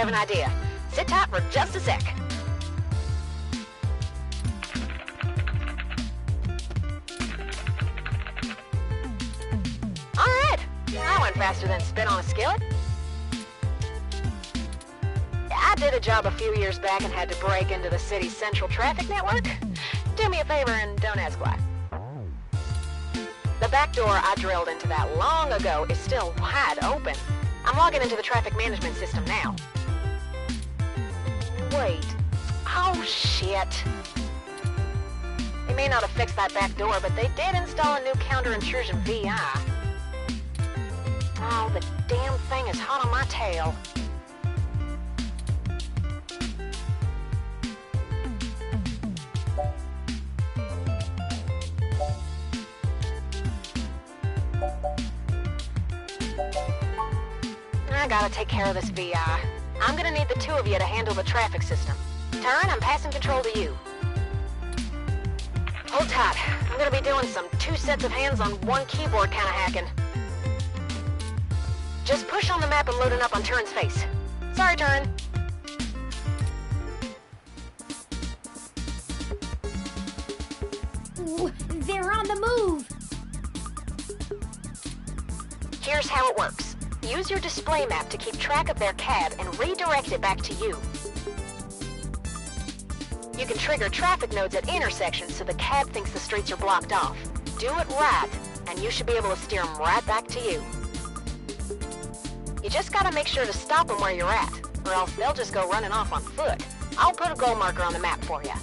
have an idea. Sit tight for just a sec. Alright, that went faster than spit on a skillet. I did a job a few years back and had to break into the city's central traffic network. Do me a favor and don't ask why. The back door I drilled into that long ago is still wide open. I'm logging into the traffic management system now. Wait. Oh, shit. They may not have fixed that back door, but they did install a new counter-intrusion VI. Oh, the damn thing is hot on my tail. I gotta take care of this VI. I'm gonna need the two of you to handle the traffic system. Turn, I'm passing control to you. Hold tight. I'm gonna be doing some 2 sets of hands on 1 keyboard kinda hacking. Just push on the map and load it up on Turin's face. Sorry, Turin. Ooh, they're on the move! Here's how it works. Use your display map to keep track of their cab and redirect it back to you. You can trigger traffic nodes at intersections so the cab thinks the streets are blocked off. Do it right, and you should be able to steer them right back to you. You just gotta make sure to stop them where you're at, or else they'll just go running off on foot. I'll put a goal marker on the map for you.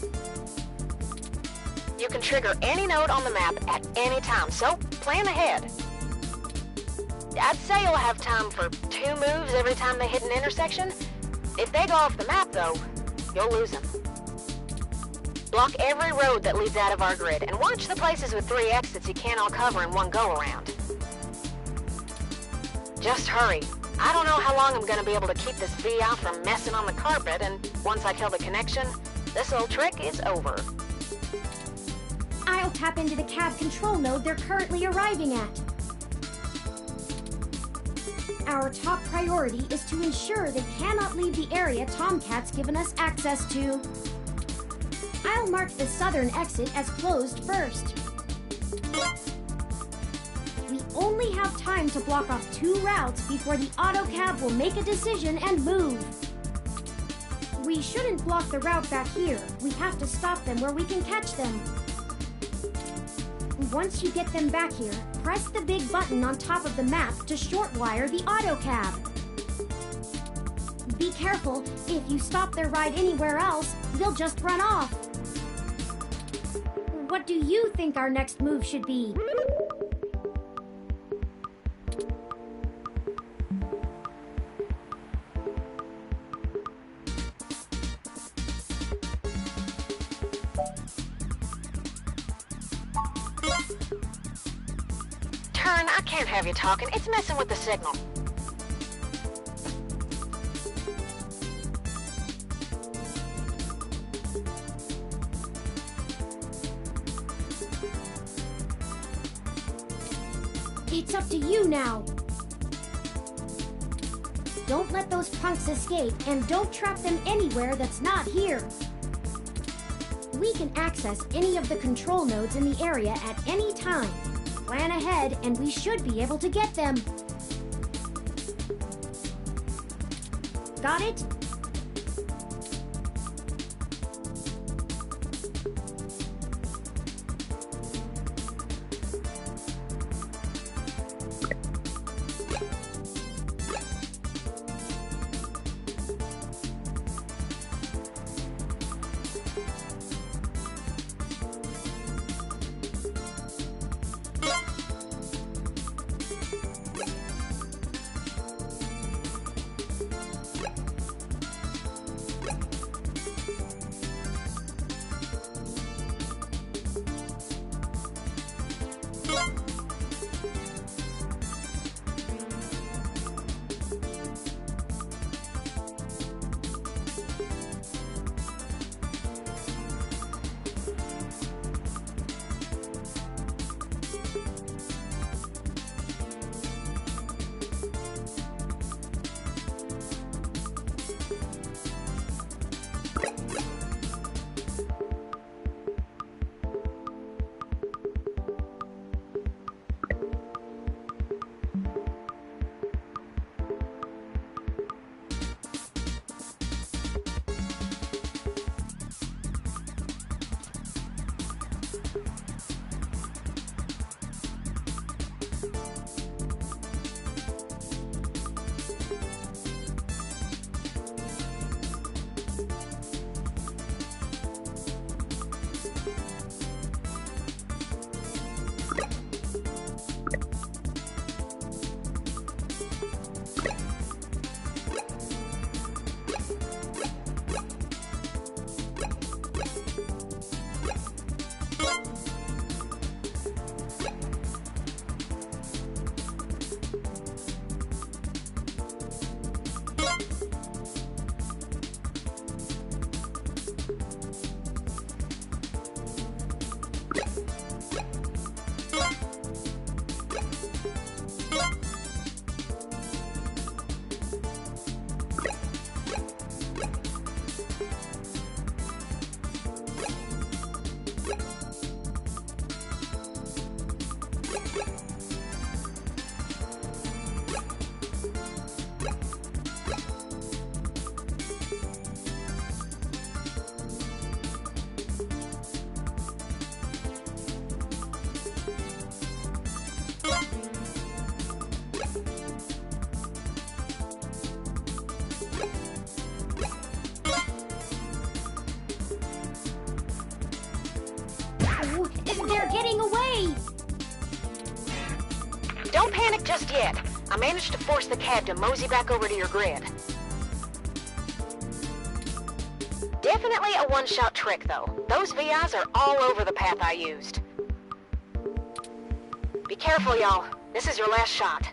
You can trigger any node on the map at any time, so plan ahead. I'd say you'll have time for 2 moves every time they hit an intersection. If they go off the map, though, you'll lose them. Block every road that leads out of our grid, and watch the places with 3 exits you can't all cover in one go-around. Just hurry. I don't know how long I'm gonna be able to keep this VI from messing on the carpet, and once I kill the connection, this old trick is over. I'll tap into the cab control node they're currently arriving at. Our top priority is to ensure they cannot leave the area Tomcat's given us access to. I'll mark the southern exit as closed first. We only have time to block off 2 routes before the autocab will make a decision and move. We shouldn't block the route back here. We have to stop them where we can catch them. Once you get them back here, press the big button on top of the map to shortwire the autocab. Be careful, if you stop their ride anywhere else, they'll just run off. What do you think our next move should be? Turn, I can't have you talking. It's messing with the signal. It's up to you now. Don't let those punks escape, and don't trap them anywhere that's not here. We can access any of the control nodes in the area at any time. Plan ahead, and we should be able to get them. Got it? panic just yet. I managed to force the cab to mosey back over to your grid. Definitely a one-shot trick, though. Those VIs are all over the path I used. Be careful, y'all. This is your last shot.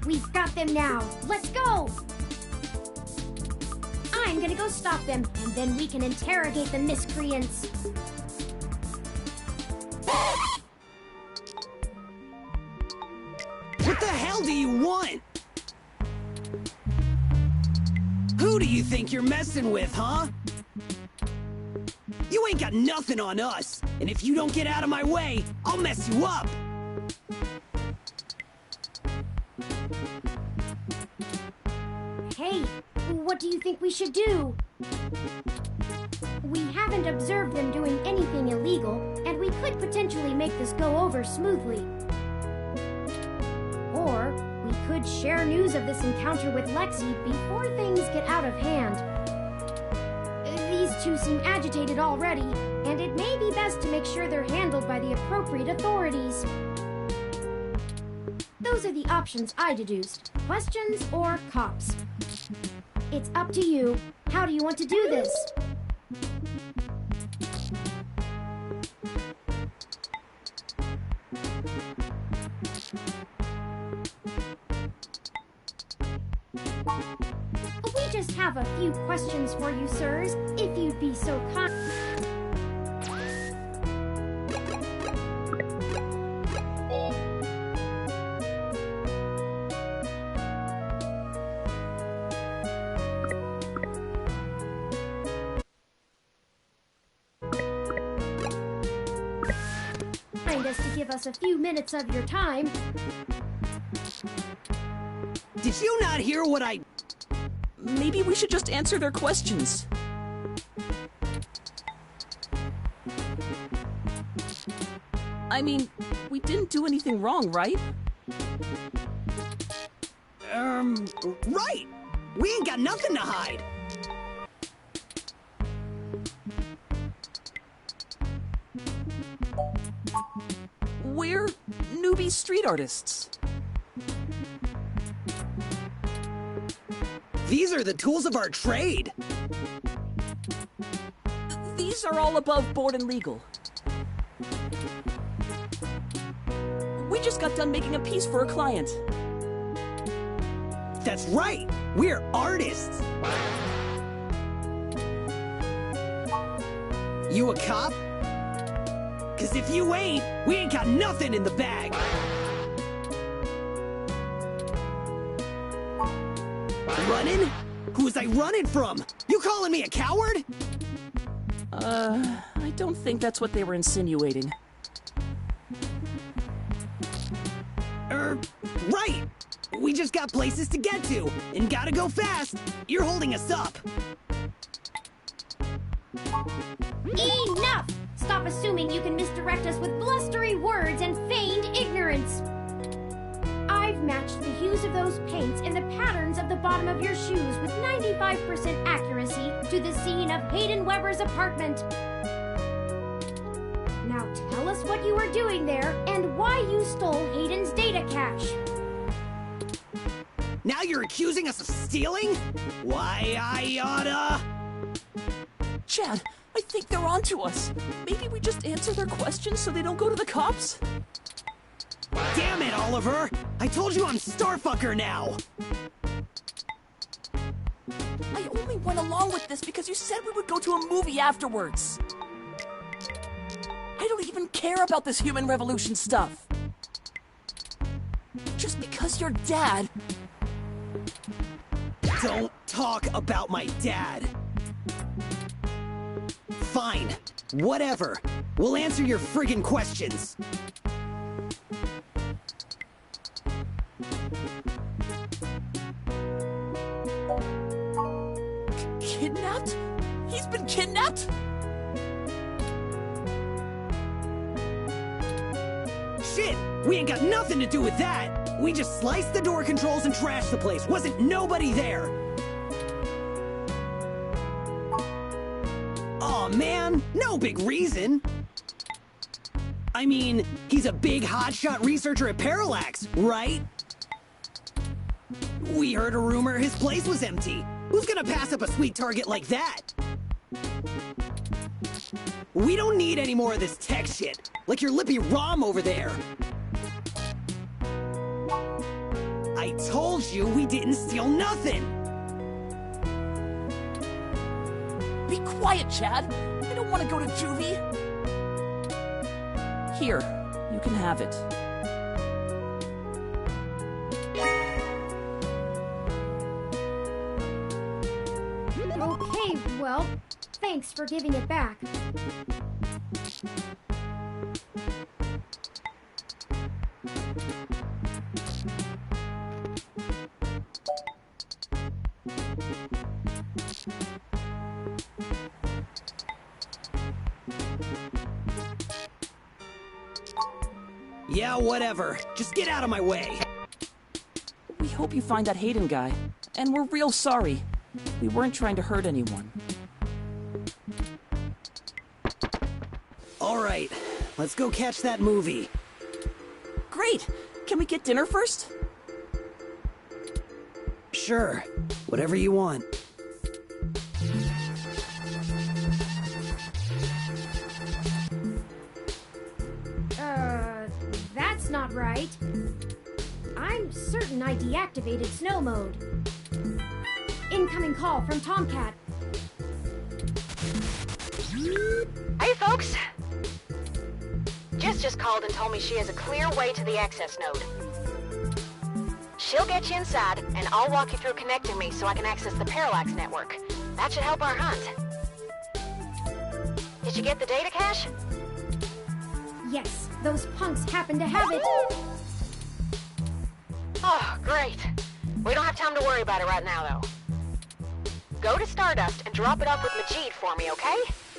We've got them now. Let's go! I'm gonna go stop them, and then we can interrogate the miscreants. What the hell do you want? Who do you think you're messing with, huh? You ain't got nothing on us, and if you don't get out of my way, I'll mess you up. Hey, what do you think we should do? We haven't observed them doing anything illegal, and we could potentially make this go over smoothly. Or we could share news of this encounter with Lexi before things get out of hand. These two seem agitated already, and it may be best to make sure they're handled by the appropriate authorities. Those are the options I deduced. Questions or cops? It's up to you. How do you want to do this? We just have a few questions for you, sirs, if you'd be so kind. To give us a few minutes of your time. Did you not hear what I... Maybe we should just answer their questions. I mean, we didn't do anything wrong, right? Right! We ain't got nothing to hide! We're newbie street artists. These are the tools of our trade! These are all above board and legal. We just got done making a piece for a client. That's right! We're artists! You a cop? Cause if you ain't, we ain't got nothing in the bag. Running? Who was I running from? You calling me a coward? I don't think that's what they were insinuating. Right! We just got places to get to, and gotta go fast. You're holding us up. Enough! Stop assuming you can misdirect us with blustery words and feigned ignorance. I've matched the hues of those paints and the patterns of the bottom of your shoes with 95% accuracy to the scene of Hayden Weber's apartment. Now tell us what you were doing there and why you stole Hayden's data cache. Now you're accusing us of stealing? Why, I oughta... Chad, I think they're onto us. Maybe we just answer their questions so they don't go to the cops? Damn it, Oliver! I told you I'm Starfucker now! I only went along with this because you said we would go to a movie afterwards. I don't even care about this human revolution stuff. Just because you're dad... Don't talk about my dad. Fine. Whatever. We'll answer your friggin' questions. Kidnapped? He's been kidnapped? Shit! We ain't got nothing to do with that! We just sliced the door controls and trashed the place. Wasn't nobody there! Aw, man! No big reason! I mean, he's a big hotshot researcher at Parallax, right? We heard a rumor his place was empty. Who's gonna pass up a sweet target like that? We don't need any more of this tech shit, like your lippy Rom over there. I told you we didn't steal nothing! Be quiet, Chad. I don't want to go to juvie. Here, you can have it. Okay, well, thanks for giving it back. Yeah, whatever. Just get out of my way. We hope you find that Hayden guy. And we're real sorry. We weren't trying to hurt anyone. All right, let's go catch that movie. Great! Can we get dinner first? Sure, whatever you want. That's not right. I'm certain I deactivated snow mode. Incoming call from Tomcat. Hey, folks! Jess just called and told me she has a clear way to the access node. She'll get you inside, and I'll walk you through connecting me so I can access the Parallax network. That should help our hunt. Did you get the data cache? Yes, those punks happen to have it. Oh, great. We don't have time to worry about it right now, though. Go to Stardust and drop it off with Majid for me, okay?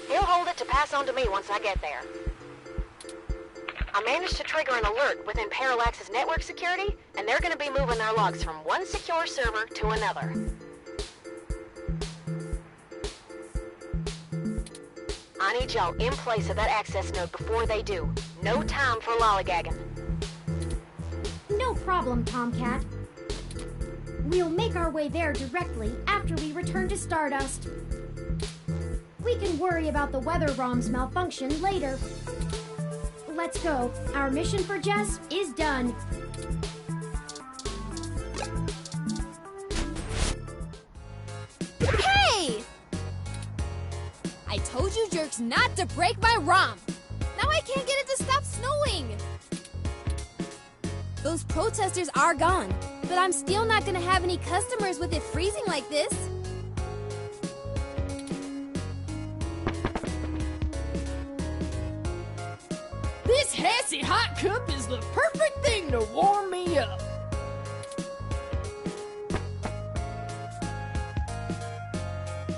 He'll hold it to pass on to me once I get there. I managed to trigger an alert within Parallax's network security, and they're gonna be moving their logs from one secure server to another. I need y'all in place of that access node before they do. No time for lollygagging. No problem, Tomcat. We'll make our way there directly after we return to Stardust. We can worry about the weather ROM's malfunction later. Let's go. Our mission for Jess is done. Hey! I told you jerks not to break my ROM. Now I can't get it to stop snowing. Those protesters are gone, but I'm still not gonna have any customers with it freezing like this. This Hassie hot cup is the perfect thing to warm me up.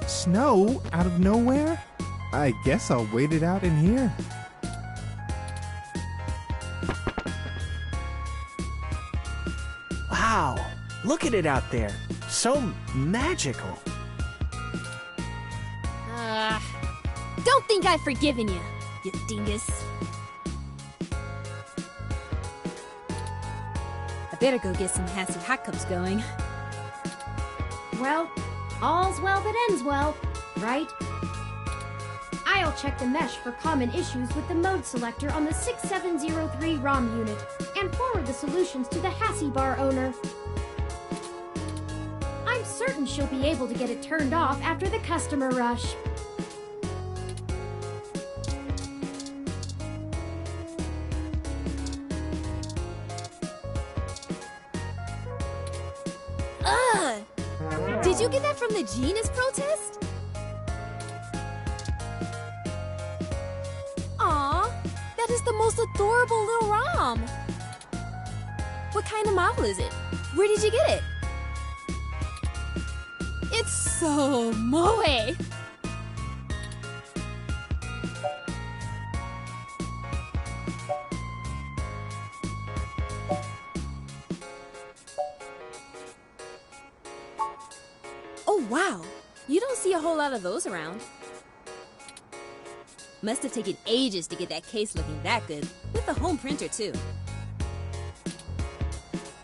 Snow out of nowhere? I guess I'll wait it out in here. Wow, look at it out there. So magical. Don't think I've forgiven you, you dingus. I better go get some Hassie hot cups going. Well, all's well that ends well, right? I'll check the mesh for common issues with the mode selector on the 6703 ROM unit and forward the solutions to the Hassie bar owner. I'm certain she'll be able to get it turned off after the customer rush. Ugh! Did you get that from the Genus protest? Aw, that is the most adorable little ROM. What kind of model is it? Where did you get it? It's so moe. Oh wow, you don't see a whole lot of those around. Must have taken ages to get that case looking that good, with the home printer too.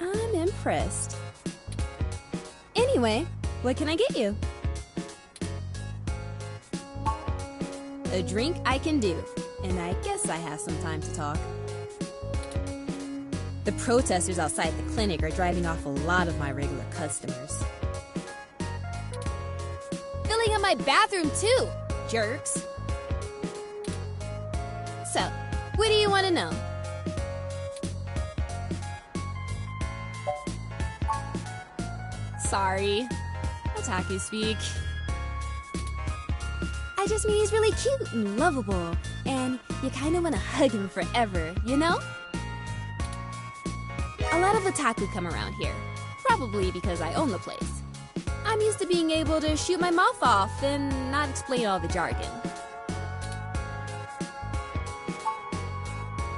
I'm impressed. Anyway, what can I get you? A drink I can do, and I guess I have some time to talk. The protesters outside the clinic are driving off a lot of my regular customers. Filling up my bathroom too, jerks. So, what do you want to know? Sorry, otaku speak. I just mean he's really cute and lovable, and you kind of want to hug him forever, you know? A lot of otaku come around here, probably because I own the place. I'm used to being able to shoot my mouth off and not explain all the jargon.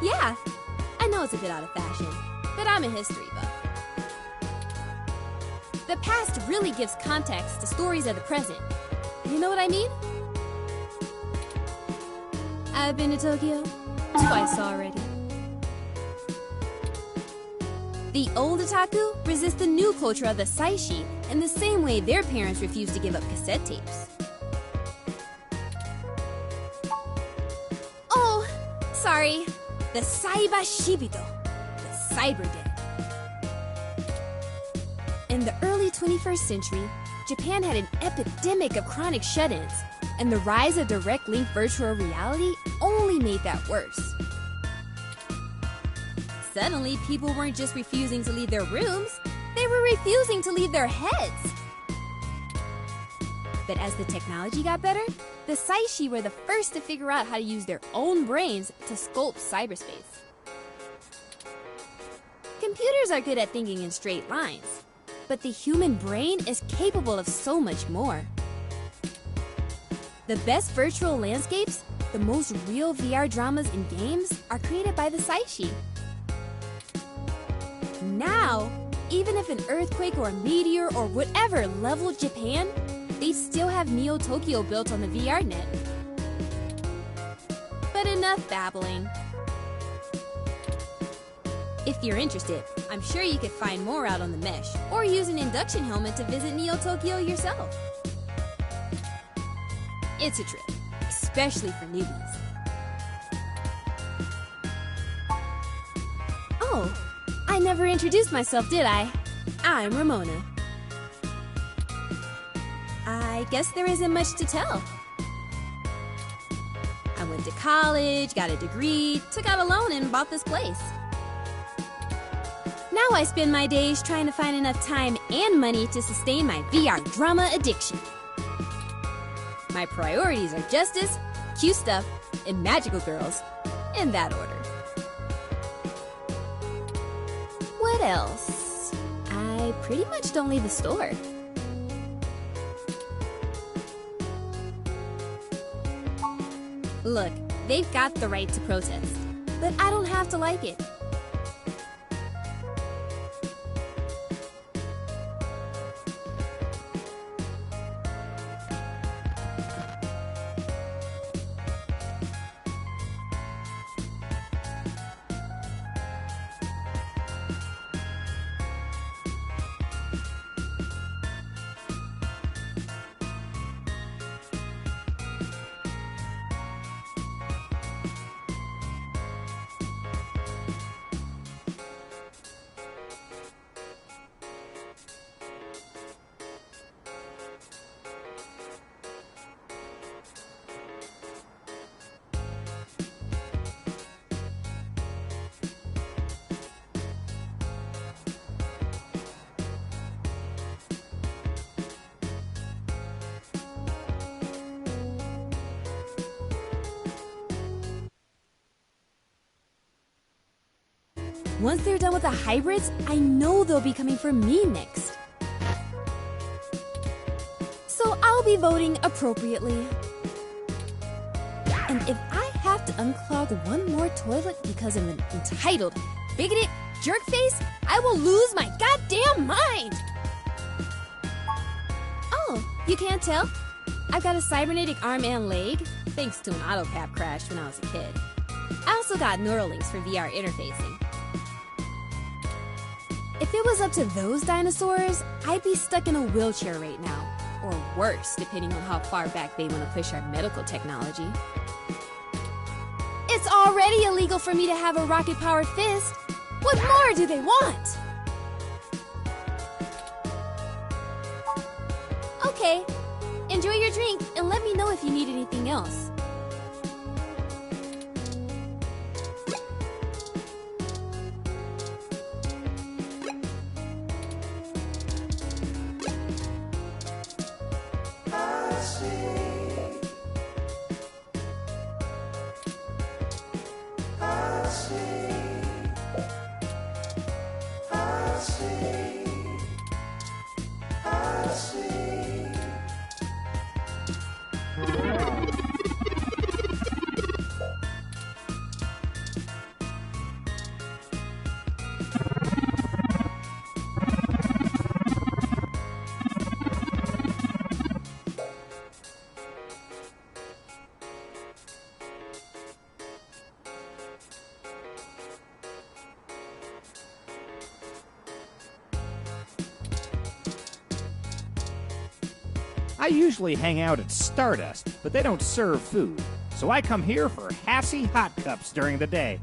Yeah, I know it's a bit out of fashion, but I'm a history buff. The past really gives context to stories of the present. You know what I mean? I've been to Tokyo twice already. The old otaku resist the new culture of the saishi in the same way their parents refused to give up cassette tapes. Oh, sorry. The Saiba Shibito, the cyber dead. In the early 21st century, Japan had an epidemic of chronic shut-ins, and the rise of direct link virtual reality only made that worse. Suddenly, people weren't just refusing to leave their rooms, they were refusing to leave their heads. But as the technology got better, the Saishi were the first to figure out how to use their own brains to sculpt cyberspace. Computers are good at thinking in straight lines, but the human brain is capable of so much more. The best virtual landscapes, the most real VR dramas and games, are created by the Saishi. Now, even if an earthquake or a meteor or whatever leveled Japan, they'd still have Neo Tokyo built on the VR net. But enough babbling. If you're interested, I'm sure you could find more out on the mesh, or use an induction helmet to visit Neo Tokyo yourself. It's a trip, especially for newbies. Oh, I never introduced myself, did I? I'm Ramona. I guess there isn't much to tell. went to college, got a degree, took out a loan, and bought this place. Now I spend my days trying to find enough time and money to sustain my VR drama addiction. My priorities are justice, cute stuff, and magical girls, in that order. What else? I pretty much don't leave the store. Look, they've got the right to protest, but I don't have to like it. Once they're done with the hybrids, I know they'll be coming for me next. So I'll be voting appropriately. And if I have to unclog one more toilet because of an entitled, bigoted jerkface, I will lose my goddamn mind! Oh, you can't tell? I've got a cybernetic arm and leg, thanks to an autocap crash when I was a kid. I also got Neuralinks for VR interfacing. If it was up to those dinosaurs, I'd be stuck in a wheelchair right now. Or worse, depending on how far back they want to push our medical technology. It's already illegal for me to have a rocket-powered fist. What more do they want? Okay, enjoy your drink and let me know if you need anything else. I usually hang out at Stardust, but they don't serve food, so I come here for Hassie hot cups during the day.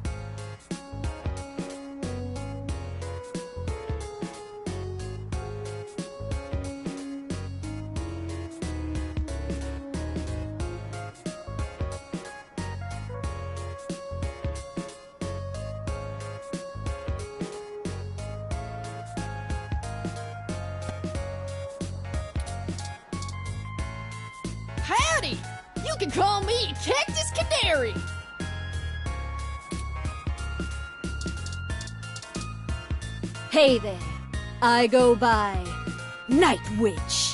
Howdy! You can call me Cactus Canary! Hey there, I go by Night Witch.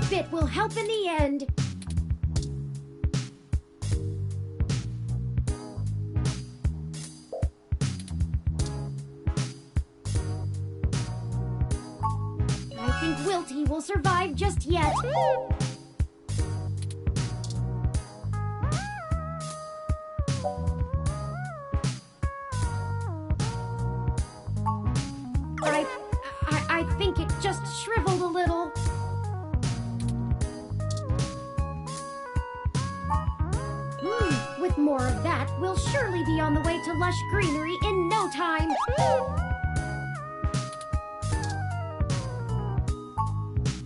bit will help in the end. I think Wilty will survive just yet. I think it just shriveled a little. With more of that, we'll surely be on the way to lush greenery in no time.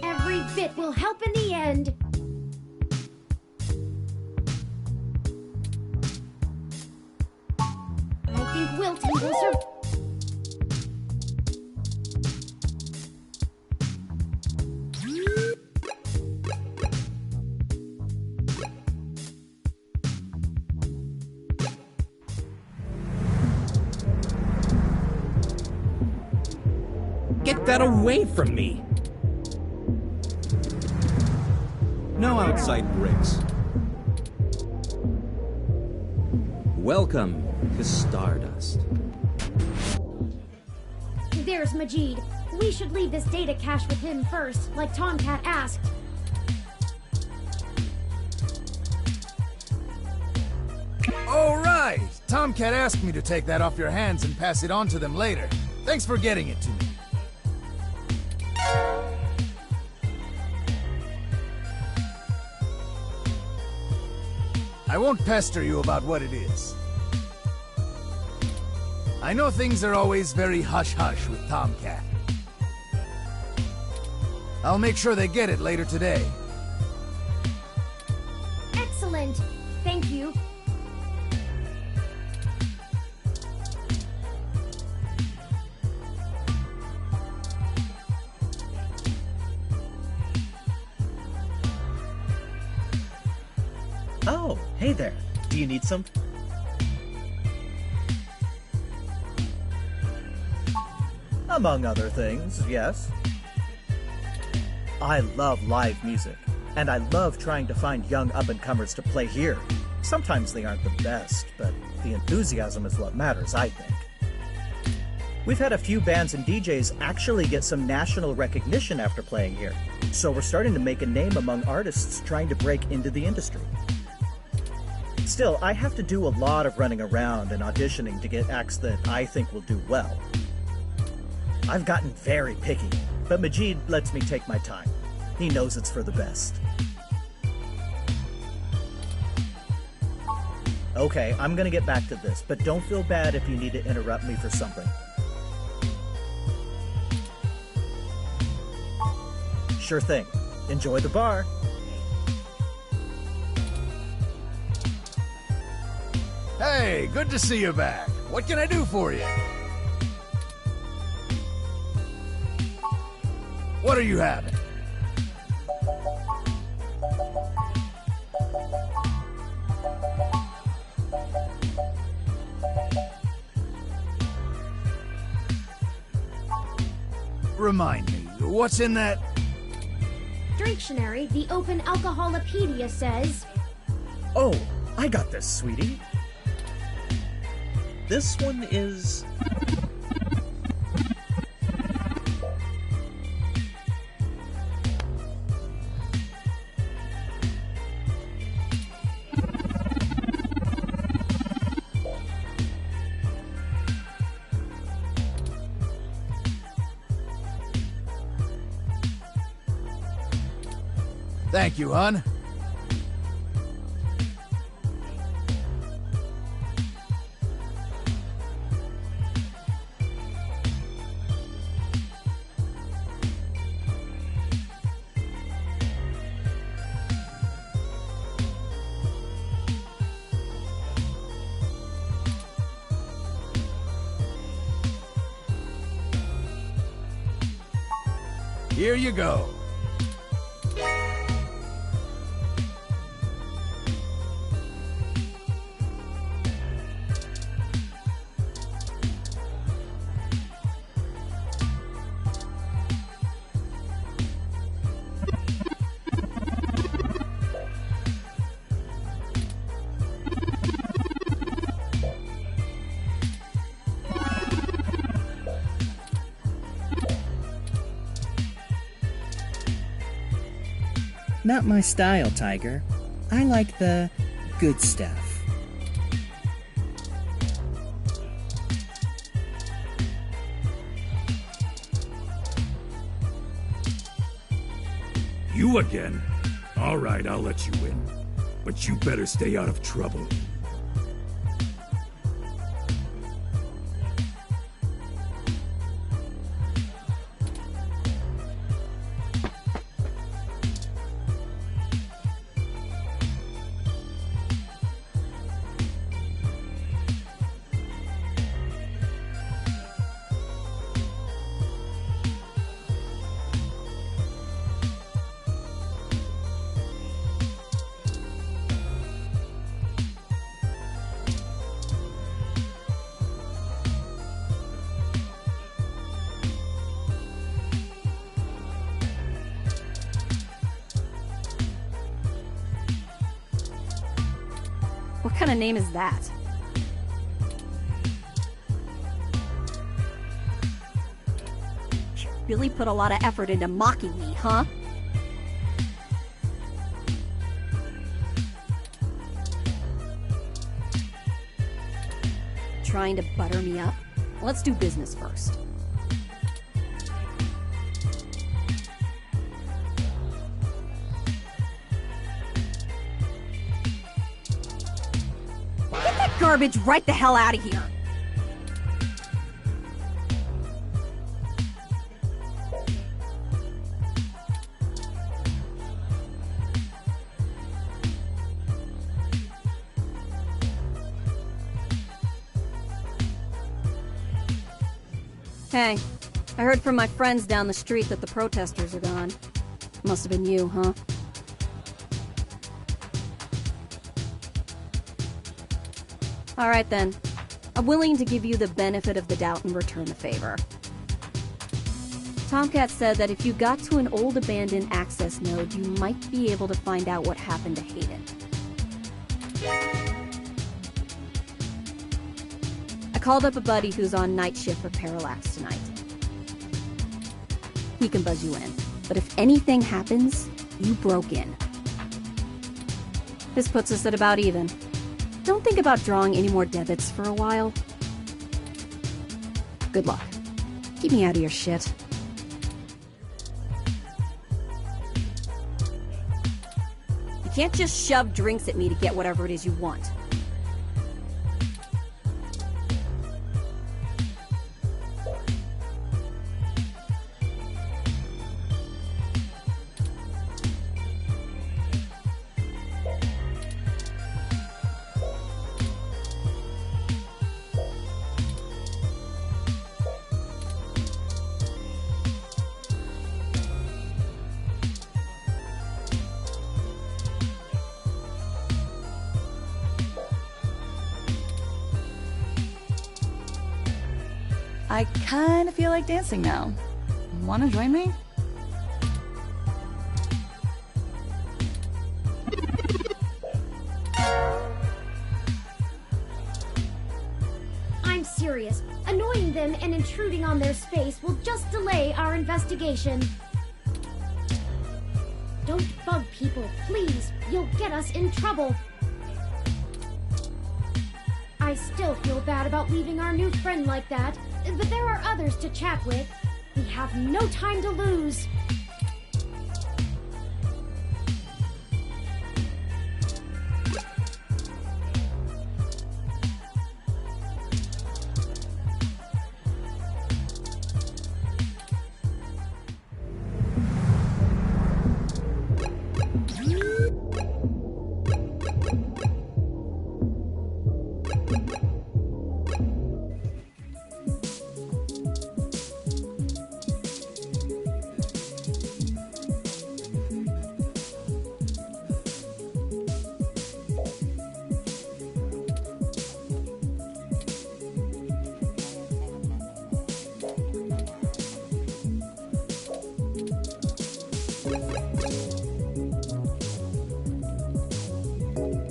Every bit will help in the end. I think Wilty will survive. Get that away from me! No outside bricks. Welcome to Stardust. There's Majid. We should leave this data cache with him first, like Tomcat asked. All right! Tomcat asked me to take that off your hands and pass it on to them later. Thanks for getting it to me. I won't pester you about what it is. I know things are always very hush-hush with Tomcat. I'll make sure they get it later today. Excellent. Thank you. Oh, hey there. Do you need some? Among other things, yes. I love live music, and I love trying to find young up-and-comers to play here. Sometimes they aren't the best, but the enthusiasm is what matters, I think. We've had a few bands and DJs actually get some national recognition after playing here, so we're starting to make a name among artists trying to break into the industry. Still, I have to do a lot of running around and auditioning to get acts that I think will do well. I've gotten very picky, but Majid lets me take my time. He knows it's for the best. Okay, I'm gonna get back to this, but don't feel bad if you need to interrupt me for something. Sure thing. Enjoy the bar. Hey, good to see you back. What can I do for you? What are you having? Remind me, what's in that? Drinktionary, the Open Alcoholopedia says... Oh, I got this, sweetie. This one is... Thank you, hon. Here you go. Not my style, Tiger. I like the good stuff. You again? All right, I'll let you in. But you better stay out of trouble. What kind of name is that? You really put a lot of effort into mocking me, huh? Trying to butter me up? Let's do business first. Get that garbage right the hell out of here! Hey, I heard from my friends down the street that the protesters are gone. Must have been you, huh? Alright then. I'm willing to give you the benefit of the doubt and return the favor. Tomcat said that if you got to an old abandoned access node, you might be able to find out what happened to Hayden. I called up a buddy who's on night shift for Parallax tonight. He can buzz you in, but if anything happens, you broke in. This puts us at about even. Don't think about drawing any more debits for a while. Good luck. Keep me out of your shit. You can't just shove drinks at me to get whatever it is you want. I kind of feel like dancing now. Wanna join me? I'm serious. Annoying them and intruding on their space will just delay our investigation. Don't bug people, please. You'll get us in trouble. I still feel bad about leaving our new friend like that, but there are others to chat with. We have no time to lose.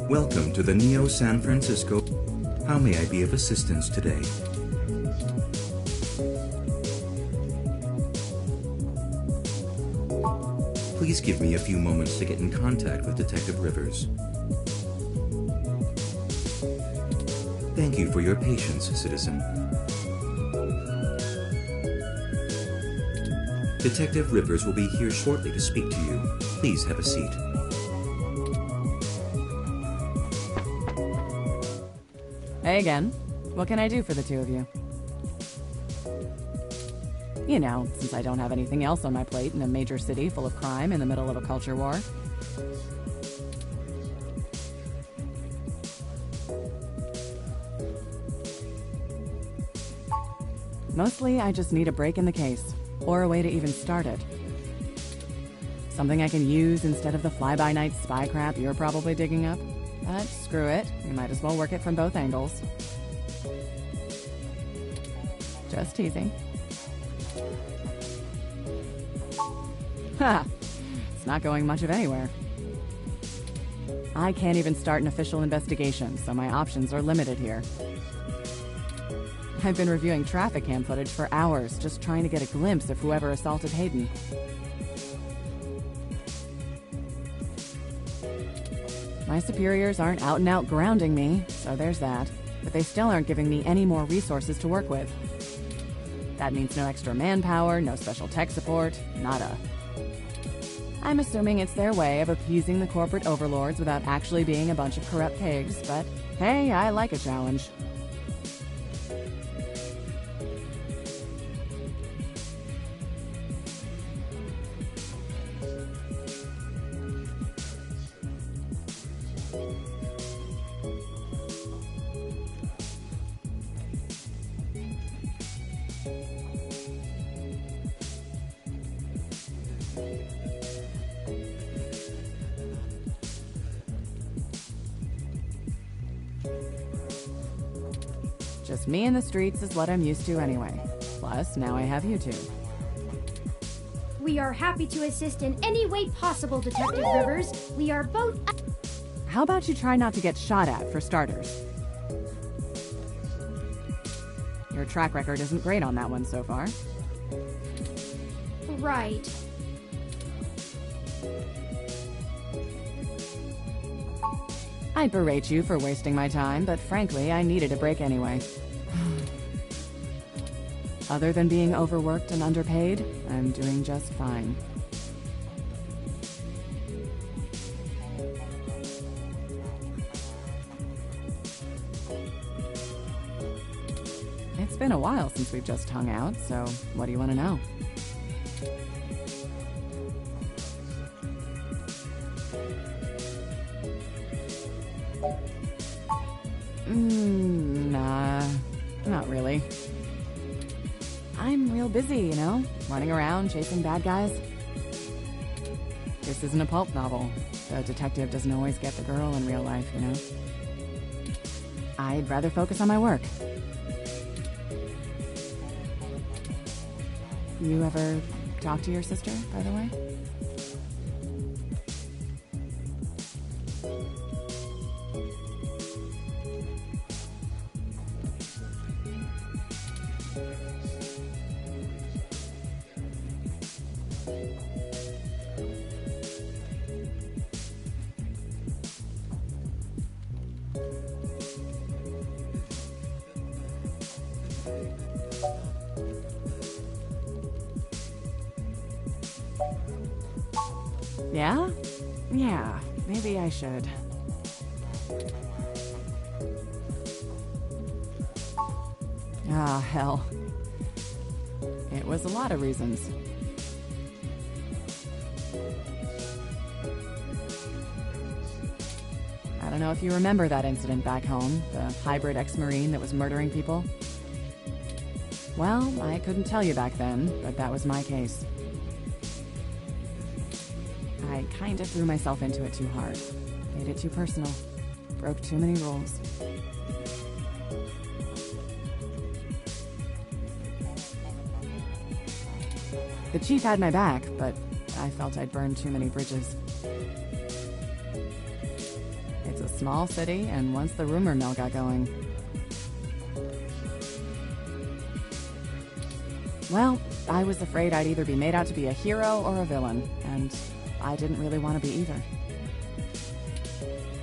Welcome to the Neo San Francisco. How may I be of assistance today? Please give me a few moments to get in contact with Detective Rivers. Thank you for your patience, citizen. Detective Rivers will be here shortly to speak to you. Please have a seat. Hey again. What can I do for the two of you? You know, since I don't have anything else on my plate in a major city full of crime in the middle of a culture war. Mostly, I just need a break in the case, or a way to even start it. Something I can use instead of the fly-by-night spy crap you're probably digging up. But screw it, you might as well work it from both angles. Just teasing. Ha! It's not going much of anywhere. I can't even start an official investigation, so my options are limited here. I've been reviewing traffic cam footage for hours, just trying to get a glimpse of whoever assaulted Hayden. My superiors aren't out-and-out grounding me, so there's that. But they still aren't giving me any more resources to work with. That means no extra manpower, no special tech support, nada. I'm assuming it's their way of appeasing the corporate overlords without actually being a bunch of corrupt pigs, but hey, I like a challenge. Just me in the streets is what I'm used to anyway. Plus, now I have you two. We are happy to assist in any way possible, Detective Rivers. We are both... How about you try not to get shot at, for starters? Your track record isn't great on that one so far. Right. I'd berate you for wasting my time, but frankly, I needed a break anyway. Other than being overworked and underpaid, I'm doing just fine. It's been a while since we've just hung out, so what do you want to know? Nah, not really. I'm real busy, you know? Running around, chasing bad guys. This isn't a pulp novel. The detective doesn't always get the girl in real life, you know? I'd rather focus on my work. You ever talk to your sister, by the way? Yeah? Yeah, maybe I should. Ah, hell. It was a lot of reasons. I don't know if you remember that incident back home, the hybrid ex-Marine that was murdering people. Well, I couldn't tell you back then, but that was my case. I kinda threw myself into it too hard. Made it too personal. Broke too many rules. The chief had my back, but I felt I'd burned too many bridges. It's a small city, and once the rumor mill got going... Well, I was afraid I'd either be made out to be a hero or a villain, and I didn't really want to be either.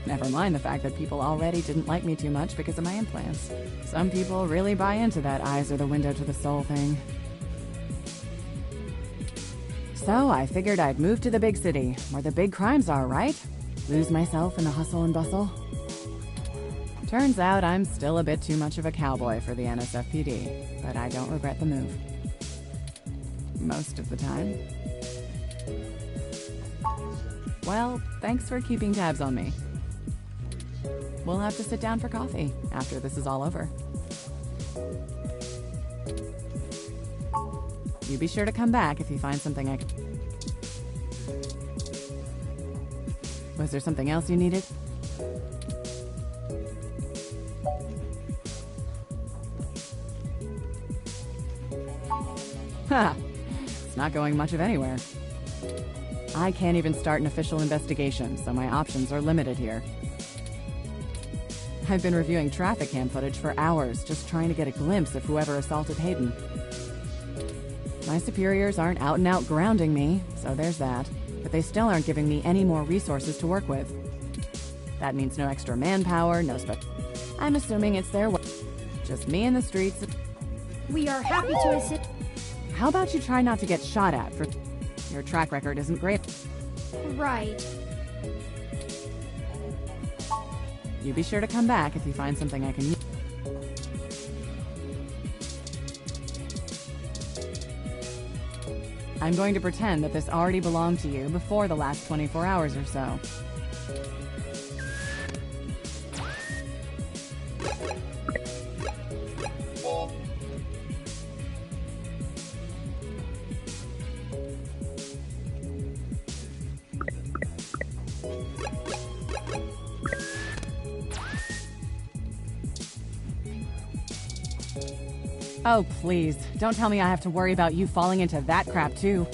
Never mind the fact that people already didn't like me too much because of my implants. Some people really buy into that eyes are the window to the soul thing. So I figured I'd move to the big city, where the big crimes are, right? Lose myself in the hustle and bustle. Turns out I'm still a bit too much of a cowboy for the NSFPD, but I don't regret the move. Most of the time. Well, thanks for keeping tabs on me. We'll have to sit down for coffee after this is all over. You be sure to come back if you find something I can... Was there something else you needed? Ha! It's not going much of anywhere. I can't even start an official investigation, so my options are limited here. I've been reviewing traffic cam footage for hours, just trying to get a glimpse of whoever assaulted Hayden. My superiors aren't out and out grounding me, so there's that. But they still aren't giving me any more resources to work with. That means no extra manpower, no I'm assuming it's their way. Just me in the streets. We are happy to assist. How about you try not to get shot at for... Your track record isn't great. Right. You be sure to come back if you find something I can use. I'm going to pretend that this already belonged to you before the last 24 hours or so. Oh, please. Don't tell me I have to worry about you falling into that crap, too.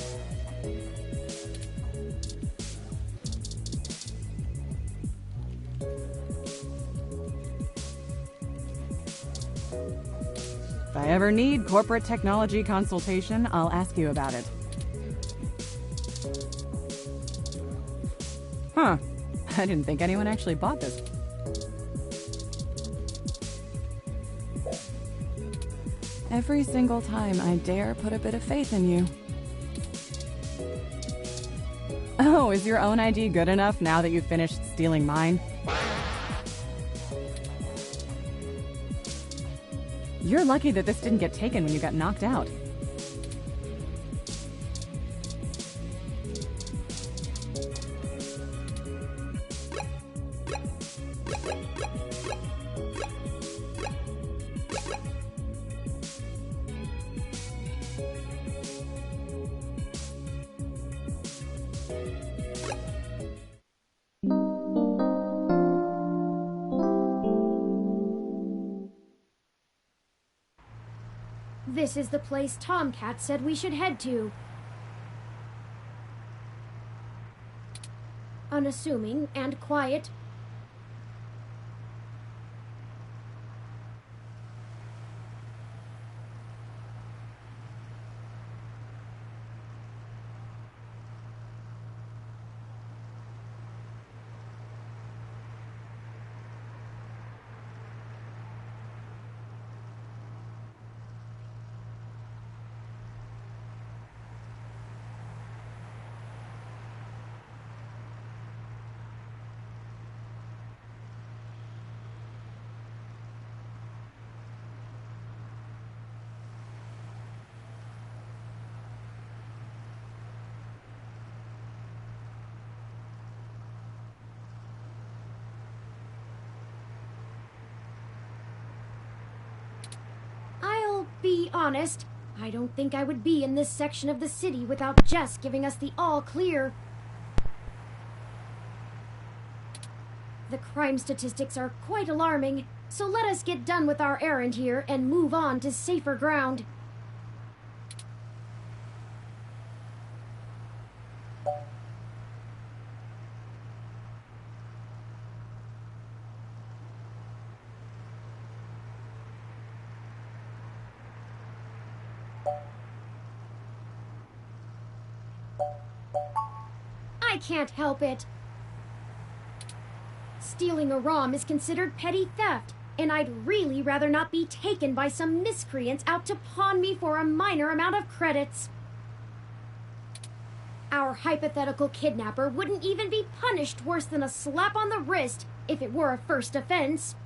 If I ever need corporate technology consultation, I'll ask you about it. Huh. I didn't think anyone actually bought this. Every single time I dare put a bit of faith in you. Oh, is your own ID good enough now that you've finished stealing mine? You're lucky that this didn't get taken when you got knocked out. This is the place Tomcat said we should head to. Unassuming and quiet. Be honest, I don't think I would be in this section of the city without Jess giving us the all clear. The crime statistics are quite alarming, so let us get done with our errand here and move on to safer ground. I can't help it. Stealing a ROM is considered petty theft, and I'd really rather not be taken by some miscreants out to pawn me for a minor amount of credits. Our hypothetical kidnapper wouldn't even be punished worse than a slap on the wrist if it were a first offense.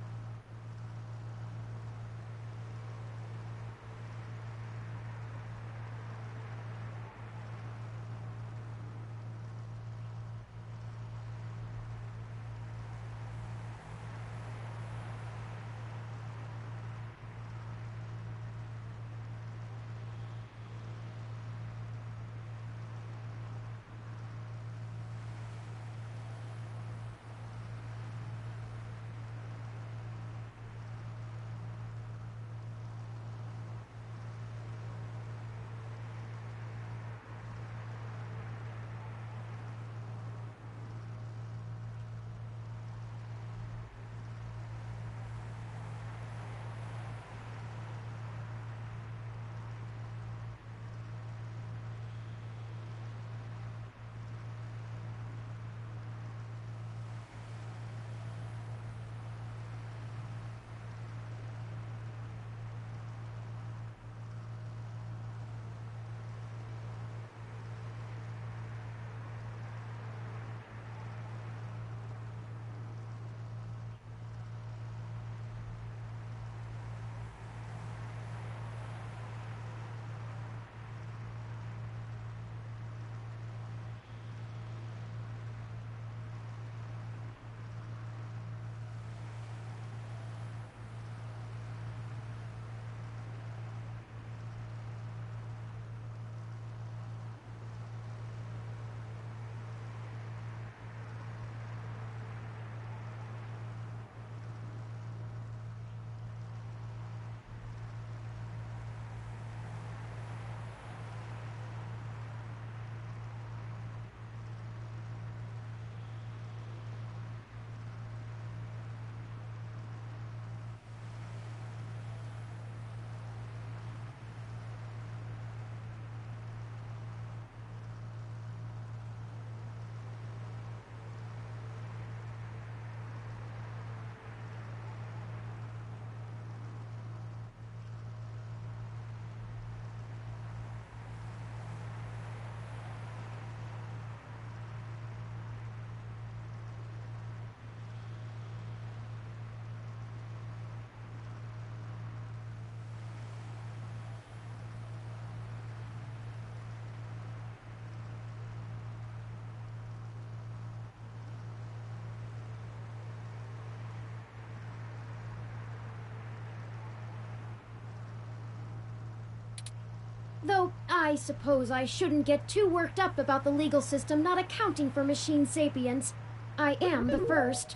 Though, I suppose I shouldn't get too worked up about the legal system not accounting for machine sapience. I am the first.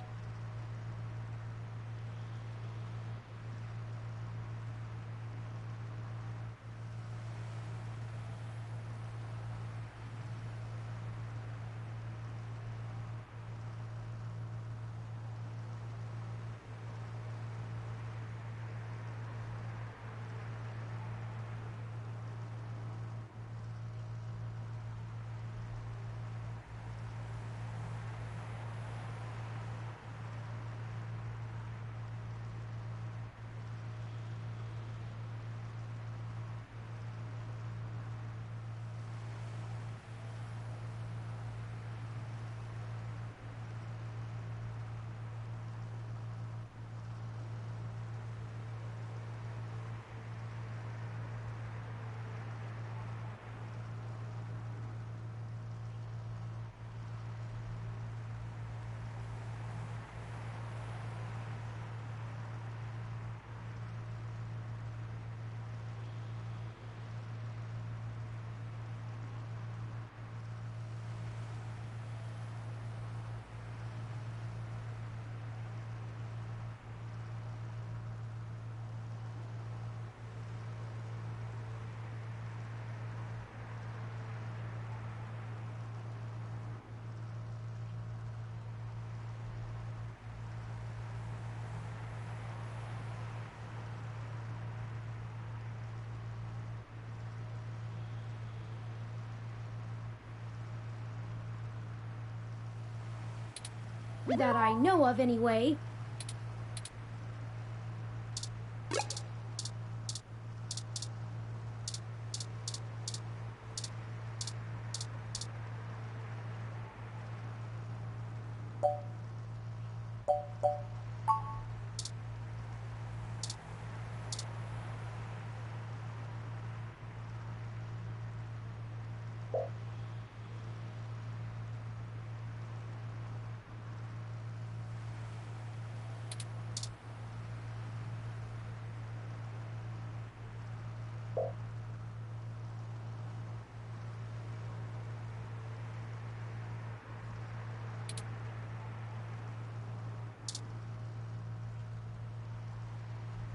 That I know of, anyway.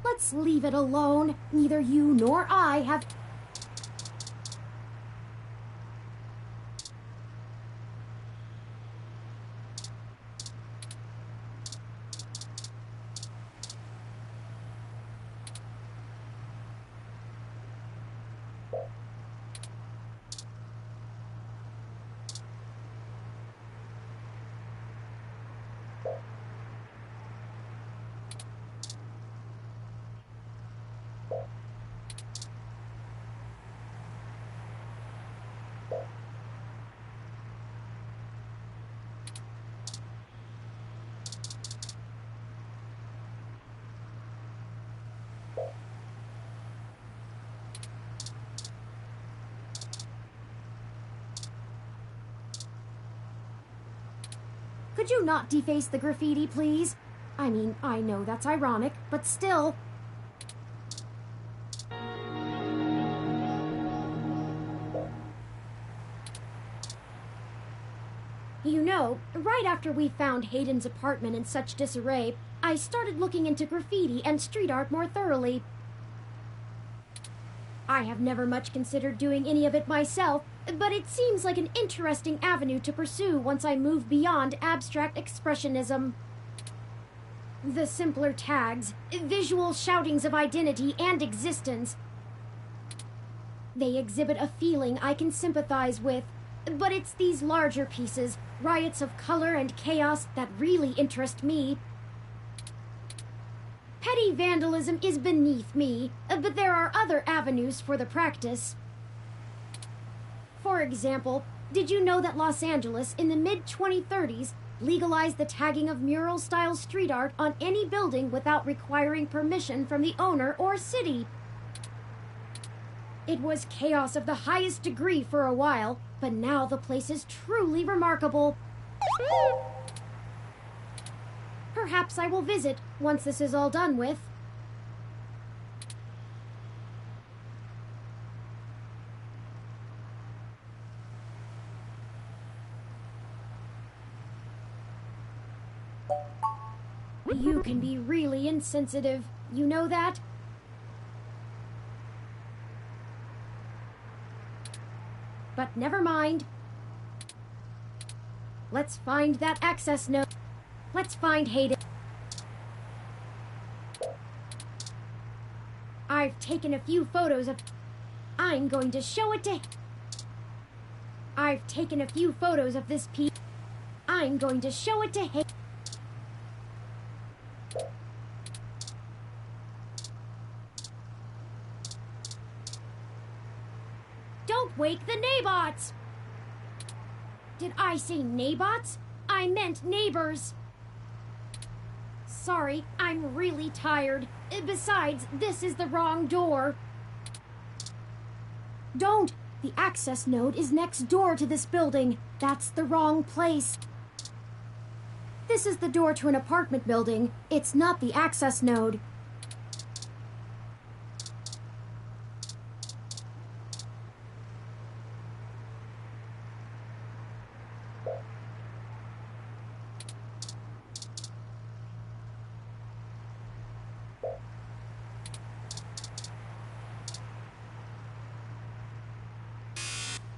Let's leave it alone. Neither you nor I have... Could you not deface the graffiti, please? I mean, I know that's ironic, but still... You know, right after we found Hayden's apartment in such disarray, I started looking into graffiti and street art more thoroughly. I have never much considered doing any of it myself, but it seems like an interesting avenue to pursue once I move beyond abstract expressionism. The simpler tags, visual shoutings of identity and existence, they exhibit a feeling I can sympathize with, but it's these larger pieces, riots of color and chaos, that really interest me. Petty vandalism is beneath me, but there are other avenues for the practice. For example, did you know that Los Angeles in the mid-2030s legalized the tagging of mural-style street art on any building without requiring permission from the owner or city? It was chaos of the highest degree for a while, but now the place is truly remarkable. Perhaps I will visit once this is all done with. You can be really insensitive. You know that? But never mind. Let's find that access node. Let's find Hayden. I've taken a few photos of... I'm going to show it to... I've taken a few photos of this piece. I'm going to show it to Hayden. Don't wake the Nabots! Did I say Nabots? I meant neighbors. Sorry, I'm really tired. Besides, this is the wrong door. Don't! The access node is next door to this building. That's the wrong place. This is the door to an apartment building. It's not the access node.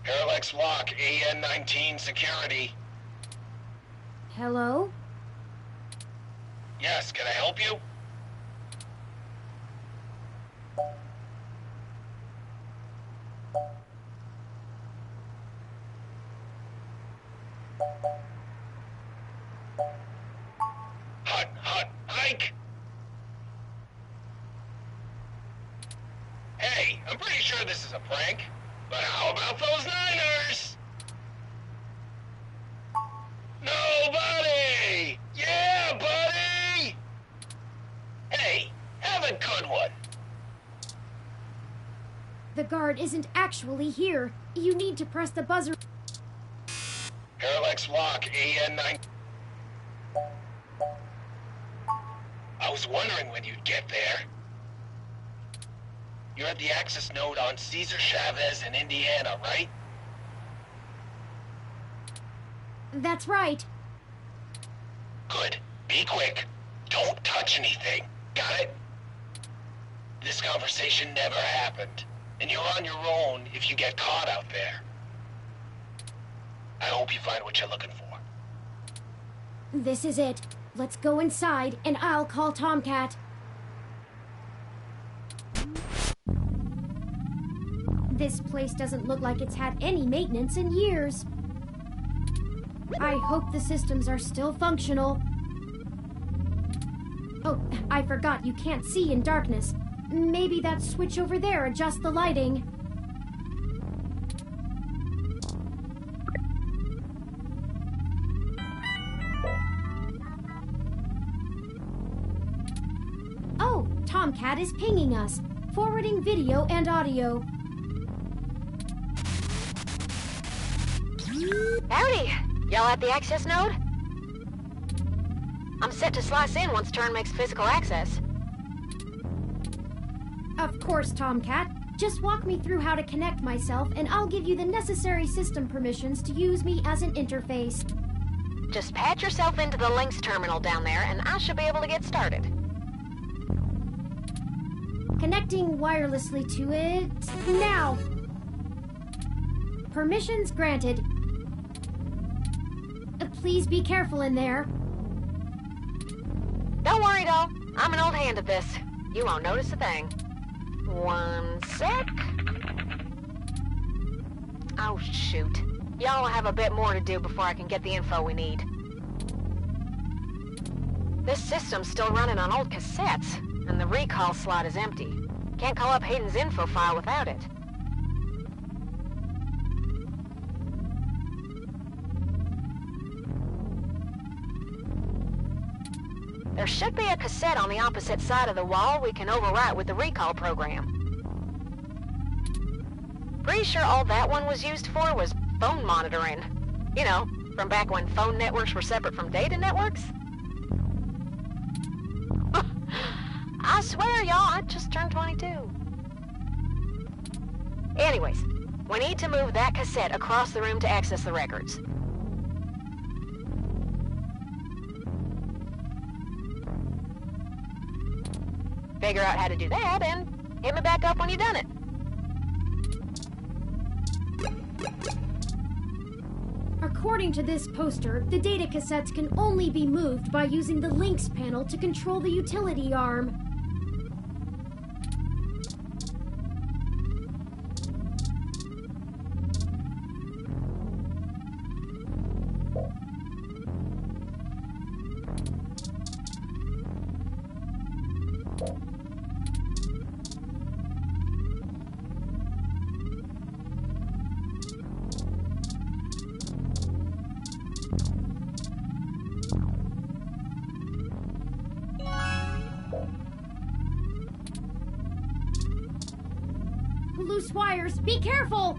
Parallax Walk, AN-19 security. Hello? Yes, can I help you? prank! Hey, I'm pretty sure this is a prank. But how about those Niners? Nobody! Yeah, buddy! Hey, have a good one. The guard isn't actually here. You need to press the buzzer. Parallax Walk, AN9. I was wondering when you'd get there. You're at the access node on Cesar Chavez in Indiana, right? That's right. Good. Be quick. Don't touch anything. Got it? This conversation never happened, and you're on your own if you get caught out there. I hope you find what you're looking for. This is it. Let's go inside, and I'll call Tomcat. This place doesn't look like it's had any maintenance in years. I hope the systems are still functional. Oh, I forgot you can't see in darkness. Maybe that switch over there adjusts the lighting. Oh, Tomcat is pinging us, forwarding video and audio. Howdy! Y'all at the access node? I'm set to slice in once Turn makes physical access. Of course, Tomcat. Just walk me through how to connect myself, and I'll give you the necessary system permissions to use me as an interface. Just patch yourself into the Lynx terminal down there, and I should be able to get started. Connecting wirelessly to it now. Permissions granted. Please be careful in there. Don't worry, doll. I'm an old hand at this. You won't notice a thing. One sec. Oh, shoot. Y'all have a bit more to do before I can get the info we need. This system's still running on old cassettes, and the recall slot is empty. Can't call up Hayden's info file without it. There should be a cassette on the opposite side of the wall we can overwrite with the recall program. Pretty sure all that one was used for was phone monitoring. You know, from back when phone networks were separate from data networks. I swear, y'all, I just turned 22. Anyways, we need to move that cassette across the room to access the records. Figure out how to do that, and hit me back up when you've done it. According to this poster, the data cassettes can only be moved by using the Lynx panel to control the utility arm. Loose wires, be careful!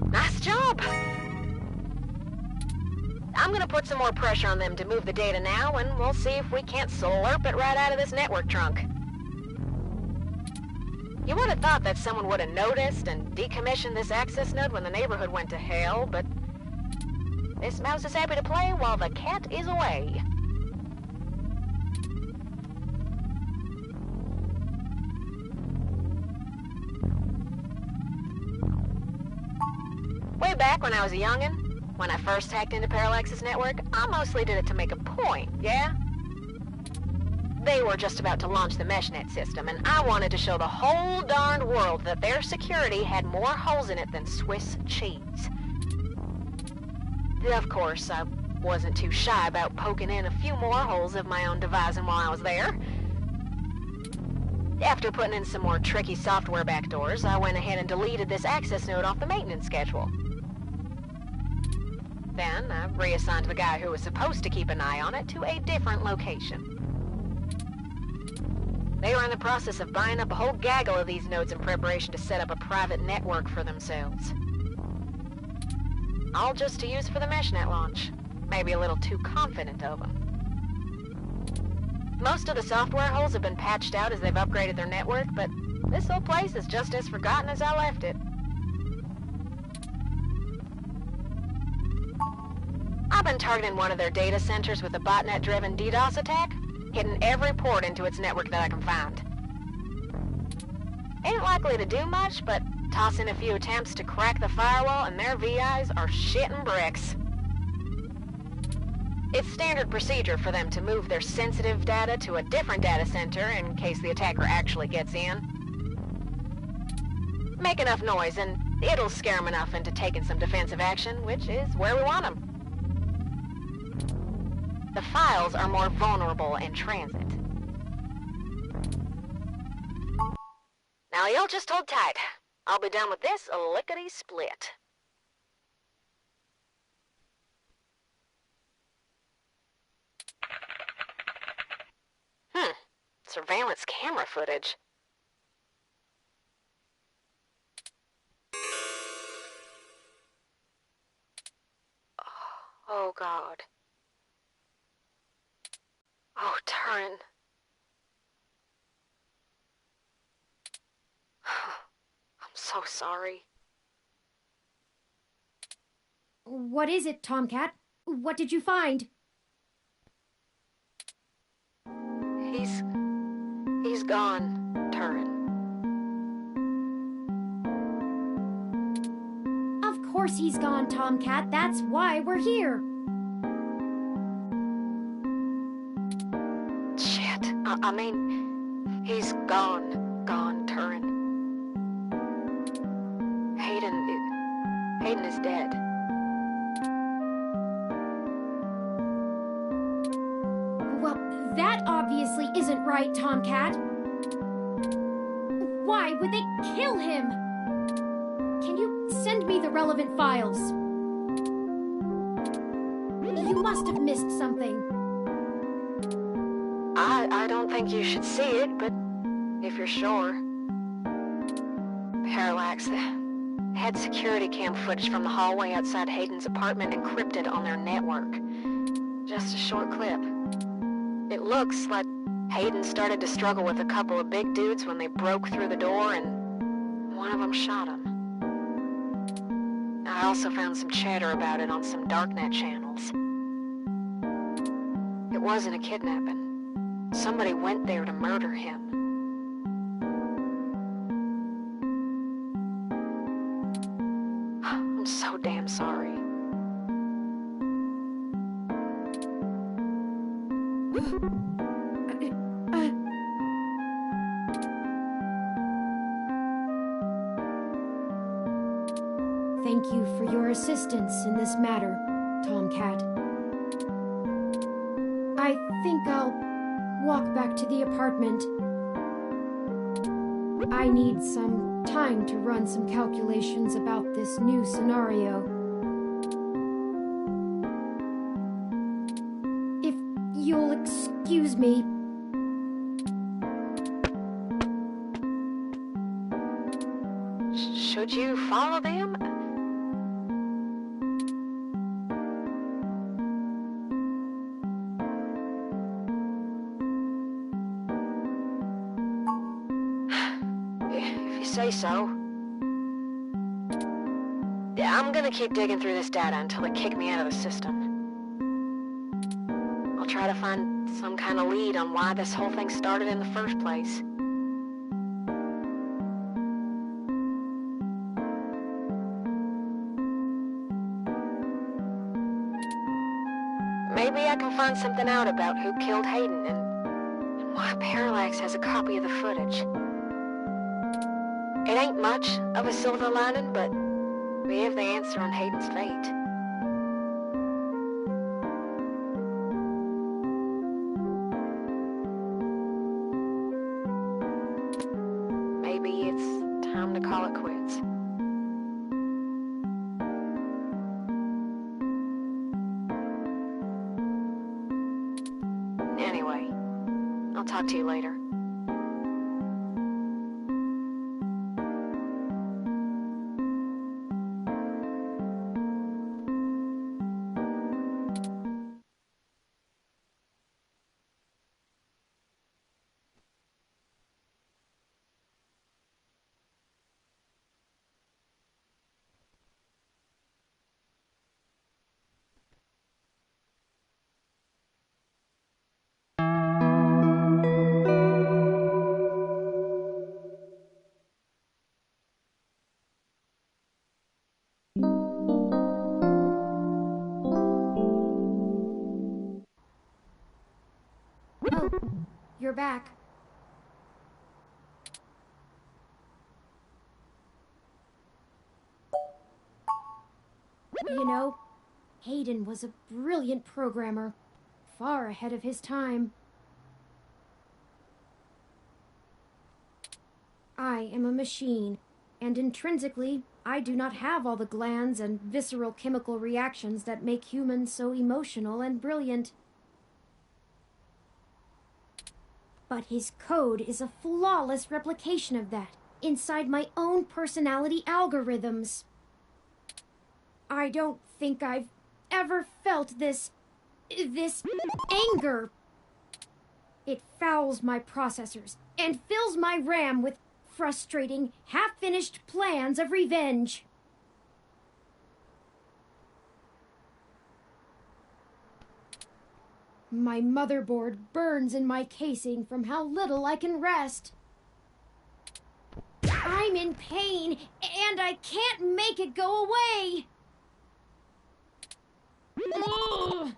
Nice job! I'm gonna put some more pressure on them to move the data now, and we'll see if we can't slurp it right out of this network trunk. You would have thought that someone would have noticed and decommissioned this access node when the neighborhood went to hell, but this mouse is happy to play while the cat is away. Way back when I was a youngin', when I first hacked into Parallax's network, I mostly did it to make a point, yeah? They were just about to launch the MeshNet system, and I wanted to show the whole darned world that their security had more holes in it than Swiss cheese. Of course, I wasn't too shy about poking in a few more holes of my own devising while I was there. After putting in some more tricky software backdoors, I went ahead and deleted this access node off the maintenance schedule. Then, I reassigned the guy who was supposed to keep an eye on it to a different location. They were in the process of buying up a whole gaggle of these nodes in preparation to set up a private network for themselves. All just to use for the MeshNet launch. Maybe a little too confident of them. Most of the software holes have been patched out as they've upgraded their network, but this whole place is just as forgotten as I left it. I've been targeting one of their data centers with a botnet-driven DDoS attack, hitting every port into its network that I can find. Ain't likely to do much, but toss in a few attempts to crack the firewall and their VIs are shitting bricks. It's standard procedure for them to move their sensitive data to a different data center in case the attacker actually gets in. Make enough noise and it'll scare them enough into taking some defensive action, which is where we want them. The files are more vulnerable in transit. Now you'll just hold tight. I'll be done with this lickety-split. Surveillance camera footage. Oh, God. Oh, Turin. I'm so sorry. What is it, Tomcat? What did you find? He's gone, Turin. Of course he's gone, Tomcat. That's why we're here. Shit. I mean, he's gone, Turin. Hayden is dead. Well, that obviously isn't right, Tomcat. Why would they kill him? Can you send me the relevant files? You must have missed something. I don't think you should see it, but if you're sure. Parallax had security cam footage from the hallway outside Hayden's apartment encrypted on their network. Just a short clip. It looks like Hayden started to struggle with a couple of big dudes when they broke through the door and one of them shot him. I also found some chatter about it on some darknet channels. It wasn't a kidnapping. Somebody went there to murder him. I'm so damn sorry. assistance in this matter, Tomcat. I think I'll walk back to the apartment. I need some time to run some calculations about this new scenario. If you'll excuse me. Should you follow them? If you say so. Yeah, I'm gonna keep digging through this data until they kick me out of the system. I'll try to find some kind of lead on why this whole thing started in the first place. Maybe I can find something out about who killed Hayden and why Parallax has a copy of the footage. It ain't much of a silver lining, but we have the answer on Hayden's fate. Maybe it's time to call it quits. Anyway, I'll talk to you later. Oh, you're back. You know, Hayden was a brilliant programmer, far ahead of his time. I am a machine, and intrinsically, I do not have all the glands and visceral chemical reactions that make humans so emotional and brilliant. But his code is a flawless replication of that, inside my own personality algorithms. I don't think I've ever felt this anger. It fouls my processors and fills my RAM with frustrating, half-finished plans of revenge. My motherboard burns in my casing from how little I can rest. I'm in pain, and I can't make it go away. Ugh.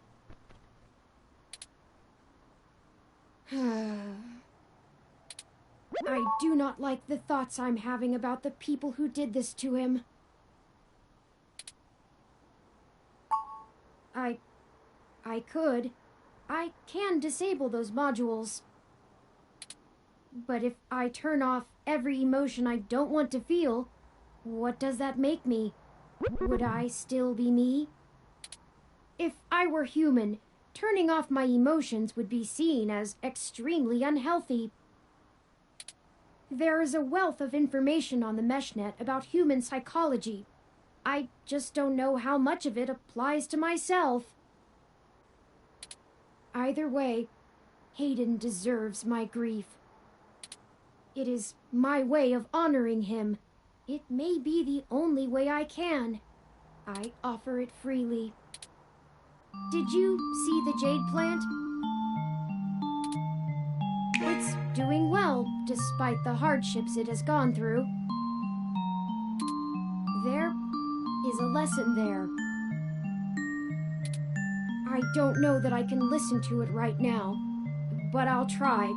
I do not like the thoughts I'm having about the people who did this to him. I could. I can disable those modules. But if I turn off every emotion I don't want to feel, what does that make me? Would I still be me? If I were human, turning off my emotions would be seen as extremely unhealthy. There is a wealth of information on the MeshNet about human psychology. I just don't know how much of it applies to myself. Either way, Hayden deserves my grief. It is my way of honoring him. It may be the only way I can. I offer it freely. Did you see the jade plant? It's doing well, despite the hardships it has gone through. There is a lesson there. I don't know that I can listen to it right now, but I'll try.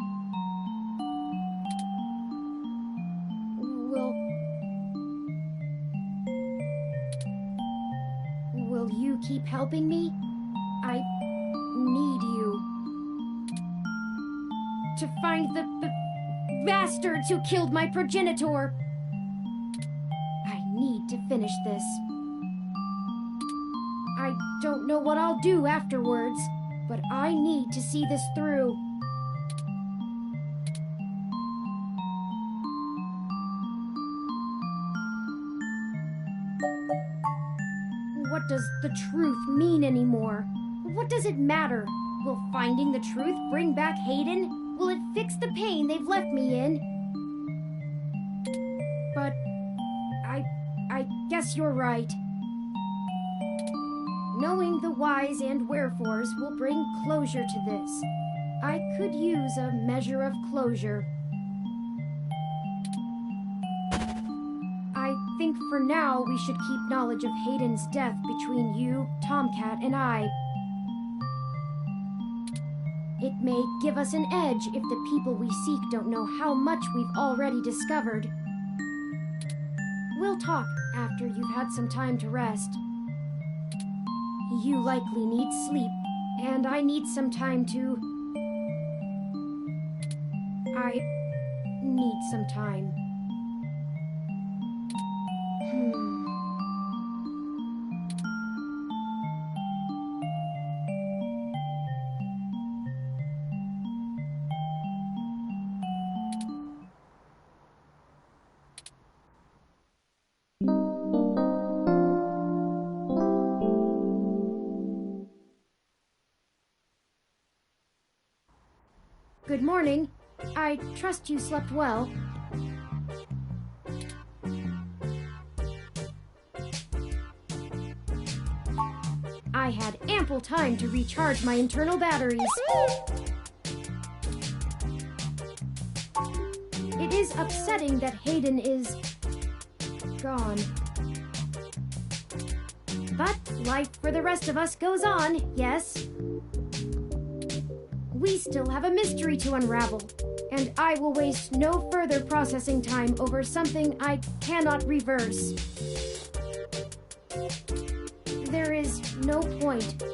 you keep helping me? I need you. To find the bastards who killed my progenitor. I need to finish this. I don't know what I'll do afterwards, but I need to see this through. What does the truth mean anymore? What does it matter? Will finding the truth bring back Hayden? Will it fix the pain they've left me in? But I guess you're right. Knowing the whys and wherefores will bring closure to this. I could use a measure of closure. I think for now we should keep knowledge of Hayden's death between you, Tomcat, and I. It may give us an edge if the people we seek don't know how much we've already discovered. We'll talk after you've had some time to rest. You likely need sleep, and I need some time to... I need some time. Good morning. I trust you slept well. I had ample time to recharge my internal batteries. It is upsetting that Hayden is gone. But life for the rest of us goes on, yes? We still have a mystery to unravel, and I will waste no further processing time over something I cannot reverse. There is no point.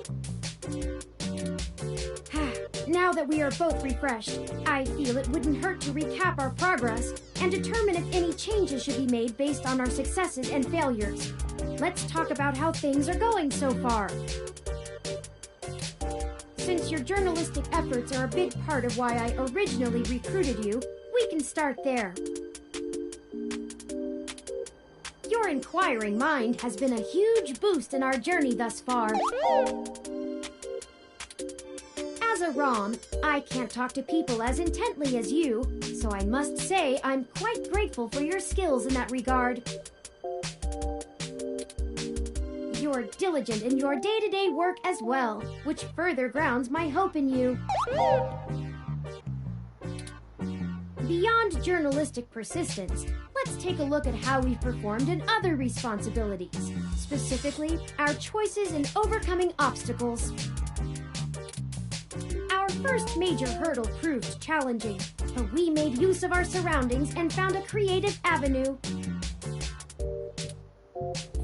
Now that we are both refreshed, I feel it wouldn't hurt to recap our progress and determine if any changes should be made based on our successes and failures. Let's talk about how things are going so far. Since your journalistic efforts are a big part of why I originally recruited you, we can start there. Your inquiring mind has been a huge boost in our journey thus far. As a ROM, I can't talk to people as intently as you, so I must say I'm quite grateful for your skills in that regard. You're diligent in your day-to-day work as well, which further grounds my hope in you. Beyond journalistic persistence, let's take a look at how we've performed in other responsibilities, specifically our choices in overcoming obstacles. Our first major hurdle proved challenging, but we made use of our surroundings and found a creative avenue.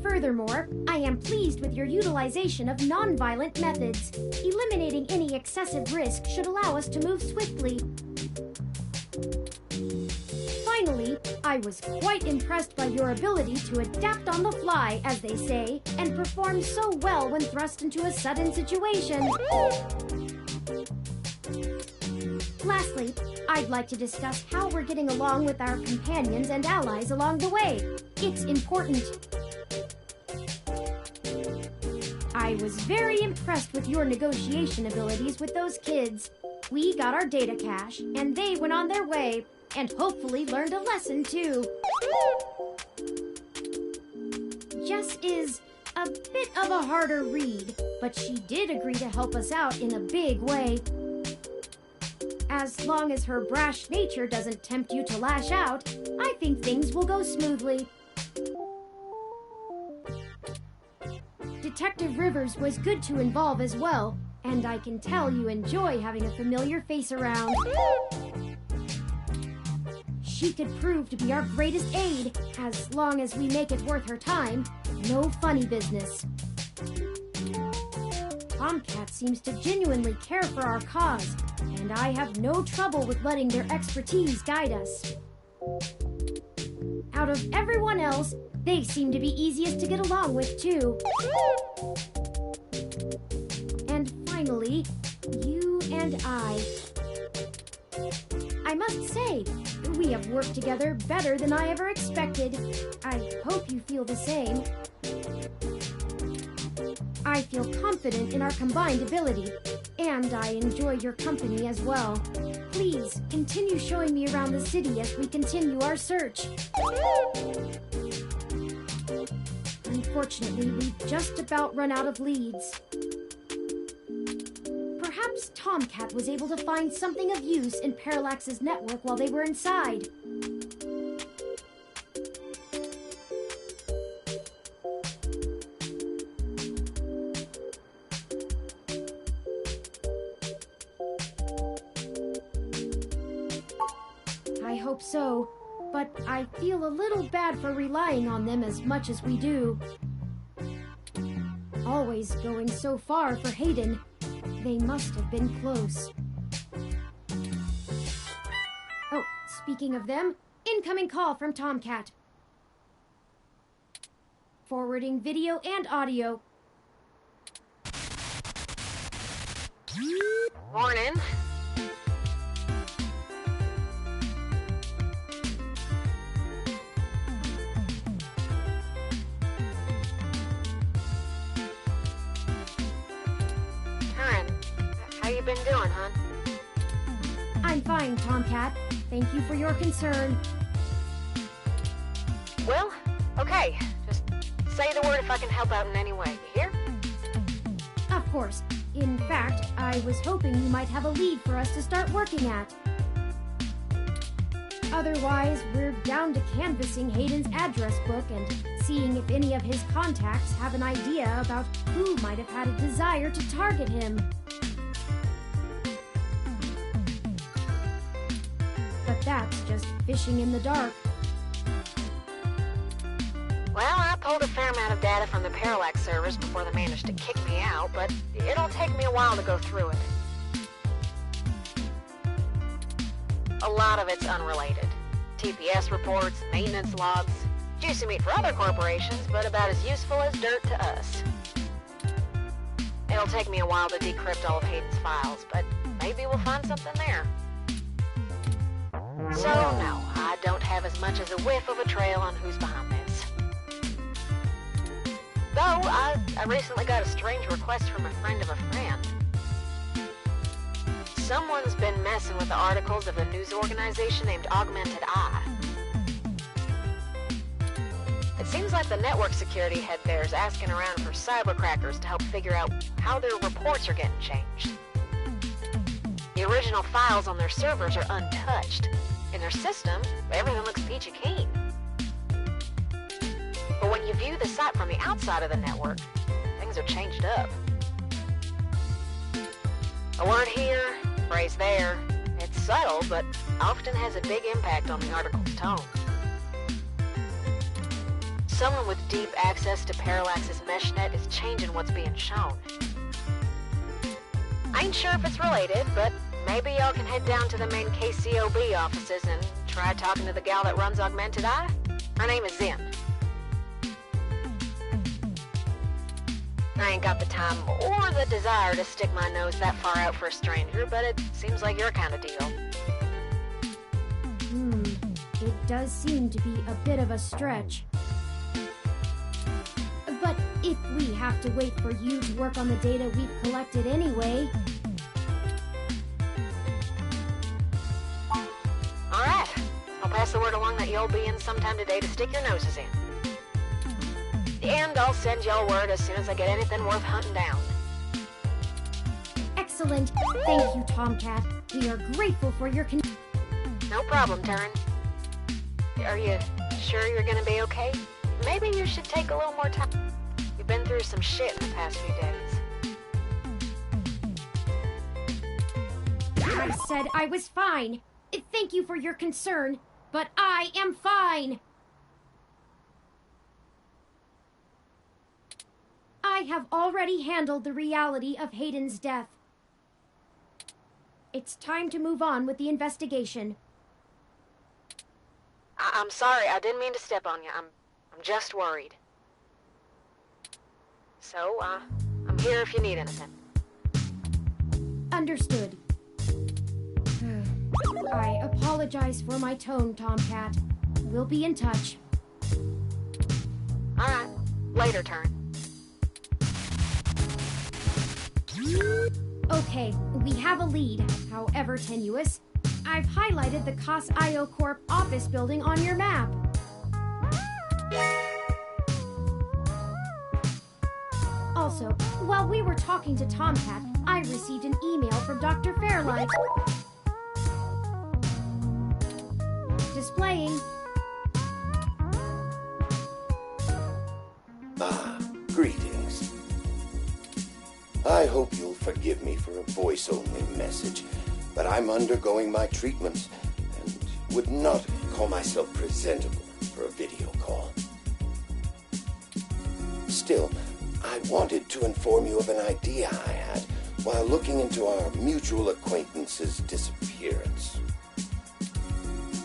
Furthermore, I am pleased with your utilization of non-violent methods. Eliminating any excessive risk should allow us to move swiftly. Finally, I was quite impressed by your ability to adapt on the fly, as they say, and perform so well when thrust into a sudden situation. Lastly, I'd like to discuss how we're getting along with our companions and allies along the way. It's important. I was very impressed with your negotiation abilities with those kids. We got our data cache, and they went on their way, and hopefully learned a lesson too. Jess is a bit of a harder read, but she did agree to help us out in a big way. As long as her brash nature doesn't tempt you to lash out, I think things will go smoothly. Detective Rivers was good to involve as well, and I can tell you enjoy having a familiar face around. She could prove to be our greatest aid, as long as we make it worth her time. No funny business. Tomcat seems to genuinely care for our cause, and I have no trouble with letting their expertise guide us. Out of everyone else, they seem to be easiest to get along with, too. And finally, you and I. I must say, we have worked together better than I ever expected. I hope you feel the same. I feel confident in our combined ability, and I enjoy your company as well. Please, continue showing me around the city as we continue our search. Unfortunately, we've just about run out of leads. Perhaps Tomcat was able to find something of use in Parallax's network while they were inside. I hope so, but I feel a little bad for relying on them as much as we do. Always going so far for Hayden. They must have been close. Oh, speaking of them, incoming call from Tomcat. Forwarding video and audio. Morning. How you been doing, hon? I'm fine, Tomcat. Thank you for your concern. Well, okay. Just say the word if I can help out in any way. You hear? Of course. In fact, I was hoping you might have a lead for us to start working at. Otherwise, we're down to canvassing Hayden's address book and seeing if any of his contacts have an idea about who might have had a desire to target him. But that's just fishing in the dark. Well, I pulled a fair amount of data from the Parallax servers before they managed to kick me out, but it'll take me a while to go through it. A lot of it's unrelated. TPS reports, maintenance logs, juicy meat for other corporations, but about as useful as dirt to us. It'll take me a while to decrypt all of Hayden's files, but maybe we'll find something there. So, no, I don't have as much as a whiff of a trail on who's behind this. Though, I recently got a strange request from a friend of a friend. Someone's been messing with the articles of a news organization named Augmented Eye. It seems like the network security head there is asking around for cybercrackers to help figure out how their reports are getting changed. The original files on their servers are untouched. In their system, everything looks peachy keen. But when you view the site from the outside of the network, things are changed up. A word here, phrase there. It's subtle, but often has a big impact on the article's tone. Someone with deep access to Parallax's meshnet is changing what's being shown. I ain't sure if it's related, but maybe y'all can head down to the main KCOB offices and try talking to the gal that runs Augmented Eye. Her name is Zen. I ain't got the time or the desire to stick my nose that far out for a stranger, but it seems like your kind of deal. It does seem to be a bit of a stretch. But if we have to wait for you to work on the data we've collected anyway... Alright, I'll pass the word along that you'll be in sometime today to stick your noses in. And I'll send y'all word as soon as I get anything worth hunting down. Excellent. Thank you, Tomcat. We are grateful for your No problem, Turin. Are you sure you're gonna be okay? Maybe you should take a little more time. You've been through some shit in the past few days. I said I was fine. Thank you for your concern, but I am fine. I have already handled the reality of Hayden's death. It's time to move on with the investigation. I'm sorry, I didn't mean to step on you. I'm just worried. So, I'm here if you need anything. Understood. I apologize for my tone, Tomcat. We'll be in touch. Alright, later turn. Okay, we have a lead, however tenuous. I've highlighted the COS-IO Corp office building on your map. Also, while we were talking to Tomcat, I received an email from Dr. Fairlight. Displaying. Greetings. I hope you'll forgive me for a voice-only message, but I'm undergoing my treatments and would not call myself presentable for a video call. Still, I wanted to inform you of an idea I had while looking into our mutual acquaintance's disappearance.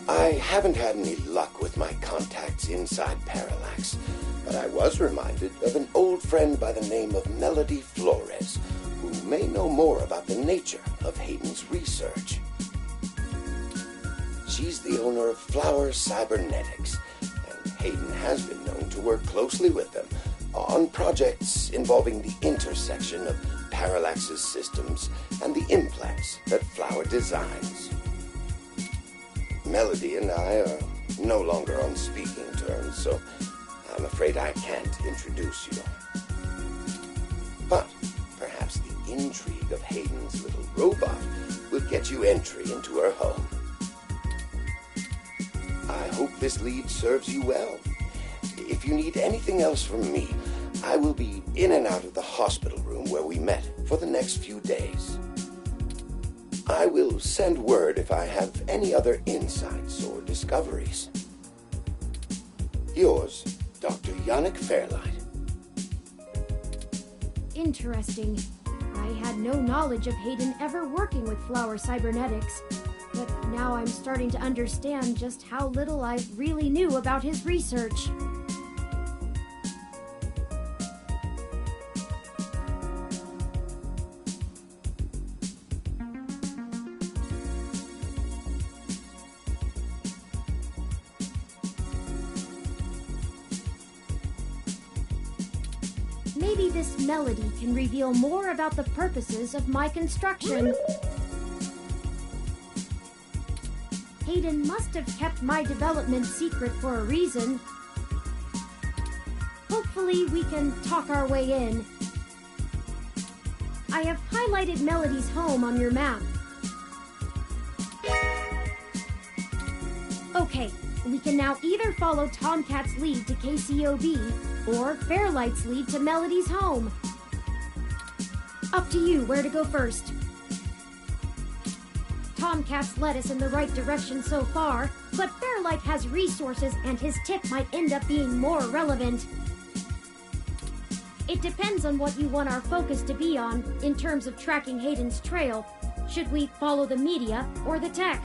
I haven't had any luck with my contacts inside Parallax, but I was reminded of an old friend by the name of Melody Flores, who may know more about the nature of Hayden's research. She's the owner of Flower Cybernetics, and Hayden has been known to work closely with them on projects involving the intersection of Parallax's systems and the implants that Flower designs. Melody and I are no longer on speaking terms, so I'm afraid I can't introduce you. But perhaps the intrigue of Hayden's little robot will get you entry into her home. I hope this lead serves you well. If you need anything else from me, I will be in and out of the hospital room where we met for the next few days. I will send word if I have any other insights or discoveries. Yours, Dr. Yannick Fairlight. Interesting. I had no knowledge of Hayden ever working with Flower Cybernetics, but now I'm starting to understand just how little I really knew about his research. Maybe this Melody can reveal more about the purposes of my construction. Hayden must have kept my development secret for a reason. Hopefully we can talk our way in. I have highlighted Melody's home on your map. Okay, we can now either follow Tomcat's lead to KCOB, or Fairlight's lead to Melody's home. Up to you where to go first. Tomcat's led us in the right direction so far, but Fairlight has resources and his tip might end up being more relevant. It depends on what you want our focus to be on in terms of tracking Hayden's trail. Should we follow the media or the tech?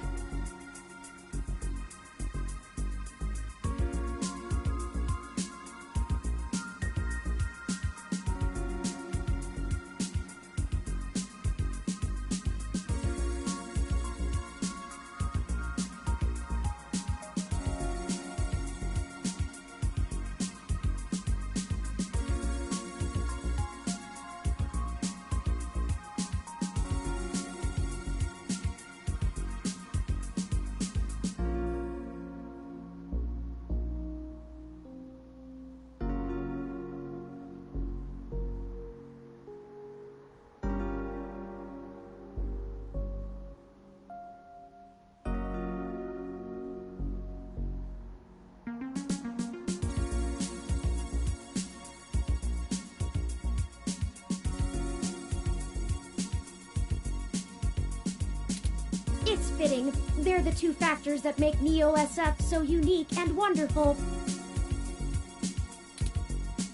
It's fitting. They're the two factors that make Neo SF so unique and wonderful.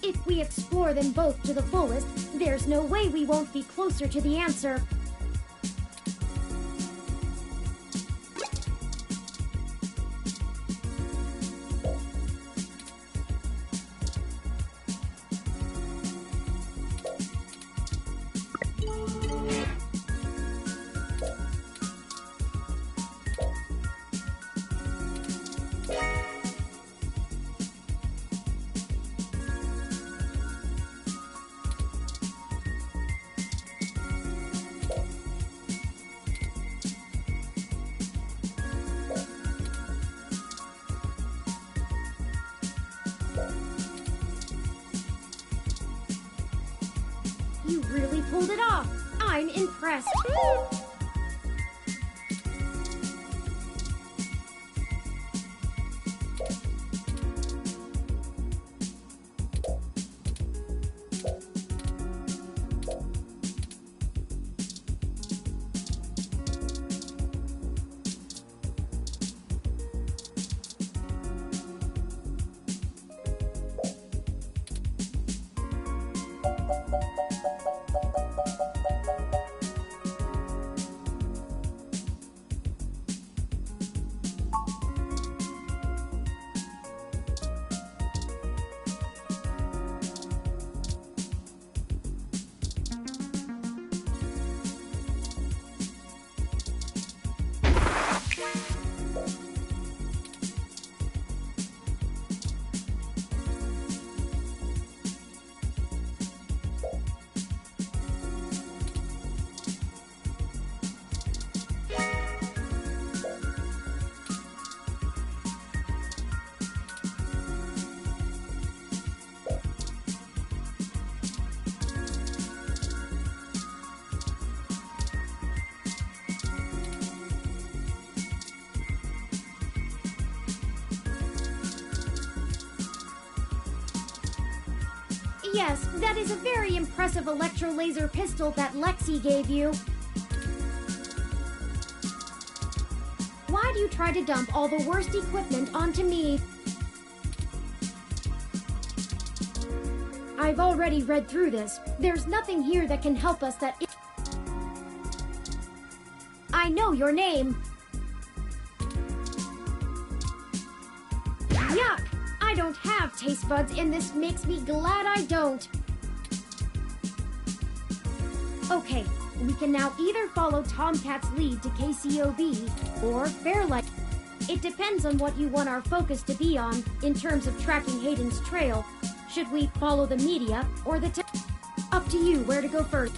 If we we explore them both to the fullest, there's no way we won't be closer to the answer. You really pulled it off. I'm impressed. Yes, that is a very impressive electro-laser pistol that Lexi gave you. Why do you try to dump all the worst equipment onto me? I've already read through this. There's nothing here that can help us that... I know your name. Yuck! I don't have taste buds, and this makes me glad I don't. Okay, we can now either follow Tomcat's lead to KCOB or Fairlight. It depends on what you want our focus to be on in terms of tracking Hayden's trail. Should we follow the media or the Up to you where to go first.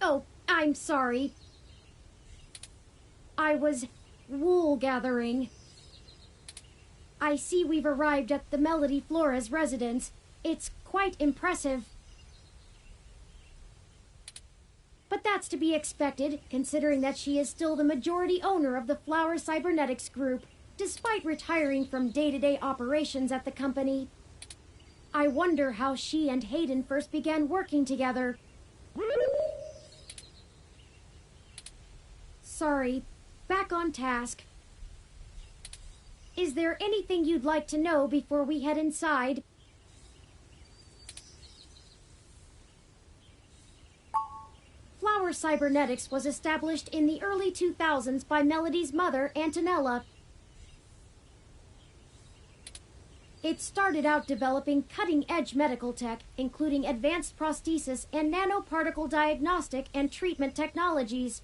Oh, I'm sorry. I was wool gathering. I see we've arrived at the Melody Flores residence. It's quite impressive. But that's to be expected, considering that she is still the majority owner of the Flower Cybernetics Group, despite retiring from day-to-day operations at the company. I wonder how she and Hayden first began working together. Sorry, back on task. Is there anything you'd like to know before we head inside? Flower Cybernetics was established in the early 2000s by Melody's mother, Antonella. It started out developing cutting-edge medical tech, including advanced prosthesis and nanoparticle diagnostic and treatment technologies.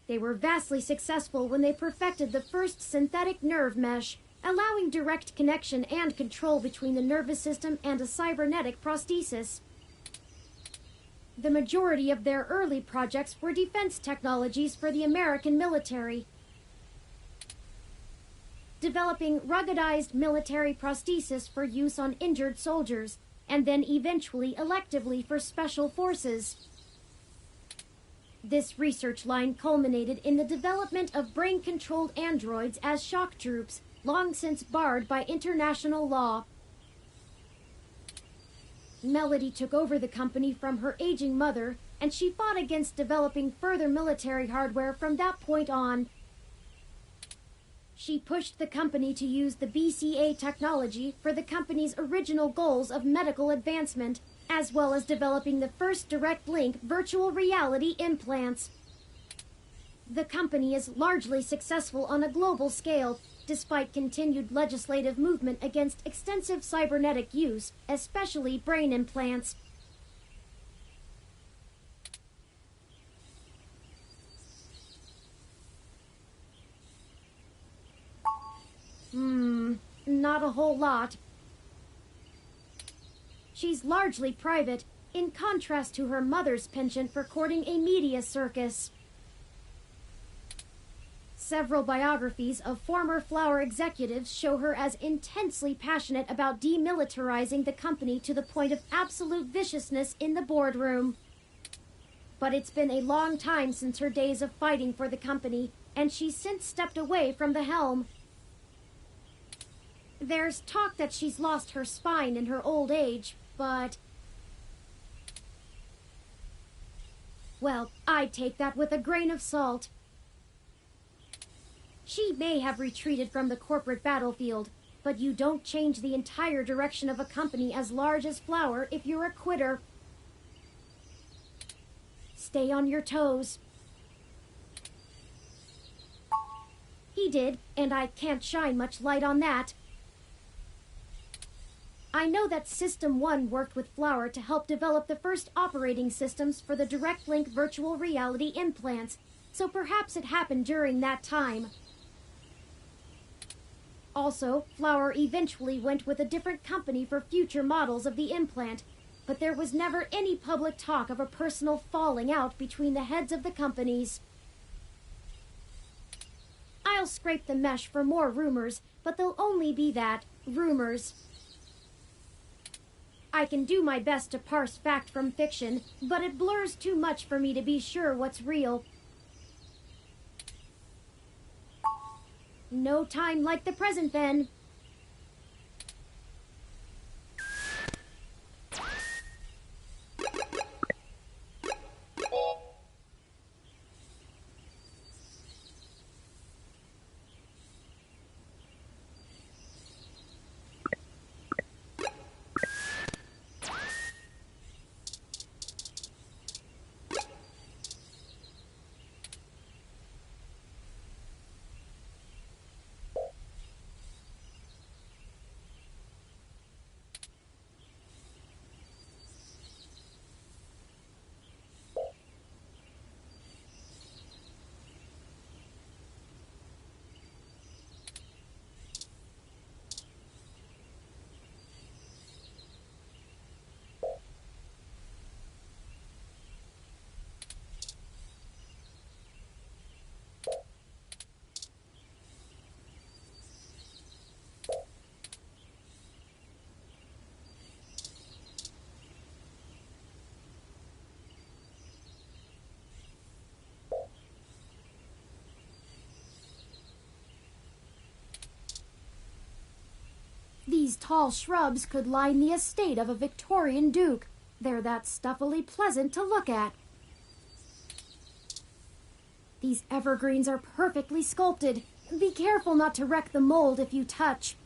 They were vastly successful when they perfected the first synthetic nerve mesh, allowing direct connection and control between the nervous system and a cybernetic prosthesis. The majority of their early projects were defense technologies for the American military, developing ruggedized military prosthesis for use on injured soldiers, and then eventually electively for special forces. This research line culminated in the development of brain-controlled androids as shock troops, long since barred by international law. Melody took over the company from her aging mother, and she fought against developing further military hardware from that point on. She pushed the company to use the BCA technology for the company's original goals of medical advancement, as well as developing the first direct link virtual reality implants. The company is largely successful on a global scale, despite continued legislative movement against extensive cybernetic use, especially brain implants. Not a whole lot. She's largely private, in contrast to her mother's penchant for courting a media circus. Several biographies of former Flower executives show her as intensely passionate about demilitarizing the company to the point of absolute viciousness in the boardroom. But it's been a long time since her days of fighting for the company, and she's since stepped away from the helm. There's talk that she's lost her spine in her old age, but... well, I'd take that with a grain of salt. She may have retreated from the corporate battlefield, but you don't change the entire direction of a company as large as Flower if you're a quitter. Stay on your toes. He did, and I can't shine much light on that. I know that System 1 worked with Flower to help develop the first operating systems for the direct link virtual reality implants, so perhaps it happened during that time. Also, Flower eventually went with a different company for future models of the implant, but there was never any public talk of a personal falling out between the heads of the companies. I'll scrape the mesh for more rumors, but they'll only be that, rumors. I can do my best to parse fact from fiction, but it blurs too much for me to be sure what's real. No time like the present, then. These tall shrubs could line the estate of a Victorian duke. They're that stuffily pleasant to look at. These evergreens are perfectly sculpted. Be careful not to wreck the mold if you touch.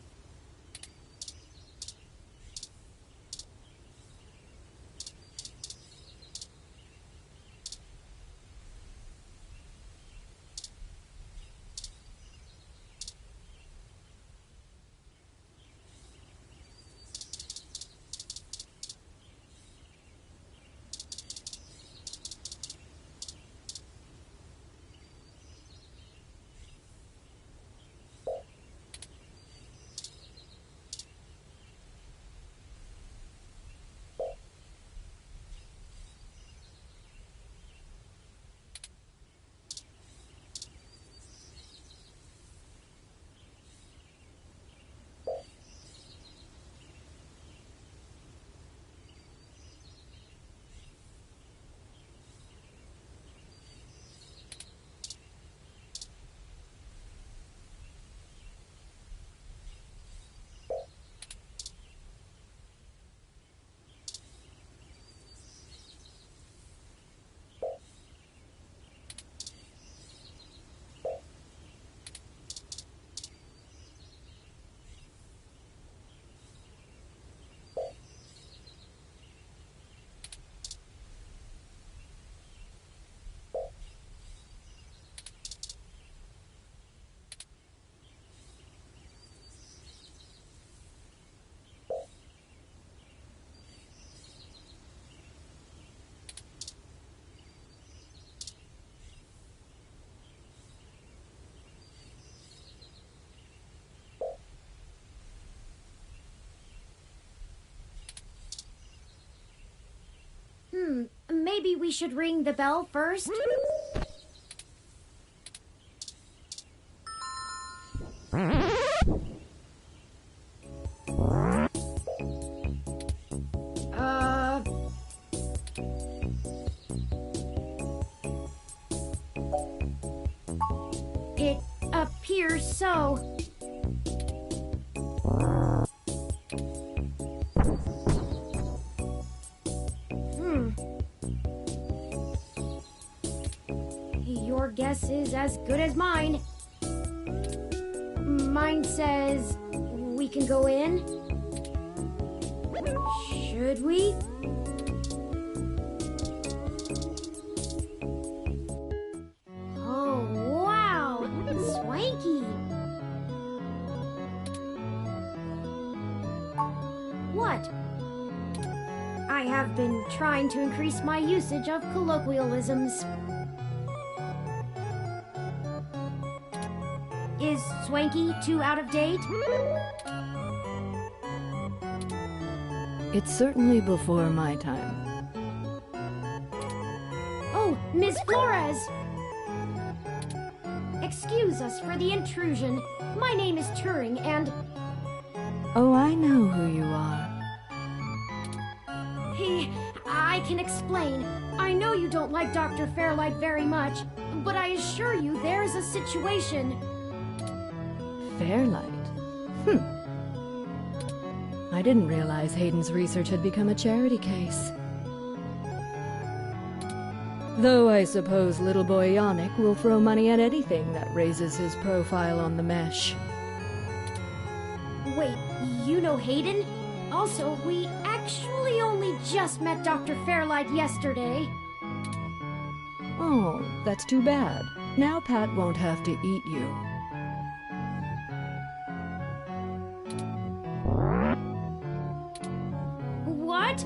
maybe we should ring the bell first? It appears so. Your guess is as good as mine. Mine says we can go in. Should we? Oh, wow! Swanky! What? I have been trying to increase my usage of colloquialisms. Is Swanky too out of date? It's certainly before my time. Oh, Ms. Flores! Excuse us for the intrusion. My name is Turing, and... Oh, I know who you are. I can explain. I know you don't like Dr. Fairlight very much, but I assure you there's a situation... Fairlight? I didn't realize Hayden's research had become a charity case. Though I suppose little boy Yannick will throw money at anything that raises his profile on the mesh. Wait, you know Hayden? Also, we actually only just met Dr. Fairlight yesterday. Oh, that's too bad. Now Pat won't have to eat you. What?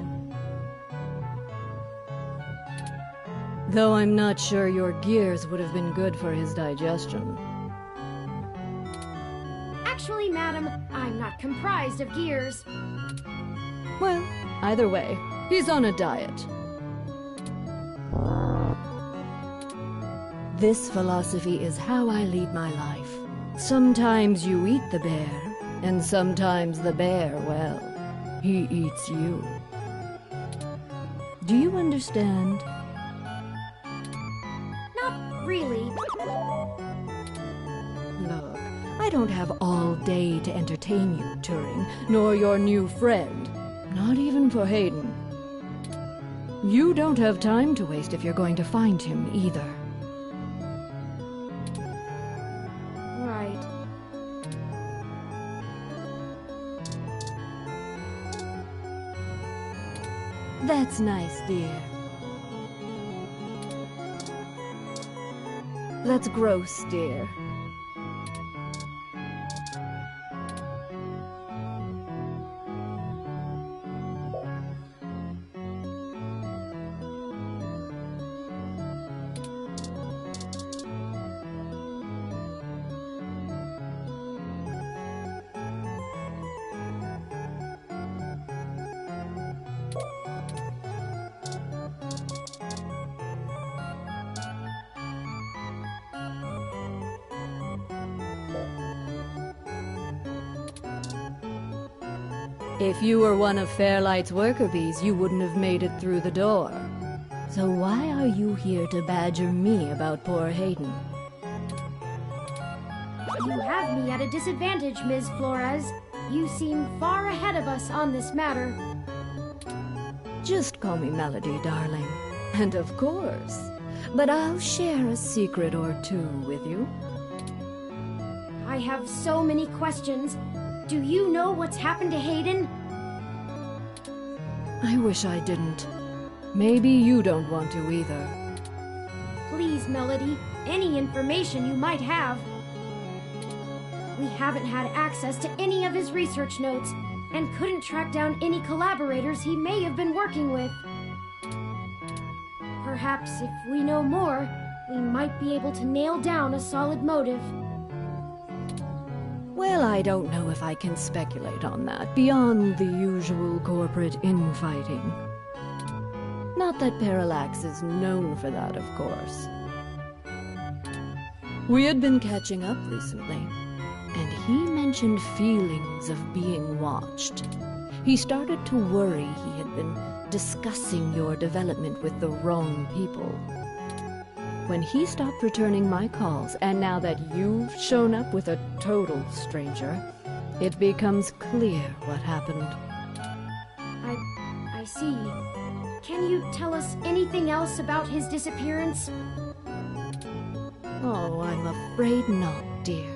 Though I'm not sure your gears would have been good for his digestion. Actually, madam, I'm not comprised of gears. Well, either way, he's on a diet. This philosophy is how I lead my life. Sometimes you eat the bear, and sometimes the bear, well, he eats you. Do you understand? Not really. Look, I don't have all day to entertain you, Turing, nor your new friend. Not even for Hayden. You don't have time to waste if you're going to find him, either. Right. That's nice, dear. That's gross, dear. If you were one of Fairlight's worker bees, you wouldn't have made it through the door. So why are you here to badger me about poor Hayden? You have me at a disadvantage, Ms. Flores. You seem far ahead of us on this matter. Just call me Melody, darling. And of course. But I'll share a secret or two with you. I have so many questions. Do you know what's happened to Hayden? I wish I didn't. Maybe you don't want to either. Please, Melody, any information you might have. We haven't had access to any of his research notes, and couldn't track down any collaborators he may have been working with. Perhaps if we know more, we might be able to nail down a solid motive. Well, I don't know if I can speculate on that, beyond the usual corporate infighting. Not that Parallax is known for that, of course. We had been catching up recently, and he mentioned feelings of being watched. He started to worry he had been discussing your development with the wrong people. When he stopped returning my calls, and now that you've shown up with a total stranger, it becomes clear what happened. I see. Can you tell us anything else about his disappearance? Oh, I'm afraid not, dear.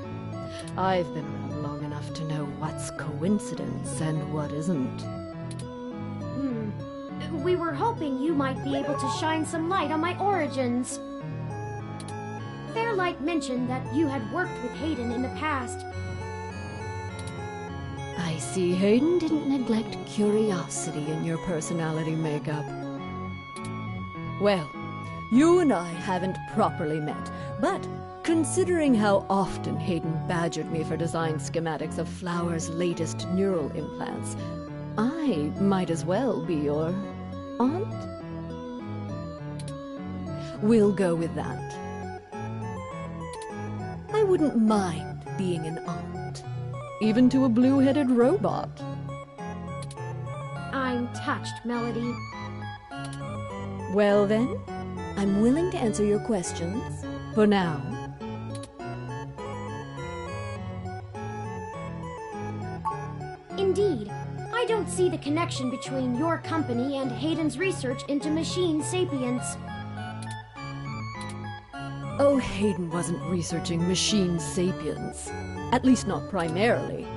I've been around long enough to know what's coincidence and what isn't. We were hoping you might be able to shine some light on my origins. Fairlight mentioned that you had worked with Hayden in the past. I see Hayden didn't neglect curiosity in your personality makeup. Well, you and I haven't properly met, but considering how often Hayden badgered me for design schematics of Flower's latest neural implants, I might as well be your aunt? We'll go with that. I wouldn't mind being an aunt, even to a blue-headed robot. I'm touched, Melody. Well then, I'm willing to answer your questions, for now. Indeed, I don't see the connection between your company and Hayden's research into machine sapience. Oh, Hayden wasn't researching machine sapience. At least not primarily.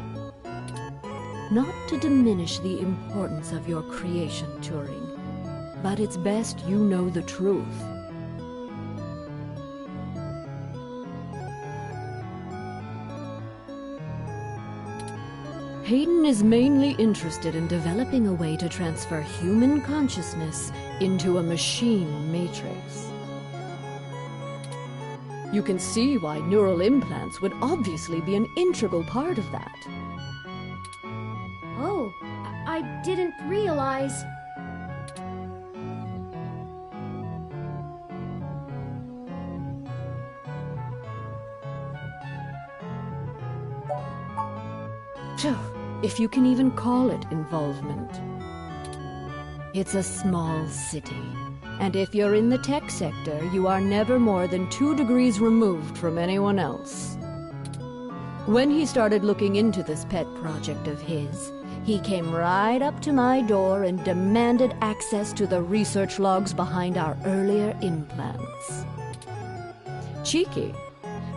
Not to diminish the importance of your creation, Turing, but it's best you know the truth. Hayden is mainly interested in developing a way to transfer human consciousness into a machine matrix. You can see why neural implants would obviously be an integral part of that. Oh, I didn't realize. Phew, if you can even call it involvement. It's a small city. And if you're in the tech sector, you are never more than 2 degrees removed from anyone else. When he started looking into this pet project of his, he came right up to my door and demanded access to the research logs behind our earlier implants. Cheeky,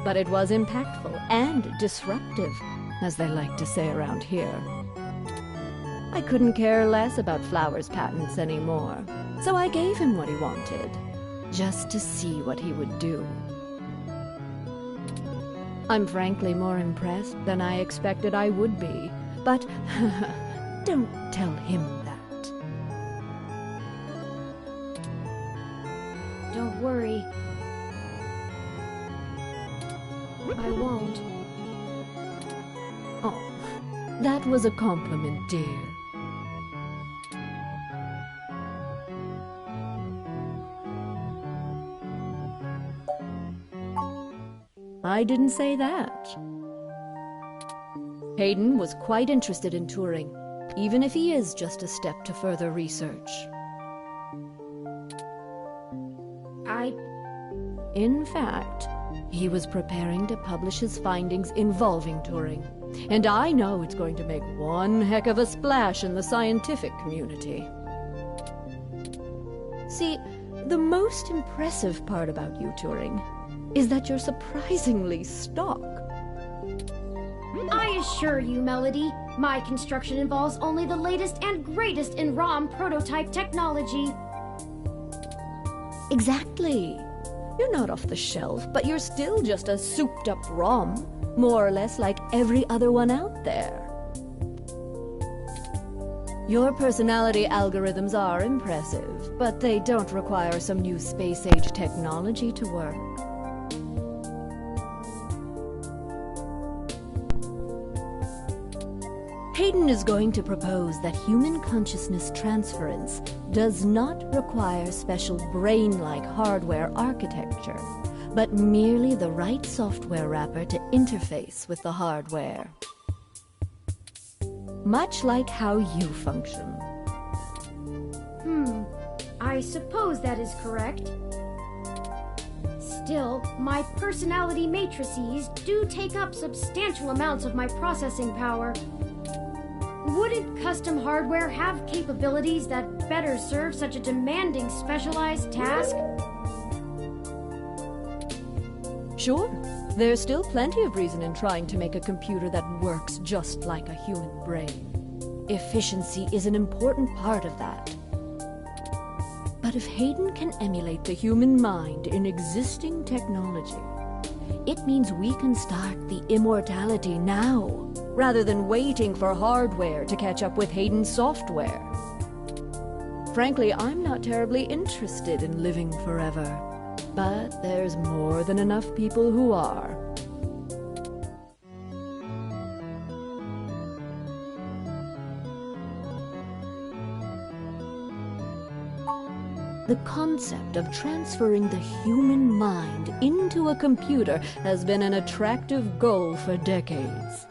but it was impactful and disruptive, as they like to say around here. I couldn't care less about Flower's patents anymore. So I gave him what he wanted, just to see what he would do. I'm frankly more impressed than I expected I would be, but don't tell him that. Don't worry. I won't. Oh, that was a compliment, dear. I didn't say that. Hayden was quite interested in Turing, even if he is just a step to further research. In fact, he was preparing to publish his findings involving Turing, and I know it's going to make one heck of a splash in the scientific community. See, the most impressive part about you, Turing, is that you're surprisingly stock. I assure you, Melody, my construction involves only the latest and greatest in ROM prototype technology. Exactly. You're not off the shelf, but you're still just a souped-up ROM, more or less like every other one out there. Your personality algorithms are impressive, but they don't require some new space-age technology to work. Hayden is going to propose that human consciousness transference does not require special brain-like hardware architecture, but merely the right software wrapper to interface with the hardware. Much like how you function. I suppose that is correct. Still, my personality matrices do take up substantial amounts of my processing power. Wouldn't custom hardware have capabilities that better serve such a demanding specialized task? Sure, there's still plenty of reason in trying to make a computer that works just like a human brain. Efficiency is an important part of that. But if Hayden can emulate the human mind in existing technology, it means we can start the immortality now, rather than waiting for hardware to catch up with Hayden's software. Frankly, I'm not terribly interested in living forever, but there's more than enough people who are. The concept of transferring the human mind into a computer has been an attractive goal for decades.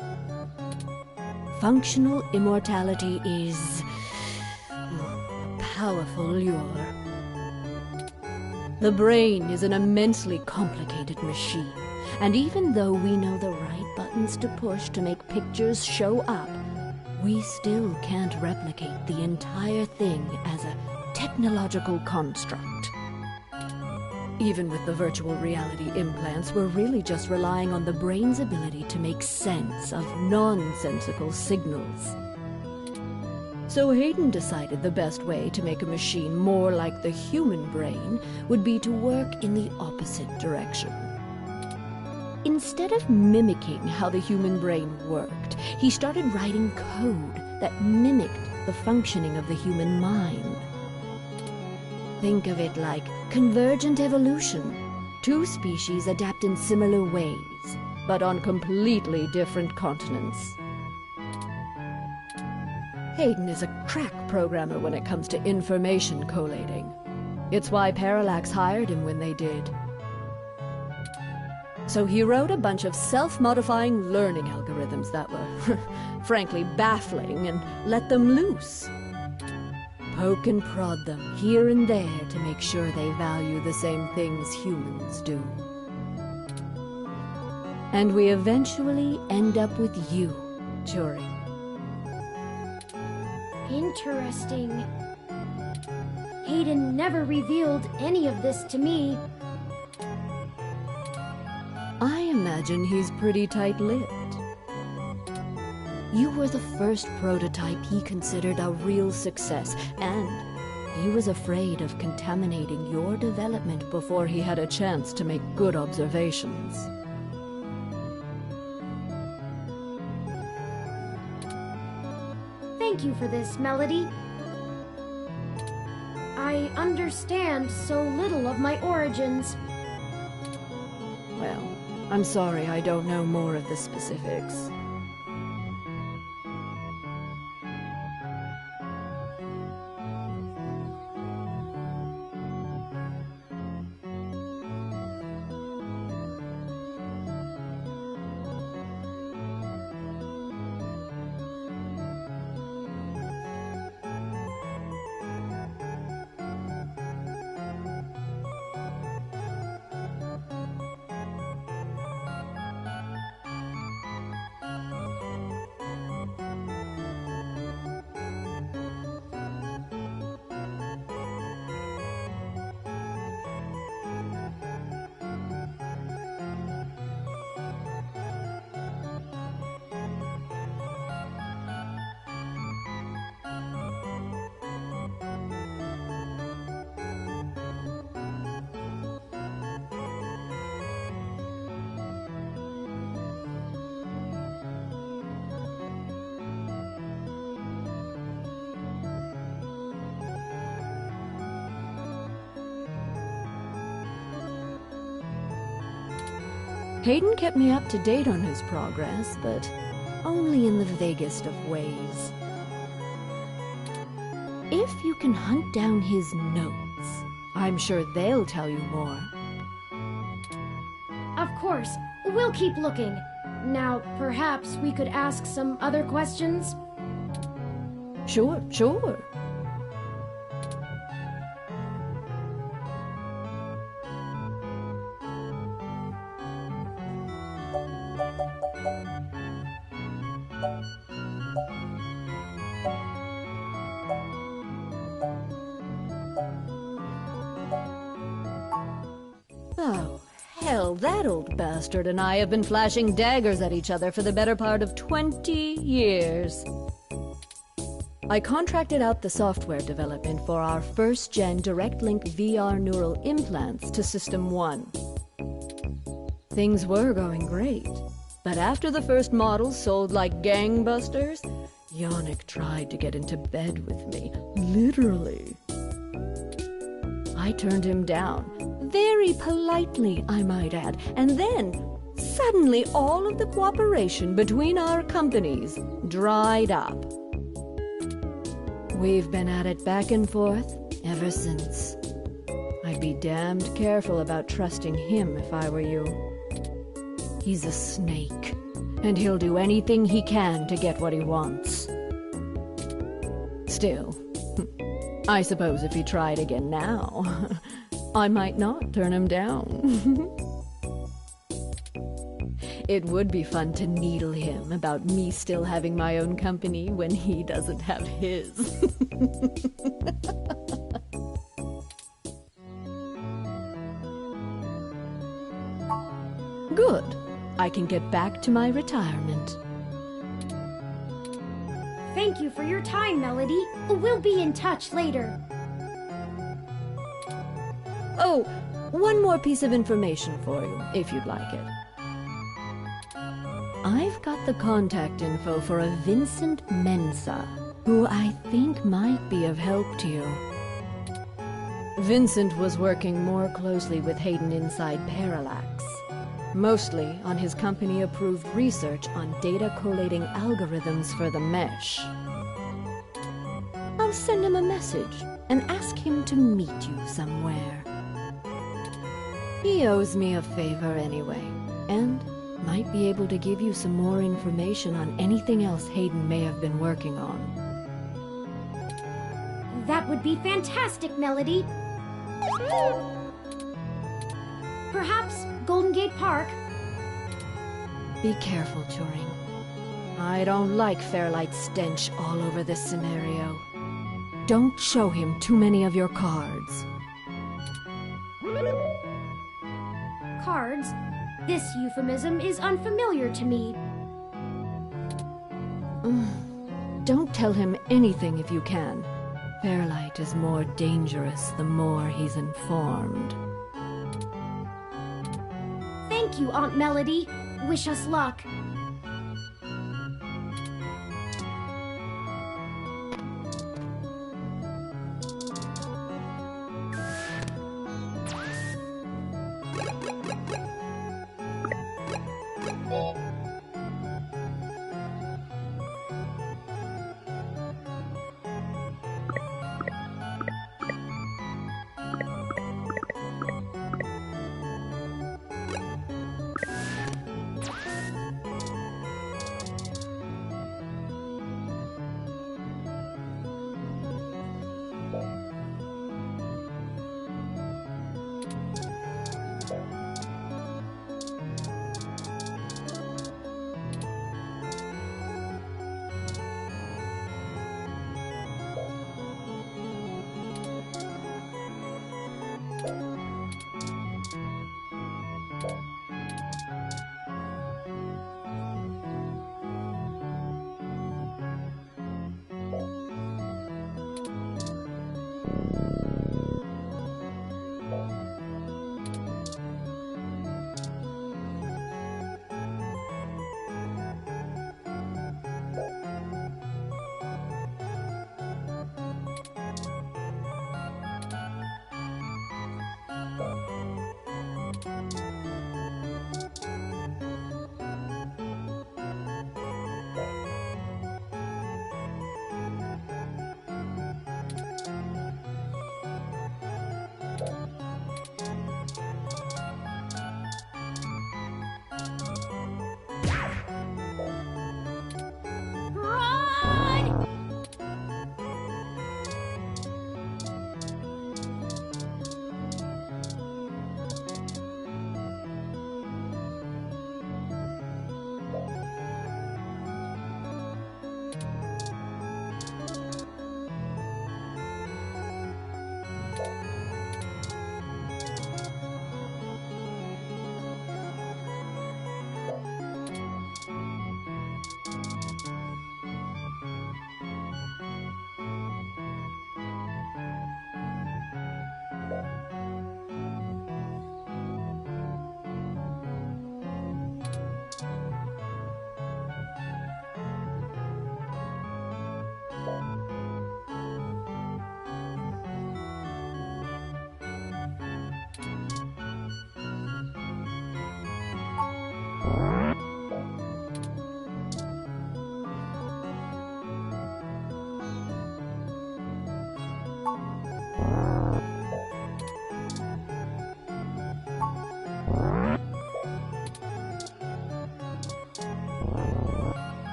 Functional immortality is a powerful lure. The brain is an immensely complicated machine, and even though we know the right buttons to push to make pictures show up, we still can't replicate the entire thing as a technological construct. Even with the virtual reality implants, we're really just relying on the brain's ability to make sense of nonsensical signals. So Hayden decided the best way to make a machine more like the human brain would be to work in the opposite direction. Instead of mimicking how the human brain worked, he started writing code that mimicked the functioning of the human mind. Think of it like convergent evolution. Two species adapt in similar ways, but on completely different continents. Hayden is a crack programmer when it comes to information collating. It's why Parallax hired him when they did. So he wrote a bunch of self-modifying learning algorithms that were, frankly, baffling, and let them loose. Poke and prod them here and there to make sure they value the same things humans do. And we eventually end up with you, Turing. Interesting. Hayden never revealed any of this to me. I imagine he's pretty tight-lipped. You were the first prototype he considered a real success, and he was afraid of contaminating your development before he had a chance to make good observations. Thank you for this, Melody. I understand so little of my origins. Well, I'm sorry I don't know more of the specifics. Hayden kept me up to date on his progress, but only only in the vaguest of ways. If you can hunt down his notes, I'm sure they'll tell you more. Of course, we'll keep looking. Now, perhaps we could ask some other questions? Sure. Oh, hell, that old bastard and I have been flashing daggers at each other for the better part of 20 years. I contracted out the software development for our first-gen direct-link VR neural implants to System 1. Things were going great, but after the first models sold like gangbusters, Yannick tried to get into bed with me, literally. I turned him down, very politely, I might add, and then, suddenly all of the cooperation between our companies dried up. We've been at it back and forth ever since. I'd be damned careful about trusting him if I were you. He's a snake, and he'll do anything he can to get what he wants. Still, I suppose if he tried again now, I might not turn him down. It would be fun to needle him about me still having my own company when he doesn't have his. Good. I can get back to my retirement. Thank you for your time, Melody. We'll be in touch later. Oh, one more piece of information for you, if you'd like it. I've got the contact info for a Vincent Mensa, who I think might be of help to you. Vincent was working more closely with Hayden inside Parallax, mostly on his company-approved research on data collating algorithms for the mesh. I'll send him a message and ask him to meet you somewhere. He owes me a favor anyway, and might be able to give you some more information on anything else Hayden may have been working on. That would be fantastic, Melody. Perhaps Golden Gate Park? Be careful, Turing. I don't like Fairlight's stench all over this scenario. Don't show him too many of your cards. Cards? This euphemism is unfamiliar to me. Don't tell him anything if you can. Fairlight is more dangerous the more he's informed. Thank you, Aunt Melody. Wish us luck.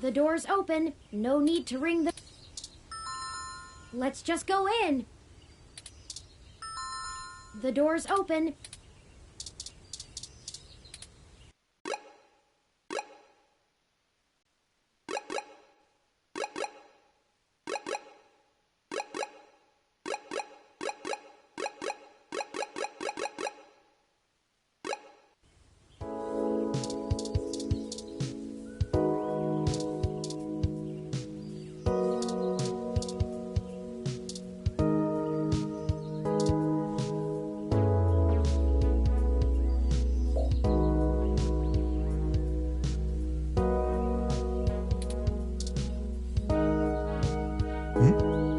The door's open. No need to ring the... Let's just go in. The door's open.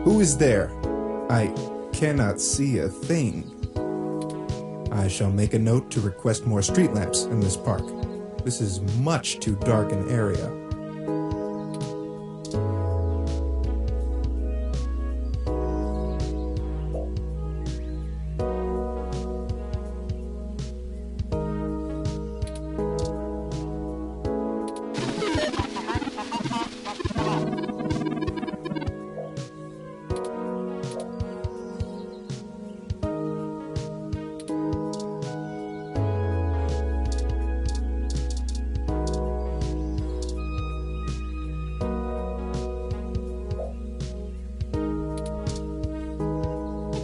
Who is there? I cannot see a thing. I shall make a note to request more street lamps in this park. This is much too dark an area.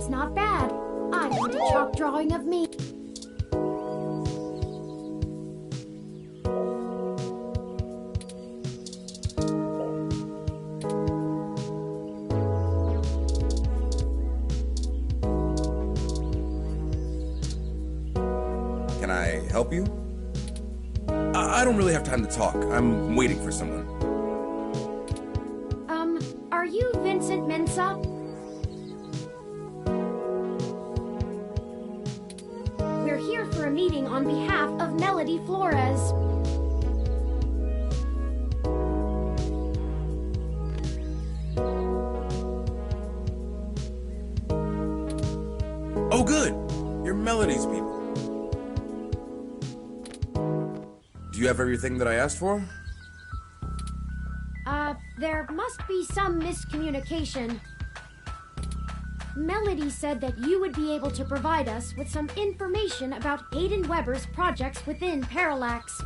Not bad. I want a chalk drawing of me. Can I help you? I don't really have time to talk. I'm waiting for someone. Are you Vincent Mensa? We're here for a meeting on behalf of Melody Flores. Oh, good. You're Melody's people. Do you have everything that I asked for? There must be some miscommunication. Melody said that you would be able to provide us with some information about Hayden Weber's projects within Parallax.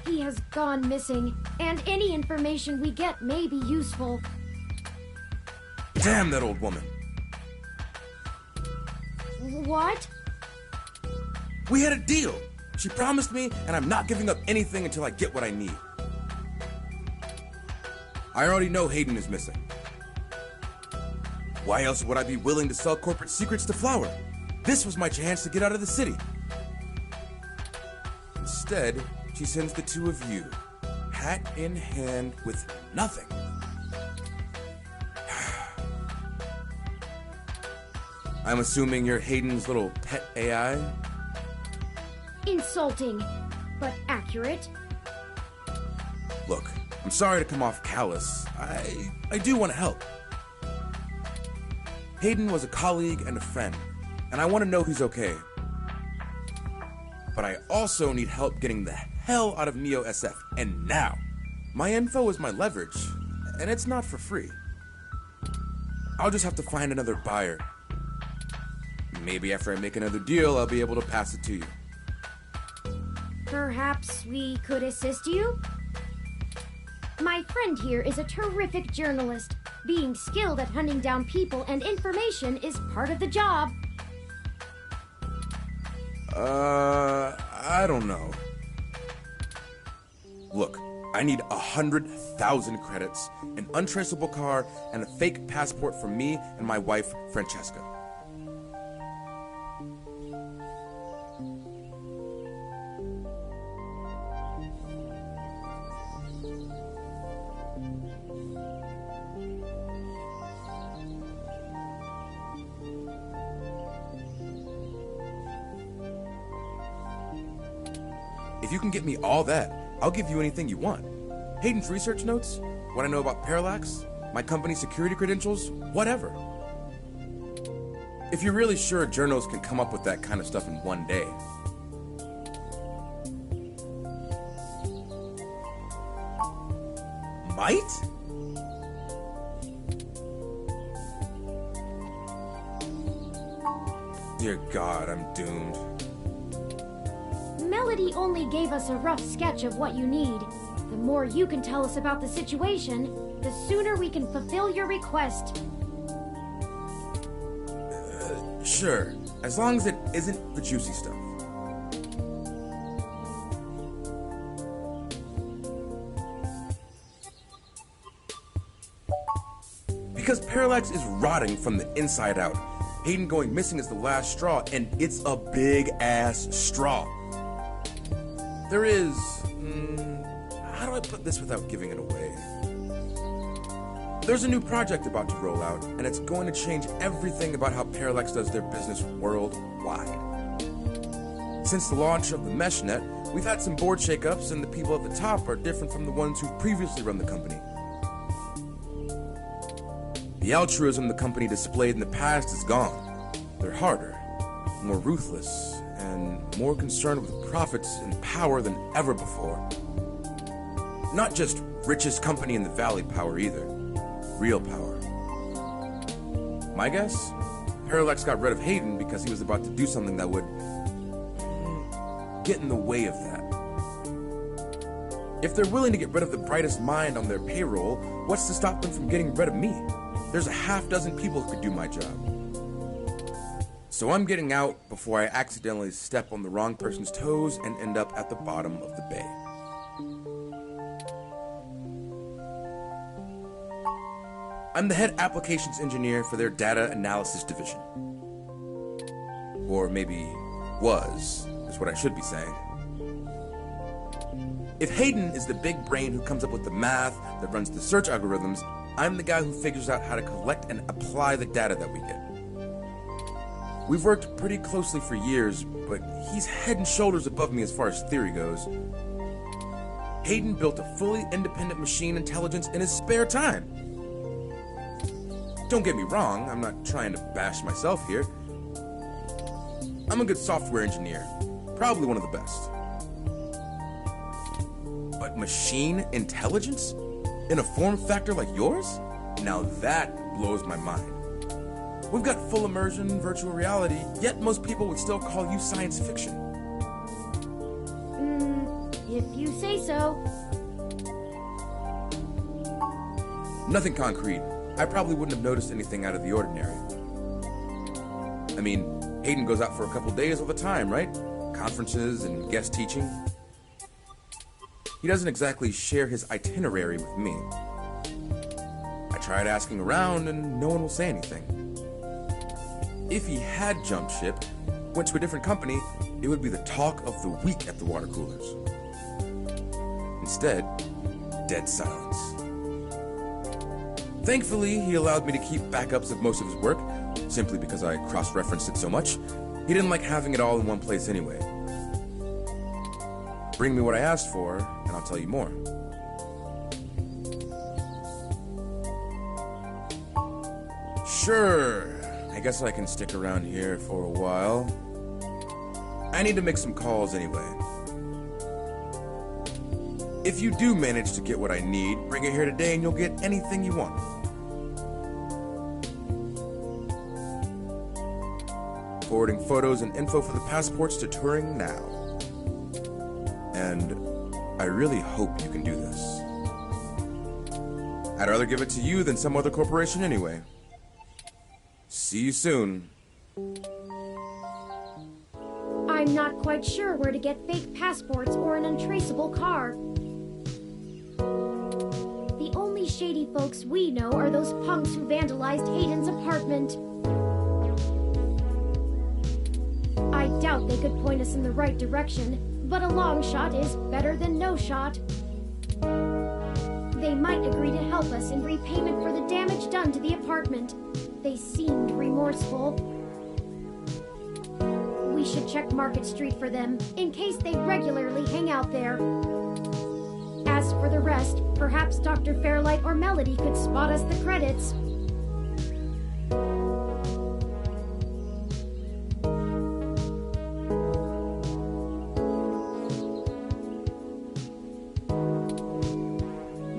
He has gone missing, and any information we get may be useful. Damn that old woman. What? We had a deal. She promised me, and I'm not giving up anything until I get what I need. I already know Hayden is missing. Why else would I be willing to sell corporate secrets to Flower? This was my chance to get out of the city. Instead, she sends the two of you, hat in hand with nothing. I'm assuming you're Hayden's little pet AI? Insulting, but accurate. Look, I'm sorry to come off callous. I do want to help. Hayden was a colleague and a friend, and I want to know he's okay. But I also need help getting the hell out of Neo SF, and now. My info is my leverage, and it's not for free. I'll just have to find another buyer. Maybe after I make another deal, I'll be able to pass it to you. Perhaps we could assist you? My friend here is a terrific journalist. Being skilled at hunting down people and information is part of the job. I don't know. Look, I need 100,000 credits, an untraceable car, and a fake passport for me and my wife, Francesca. If you can get me all that, I'll give you anything you want. Hayden's research notes, what I know about Parallax, my company's security credentials, whatever. If you're really sure journals can come up with that kind of stuff in one day. Might? Dear God, I'm doomed. Melody only gave us a rough sketch of what you need. The more you can tell us about the situation, the sooner we can fulfill your request. Sure, as long as it isn't the juicy stuff. Because Parallax is rotting from the inside out. Hayden going missing is the last straw, and it's a big-ass straw. There is... how do I put this without giving it away? There's a new project about to roll out, and it's going to change everything about how Parallax does their business worldwide. Since the launch of the MeshNet, we've had some board shakeups, and the people at the top are different from the ones who previously run the company. The altruism the company displayed in the past is gone. They're harder, more ruthless, and more concerned with profits and power than ever before. Not just richest company in the valley power either. Real power. My guess? Parallax got rid of Hayden because he was about to do something that would get in the way of that. If they're willing to get rid of the brightest mind on their payroll, what's to stop them from getting rid of me? There's a half dozen people who could do my job. So I'm getting out before I accidentally step on the wrong person's toes and end up at the bottom of the bay. I'm the head applications engineer for their data analysis division. Or maybe was, is what I should be saying. If Hayden is the big brain who comes up with the math that runs the search algorithms, I'm the guy who figures out how to collect and apply the data that we get. We've worked pretty closely for years, but he's head and shoulders above me as far as theory goes. Hayden built a fully independent machine intelligence in his spare time. Don't get me wrong, I'm not trying to bash myself here. I'm a good software engineer, probably one of the best. But machine intelligence? In a form factor like yours? Now that blows my mind. We've got full immersion, virtual reality, yet most people would still call you science fiction. If you say so. Nothing concrete. I probably wouldn't have noticed anything out of the ordinary. I mean, Hayden goes out for a couple days all the time, right? Conferences and guest teaching. He doesn't exactly share his itinerary with me. I tried asking around and no one will say anything. If he had jumped ship, went to a different company, it would be the talk of the week at the water coolers. Instead, dead silence. Thankfully, he allowed me to keep backups of most of his work, simply because I cross-referenced it so much. He didn't like having it all in one place anyway. Bring me what I asked for, and I'll tell you more. Sure, I guess I can stick around here for a while. I need to make some calls anyway. If you do manage to get what I need, bring it here today and you'll get anything you want. Forwarding photos and info for the passports to Turing now. And I really hope you can do this. I'd rather give it to you than some other corporation anyway. See you soon. I'm not quite sure where to get fake passports or an untraceable car. The only shady folks we know are those punks who vandalized Hayden's apartment. I doubt they could point us in the right direction, but a long shot is better than no shot. They might agree to help us in repayment for the damage done to the apartment. They seemed remorseful. We should check Market Street for them, in case they regularly hang out there. As for the rest, perhaps Dr. Fairlight or Melody could spot us the credits.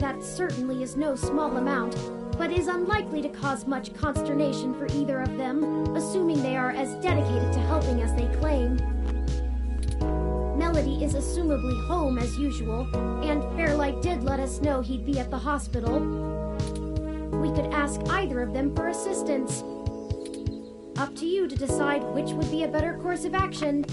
That certainly is no small amount, but is unlikely to cause much consternation for either of them, assuming they are as dedicated to helping as they claim. Melody is assumably home as usual, and Fairlight did let us know he'd be at the hospital. We could ask either of them for assistance. Up to you to decide which would be a better course of action.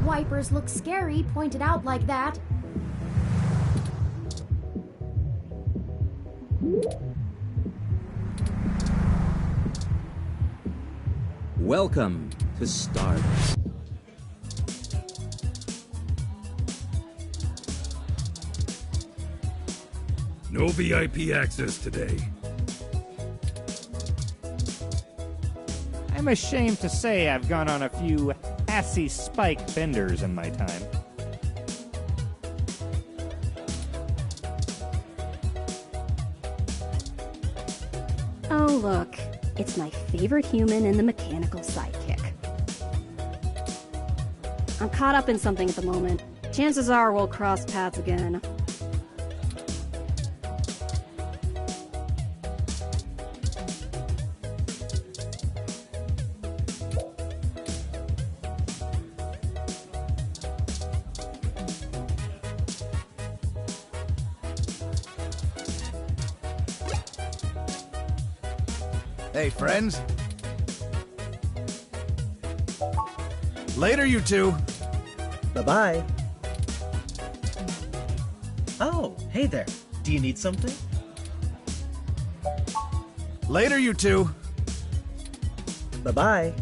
Wipers look scary, pointed out like that. Welcome to Stardust. No VIP access today. I'm ashamed to say I've gone on a few assy spike benders in my time. Oh, look. It's my favorite human and the mechanical sidekick. I'm caught up in something at the moment. Chances are we'll cross paths again. Hey, friends. Later, you two. Bye-bye. Oh, hey there. Do you need something? Later, you two. Bye-bye.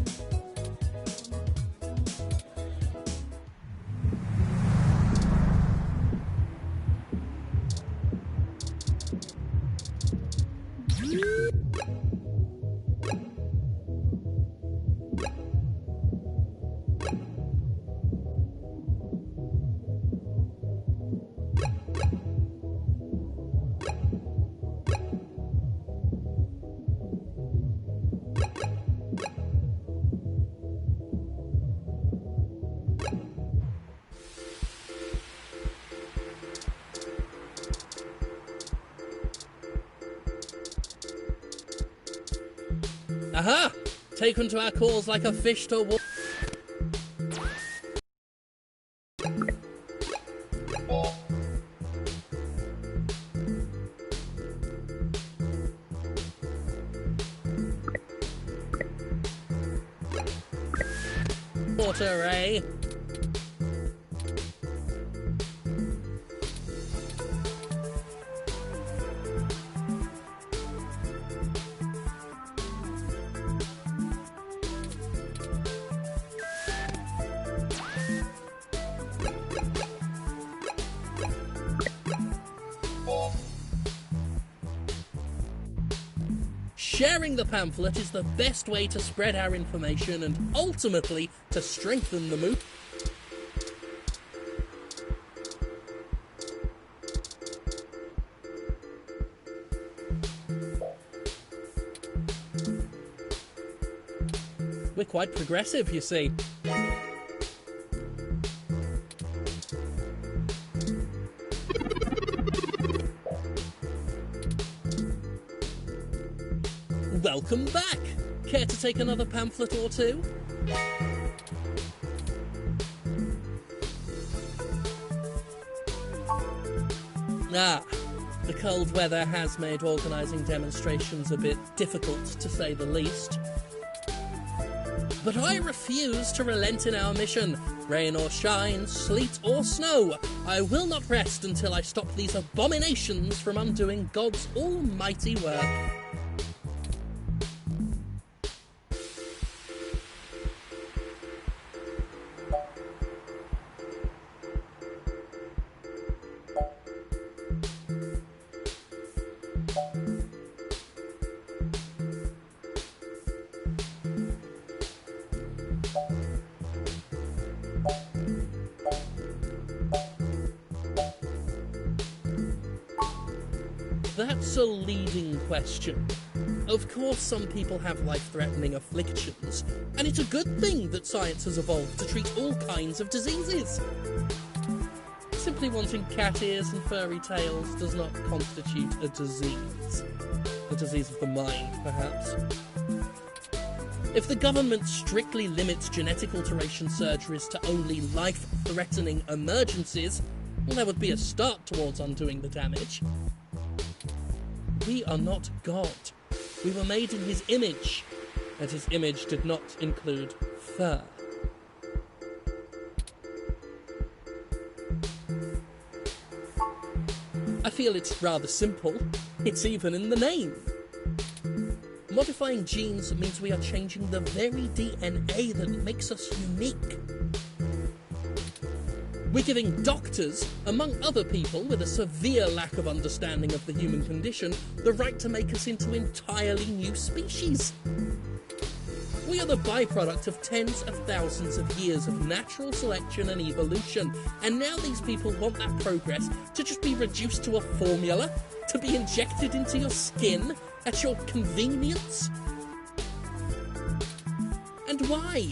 Aha! Taken to our calls like a fish to water. Water, eh? Sharing the pamphlet is the best way to spread our information and ultimately to strengthen the movement. We're quite progressive, you see. Welcome back! Care to take another pamphlet or two? Ah, the cold weather has made organising demonstrations a bit difficult, to say the least. But I refuse to relent in our mission. Rain or shine, sleet or snow, I will not rest until I stop these abominations from undoing God's almighty work. That's a leading question. Of course, some people have life-threatening afflictions, and it's a good thing that science has evolved to treat all kinds of diseases. Simply wanting cat ears and furry tails does not constitute a disease. A disease of the mind, perhaps. If the government strictly limits genetic alteration surgeries to only life-threatening emergencies, well, there would be a start towards undoing the damage. We are not God. We were made in his image, and his image did not include fur. I feel it's rather simple. It's even in the name. Modifying genes means we are changing the very DNA that makes us unique. We're giving doctors, among other people with a severe lack of understanding of the human condition, the right to make us into entirely new species. We are the byproduct of tens of thousands of years of natural selection and evolution, and now these people want that progress to just be reduced to a formula, to be injected into your skin at your convenience. And why?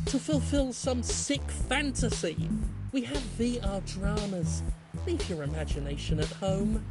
To fulfill some sick fantasy. We have VR dramas. Leave your imagination at home.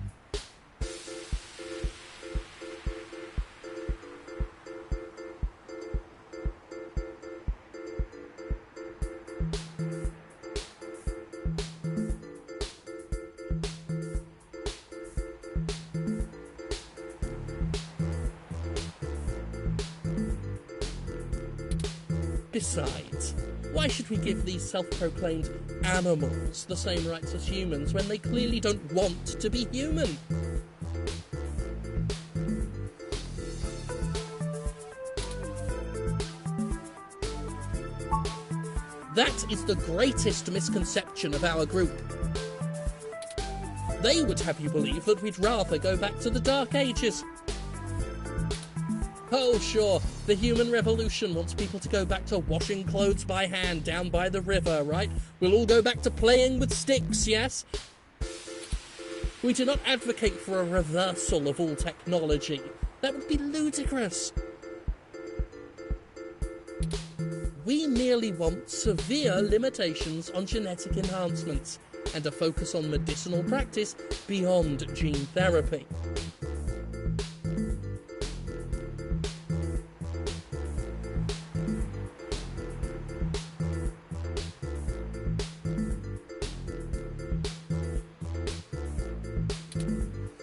Besides, why should we give these self-proclaimed animals the same rights as humans when they clearly don't want to be human? That is the greatest misconception of our group. They would have you believe that we'd rather go back to the Dark Ages. Oh, sure, the human revolution wants people to go back to washing clothes by hand down by the river, right? We'll all go back to playing with sticks, yes? We do not advocate for a reversal of all technology. That would be ludicrous. We merely want severe limitations on genetic enhancements and a focus on medicinal practice beyond gene therapy.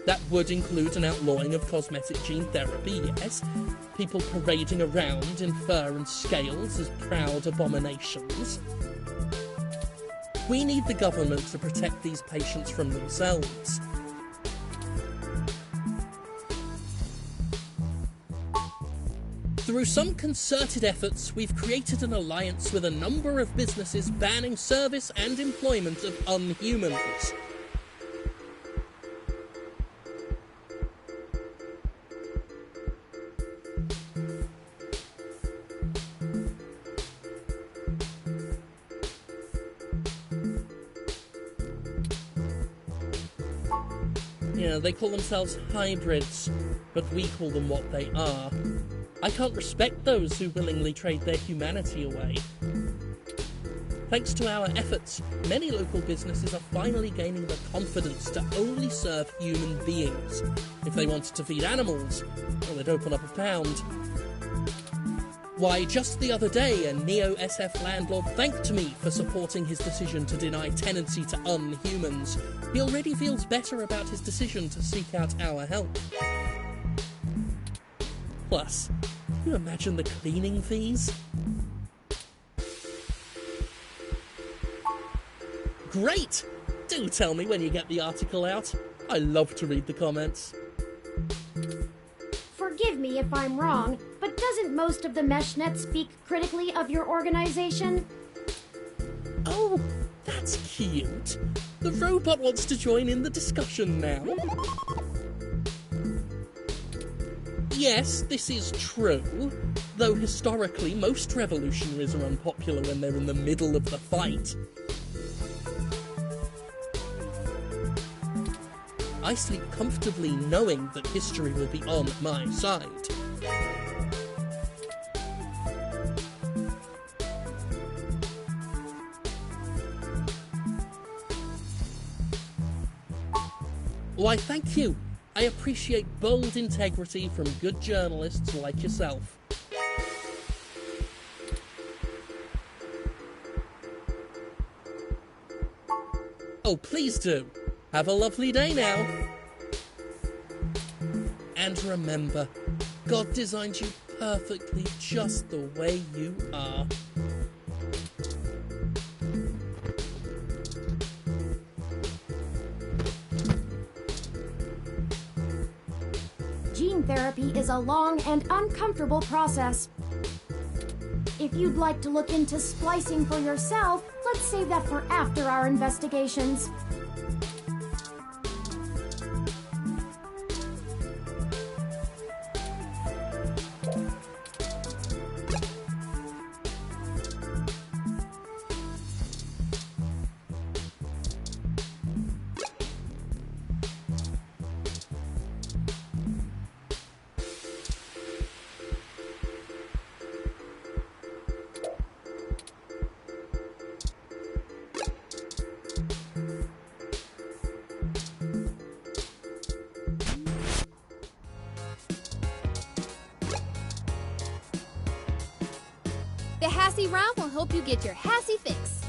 That would include an outlawing of cosmetic gene therapy, yes. People parading around in fur and scales as proud abominations. We need the government to protect these patients from themselves. Through some concerted efforts, we've created an alliance with a number of businesses banning service and employment of unhumans. Yeah, they call themselves hybrids, but we call them what they are. I can't respect those who willingly trade their humanity away. Thanks to our efforts, many local businesses are finally gaining the confidence to only serve human beings. If they wanted to feed animals, well, they'd open up a pound. Why, just the other day, a Neo-SF landlord thanked me for supporting his decision to deny tenancy to unhumans. He already feels better about his decision to seek out our help. Plus, can you imagine the cleaning fees? Great! Do tell me when you get the article out. I love to read the comments. Forgive me if I'm wrong, but doesn't most of the MeshNet speak critically of your organization? Oh, that's cute. The robot wants to join in the discussion now. Yes, this is true, though historically most revolutionaries are unpopular when they're in the middle of the fight. I sleep comfortably knowing that history will be on my side. Why, thank you. I appreciate bold integrity from good journalists like yourself. Oh, please do. Have a lovely day now. And remember, God designed you perfectly just the way you are. Gene therapy is a long and uncomfortable process. If you'd like to look into splicing for yourself, let's save that for after our investigations. The Hassie Round will help you get your Hassie fix.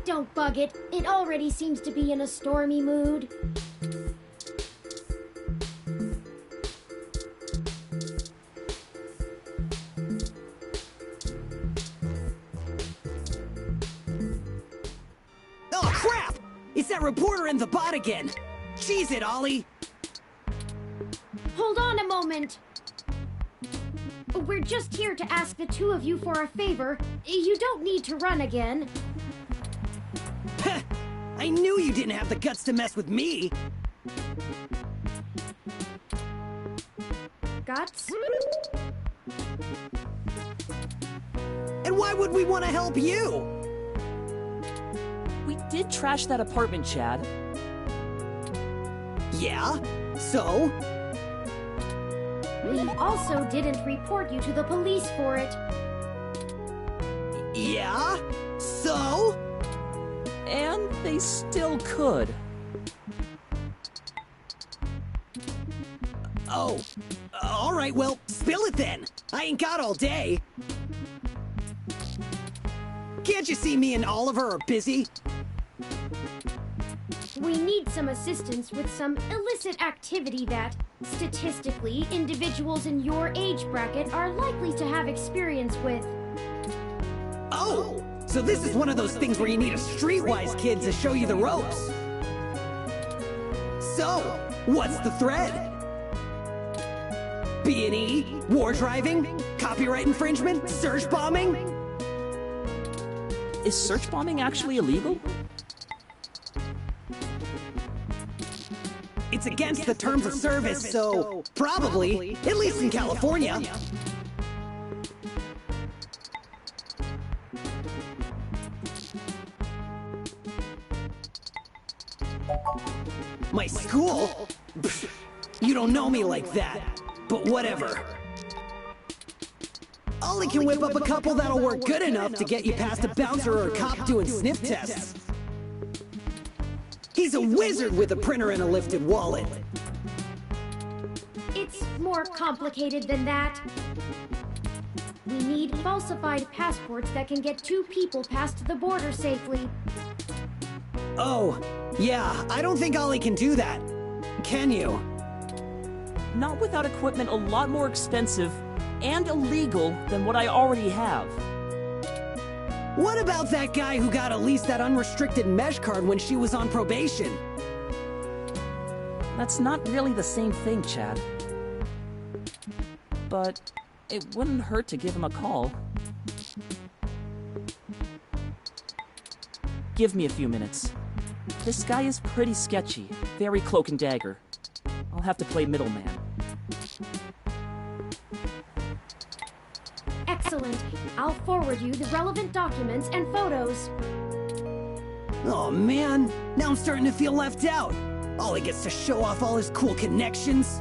Don't bug it. It already seems to be in a stormy mood. Reporter in the bot again. Cheese it, Ollie. Hold on a moment. We're just here to ask the two of you for a favor. You don't need to run again. I knew you didn't have the guts to mess with me. Guts? And why would we want to help you? We did trash that apartment, Chad. Yeah? So? We also didn't report you to the police for it. Yeah? So? And they still could. Oh. Alright, well, spill it then. I ain't got all day. Can't you see me and Oliver are busy? We need some assistance with some illicit activity that, statistically, individuals in your age bracket are likely to have experience with. Oh! So this is one of those things where you need a streetwise kid to show you the ropes. So, what's the thread? B&E? War driving? Copyright infringement? Search bombing? Is search bombing actually illegal? It's against the terms of service, so probably, at least in California. My school? Pfft, you don't know me like that, but whatever. Ollie can whip up a couple that'll work good enough to get you past a bouncer or a cop doing sniff tests. He's a wizard with a printer and a lifted wallet. It's more complicated than that. We need falsified passports that can get 2 people past the border safely. Oh, yeah, I don't think Ollie can do that. Can you? Not without equipment a lot more expensive and illegal than what I already have. What about that guy who got Elise that unrestricted mesh card when she was on probation? That's not really the same thing, Chad. But it wouldn't hurt to give him a call. Give me a few minutes. This guy is pretty sketchy, very cloak and dagger. I'll have to play middleman. Excellent. I'll forward you the relevant documents and photos. Oh man, now I'm starting to feel left out. Ollie gets to show off all his cool connections.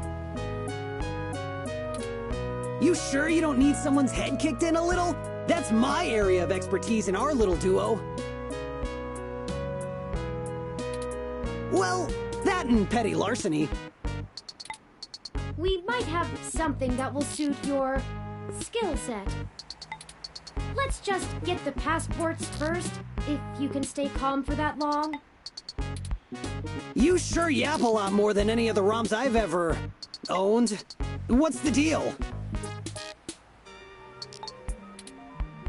You sure you don't need someone's head kicked in a little? That's my area of expertise in our little duo. Well, that and petty larceny. We might have something that will suit your skill set. Let's just get the passports first, if you can stay calm for that long. You sure yap a lot more than any of the ROMs I've ever owned. What's the deal?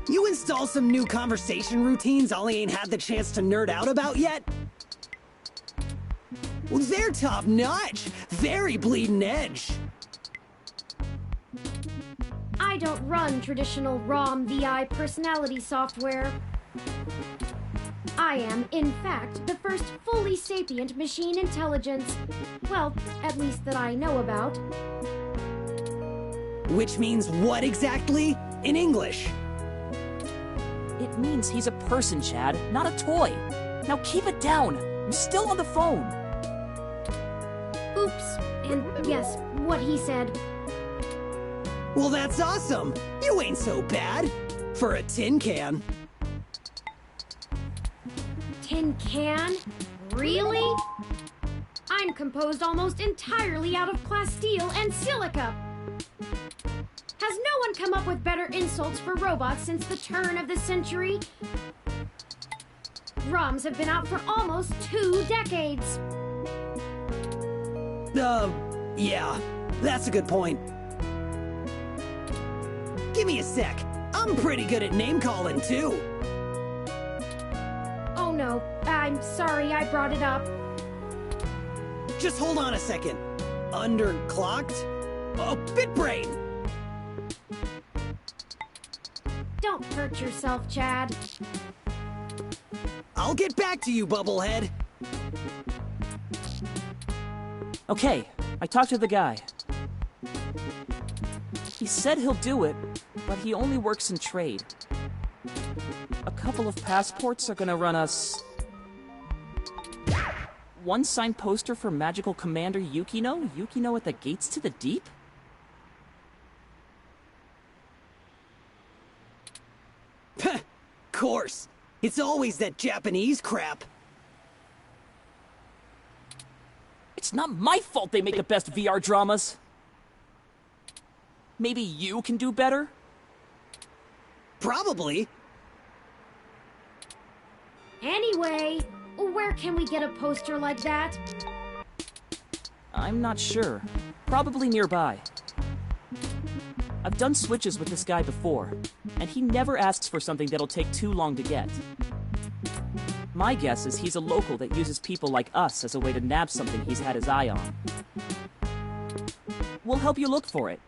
You install some new conversation routines Ollie ain't had the chance to nerd out about yet? Well, they're top-notch. Very bleeding edge. I don't run traditional ROM VI personality software. I am, in fact, the first fully sapient machine intelligence. Well, at least that I know about. Which means what exactly? In English? It means he's a person, Chad, not a toy. Now keep it down. I'm still on the phone. Oops, and yes, what he said. Well, that's awesome. You ain't so bad. For a tin can. Tin can? Really? I'm composed almost entirely out of plasteel and silica. Has no one come up with better insults for robots since the turn of the century? ROMs have been out for almost 2 decades. Yeah, that's a good point. Give me a sec. I'm pretty good at name-calling, too. Oh no, I'm sorry I brought it up. Just hold on a second. Underclocked? Oh, BitBrain! Don't hurt yourself, Chad. I'll get back to you, Bubblehead. Okay, I talked to the guy. He said he'll do it, but he only works in trade. A couple of passports are gonna run us... 1 signed poster for Magical Commander Yukino? Yukino at the Gates to the Deep? Course. It's always that Japanese crap. It's not my fault they make the best VR dramas. Maybe you can do better? Probably. Anyway, where can we get a poster like that? I'm not sure. Probably nearby. I've done switches with this guy before, and he never asks for something that'll take too long to get. My guess is he's a local that uses people like us as a way to nab something he's had his eye on. We'll help you look for it.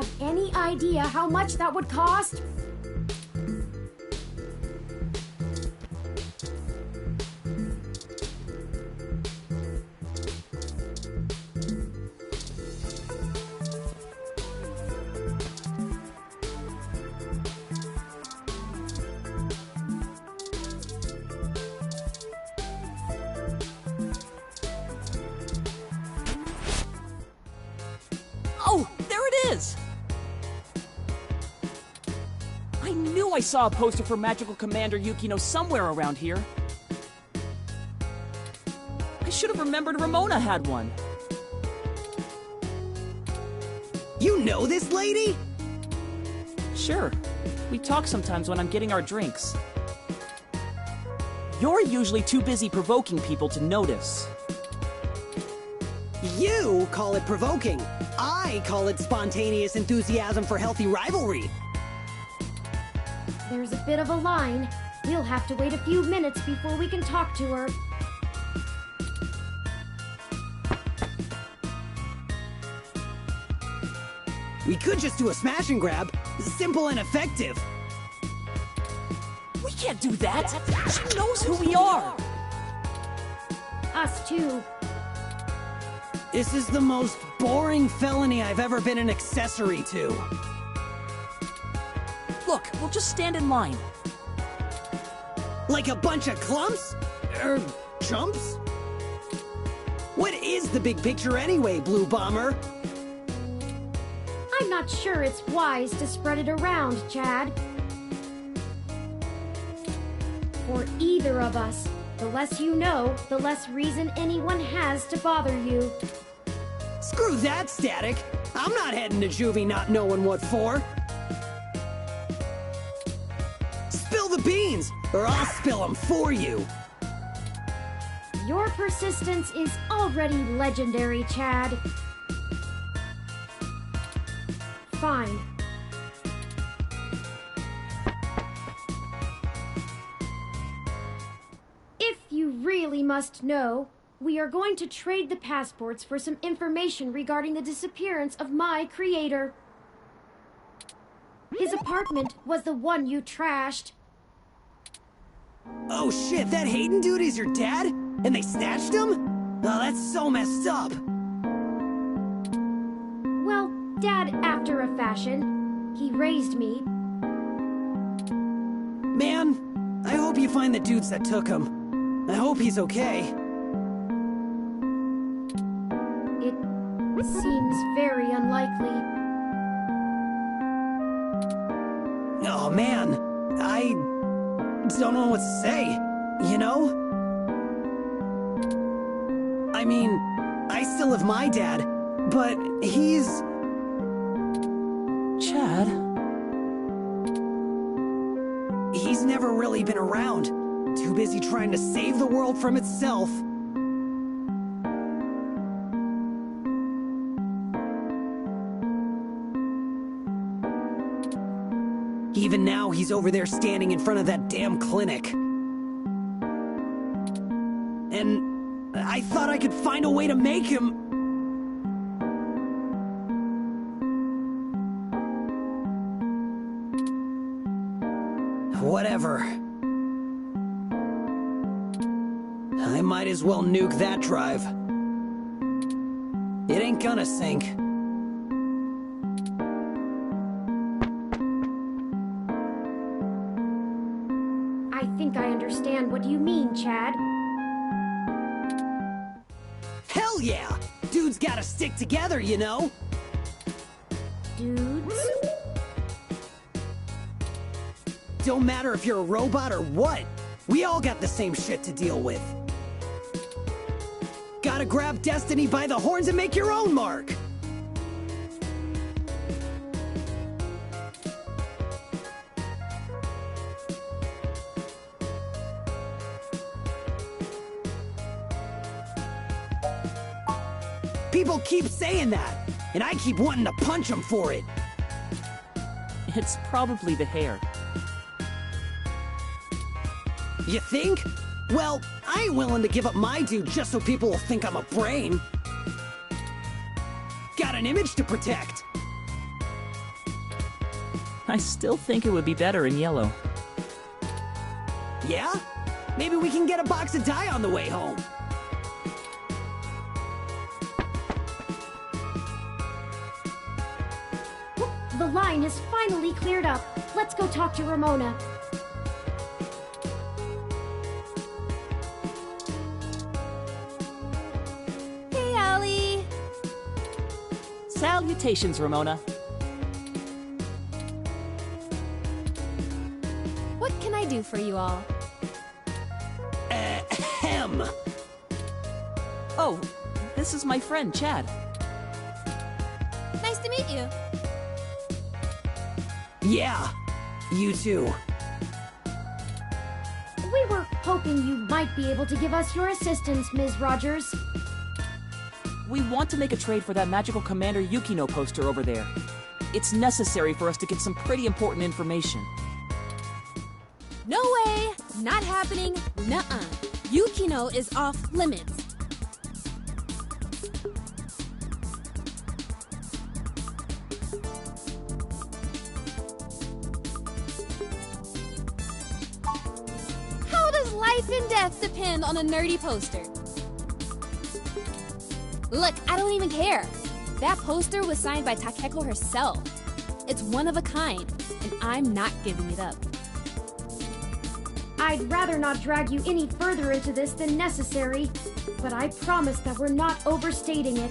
have any idea how much that would cost? Oh, there it is! I knew I saw a poster for Magical Commander Yukino somewhere around here. I should have remembered Ramona had one. You know this lady? Sure. We talk sometimes when I'm getting our drinks. You're usually too busy provoking people to notice. You call it provoking. I call it spontaneous enthusiasm for healthy rivalry. There's a bit of a line. We'll have to wait a few minutes before we can talk to her. We could just do a smash and grab. Simple and effective. We can't do that! She knows who we are! Us too. This is the most boring felony I've ever been an accessory to. Look, we'll just stand in line. Like a bunch of clumps? Chumps? What is the big picture anyway, Blue Bomber? I'm not sure it's wise to spread it around, Chad. For either of us, the less you know, the less reason anyone has to bother you. Screw that, Static. I'm not heading to Juvie not knowing what for. Spill the beans, or I'll spill them for you. Your persistence is already legendary, Chad. Fine. If you really must know, we are going to trade the passports for some information regarding the disappearance of my creator. His apartment was the one you trashed. Oh shit, that Hayden dude is your dad? And they snatched him? Oh, that's so messed up. Well, Dad after a fashion. He raised me. Man, I hope you find the dudes that took him. I hope he's okay. It seems very unlikely. Oh man, I don't know what to say, you know? I mean, I still have my dad, but he's... Chad? He's never really been around. Too busy trying to save the world from itself. Even now, he's over there standing in front of that damn clinic. And I thought I could find a way to make him... Whatever. I might as well nuke that drive. It ain't gonna sink. I think I understand what you mean, Chad. Hell yeah! Dudes gotta stick together, you know? Dudes? Don't matter if you're a robot or what. We all got the same shit to deal with. Gotta grab destiny by the horns and make your own mark. People keep saying that, and I keep wanting to punch them for it. It's probably the hair. You think? Well, I ain't willing to give up my dude just so people will think I'm a brain. Got an image to protect. I still think it would be better in yellow. Yeah? Maybe we can get a box of dye on the way home. The line is finally cleared up. Let's go talk to Ramona. Hey, Allie! Salutations, Ramona. What can I do for you all? Ahem. Oh, this is my friend, Chad. Nice to meet you. Yeah, you too. We were hoping you might be able to give us your assistance, Ms. Rogers. We want to make a trade for that magical Commander Yukino poster over there. It's necessary for us to get some pretty important information. No way! Not happening. Nuh-uh. Yukino is off limits. How does life and death depend on a nerdy poster? Look, I don't even care. That poster was signed by Takeko herself. It's one of a kind, and I'm not giving it up. I'd rather not drag you any further into this than necessary, but I promise that we're not overstating it.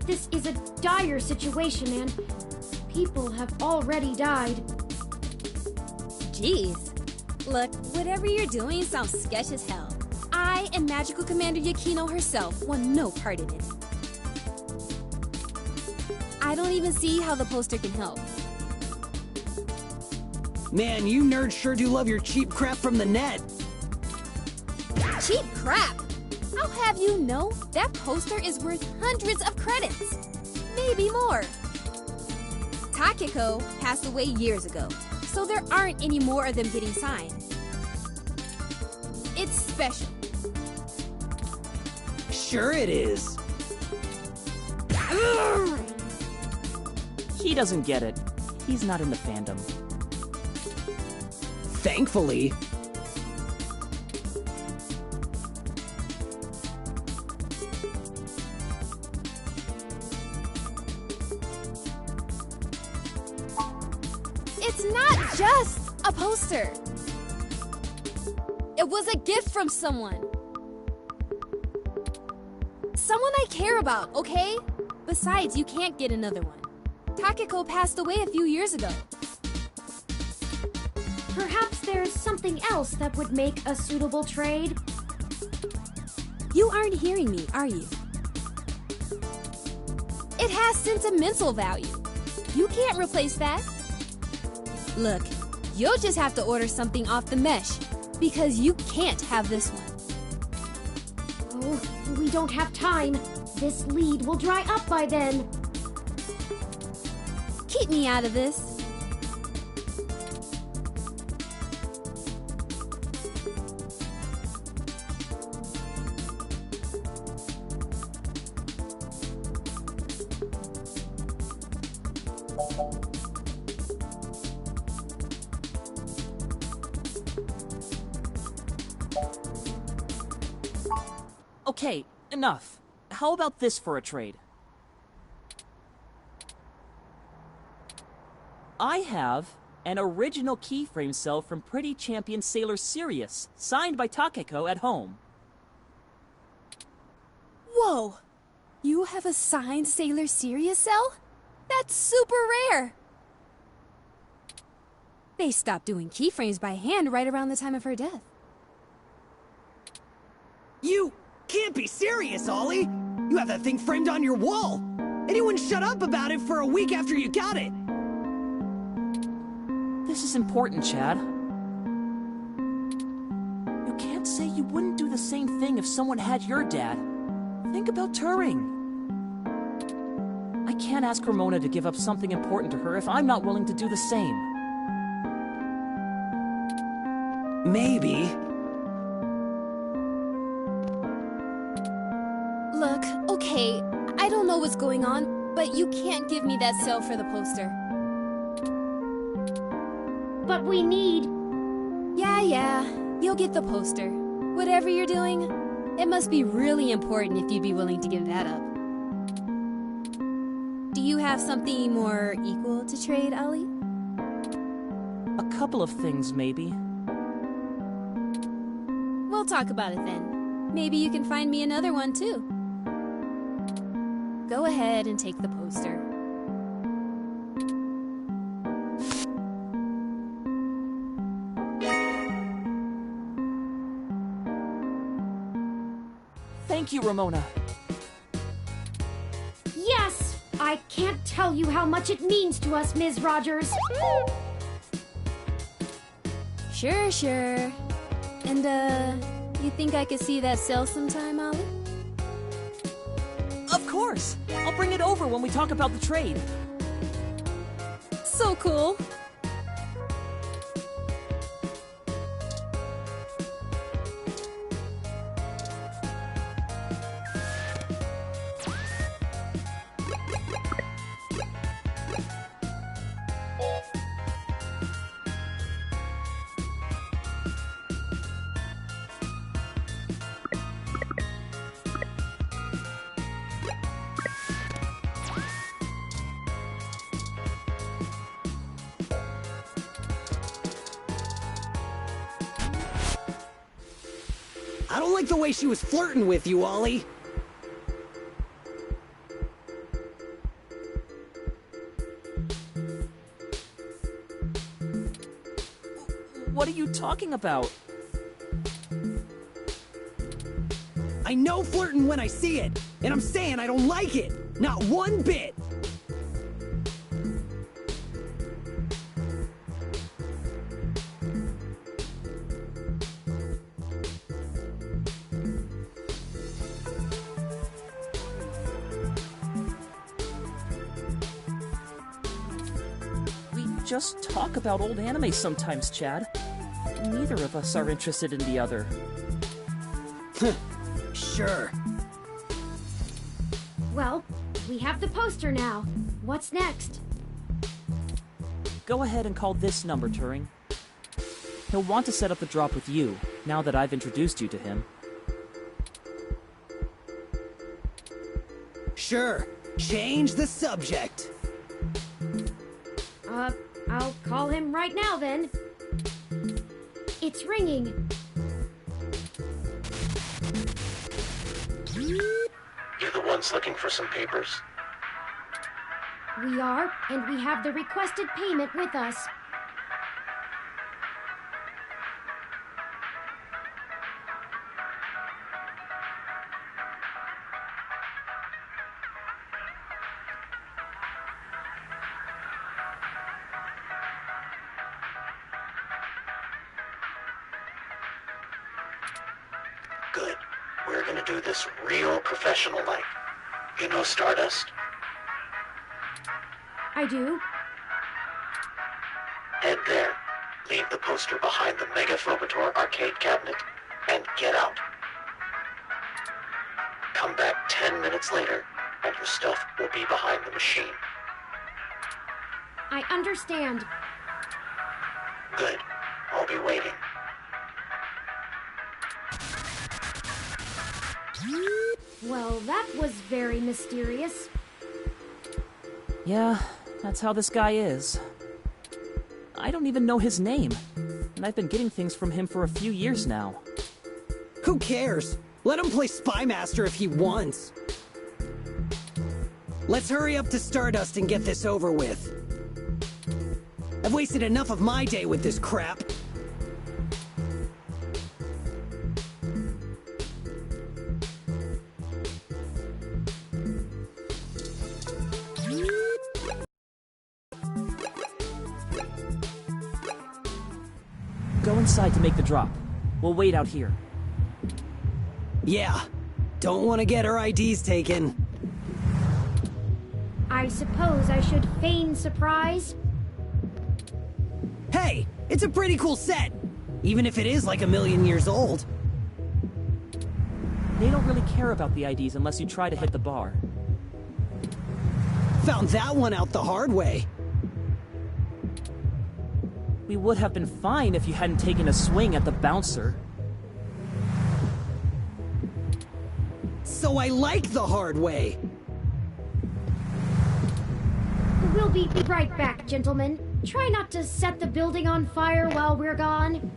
This is a dire situation, and people have already died. Jeez. Look, whatever you're doing sounds sketch as hell. I and Magical Commander Yukino herself want no part in it. I don't even see how the poster can help. Man, you nerds sure do love your cheap crap from the net. Cheap crap! I'll have you know that poster is worth hundreds of credits. Maybe more. Takeko passed away years ago, so there aren't any more of them getting signed. It's special. Sure it is. He doesn't get it. He's not in the fandom. Thankfully. It's not just a poster. It was a gift from someone. Someone I care about, okay? Besides, you can't get another one. Takeko passed away a few years ago. Perhaps there's something else that would make a suitable trade? You aren't hearing me, are you? It has sentimental value. You can't replace that. Look, you'll just have to order something off the mesh, because you can't have this one. Oh, we don't have time. This lead will dry up by then. Keep me out of this. Okay, enough. How about this for a trade? I have an original keyframe cell from Pretty Champion Sailor Sirius, signed by Takeko at home. Whoa! You have a signed Sailor Sirius cell? That's super rare! They stopped doing keyframes by hand right around the time of her death. You can't be serious, Ollie! You have that thing framed on your wall! And you wouldn't shut up about it for a week after you got it! This is important, Chad. You can't say you wouldn't do the same thing if someone had your dad. Think about Turing. I can't ask Ramona to give up something important to her if I'm not willing to do the same. Maybe. Look, okay, I don't know what's going on, but you can't give me that cell for the poster. But we need... Yeah, you'll get the poster. Whatever you're doing, it must be really important if you'd be willing to give that up. Do you have something more equal to trade, Ollie? A couple of things, maybe. We'll talk about it then. Maybe you can find me another one, too. Go ahead and take the poster. Thank you, Ramona. Yes! I can't tell you how much it means to us, Ms. Rogers. Sure. And, you think I could see that sale sometime, Ollie? Of course! I'll bring it over when we talk about the trade. So cool! I don't like the way she was flirting with you, Ollie. What are you talking about? I know flirting when I see it, and I'm saying I don't like it. Not one bit. Just talk about old anime sometimes, Chad. Neither of us are interested in the other. Sure. Well, we have the poster now. What's next? Go ahead and call this number, Turing. He'll want to set up the drop with you, now that I've introduced you to him. Sure. Change the subject. I'll call him right now, then. It's ringing. You're the ones looking for some papers? We are, and we have the requested payment with us. Good. We're gonna do this real professional-like. You know Stardust? I do. Head there. Leave the poster behind the Megaphobator arcade cabinet, and get out. Come back 10 minutes later, and your stuff will be behind the machine. I understand. Good. I'll be waiting. Well, that was very mysterious. Yeah, that's how this guy is. I don't even know his name, and I've been getting things from him for a few years now. Who cares? Let him play Spy Master if he wants. Let's hurry up to Stardust and get this over with. I've wasted enough of my day with this crap. Go inside to make the drop. We'll wait out here. Yeah. Don't want to get our IDs taken. I suppose I should feign surprise? Hey, it's a pretty cool set. Even if it is like 1,000,000 years old. They don't really care about the IDs unless you try to hit the bar. Found that one out the hard way. We would have been fine if you hadn't taken a swing at the bouncer. So I like the hard way. We'll be right back, gentlemen. Try not to set the building on fire while we're gone.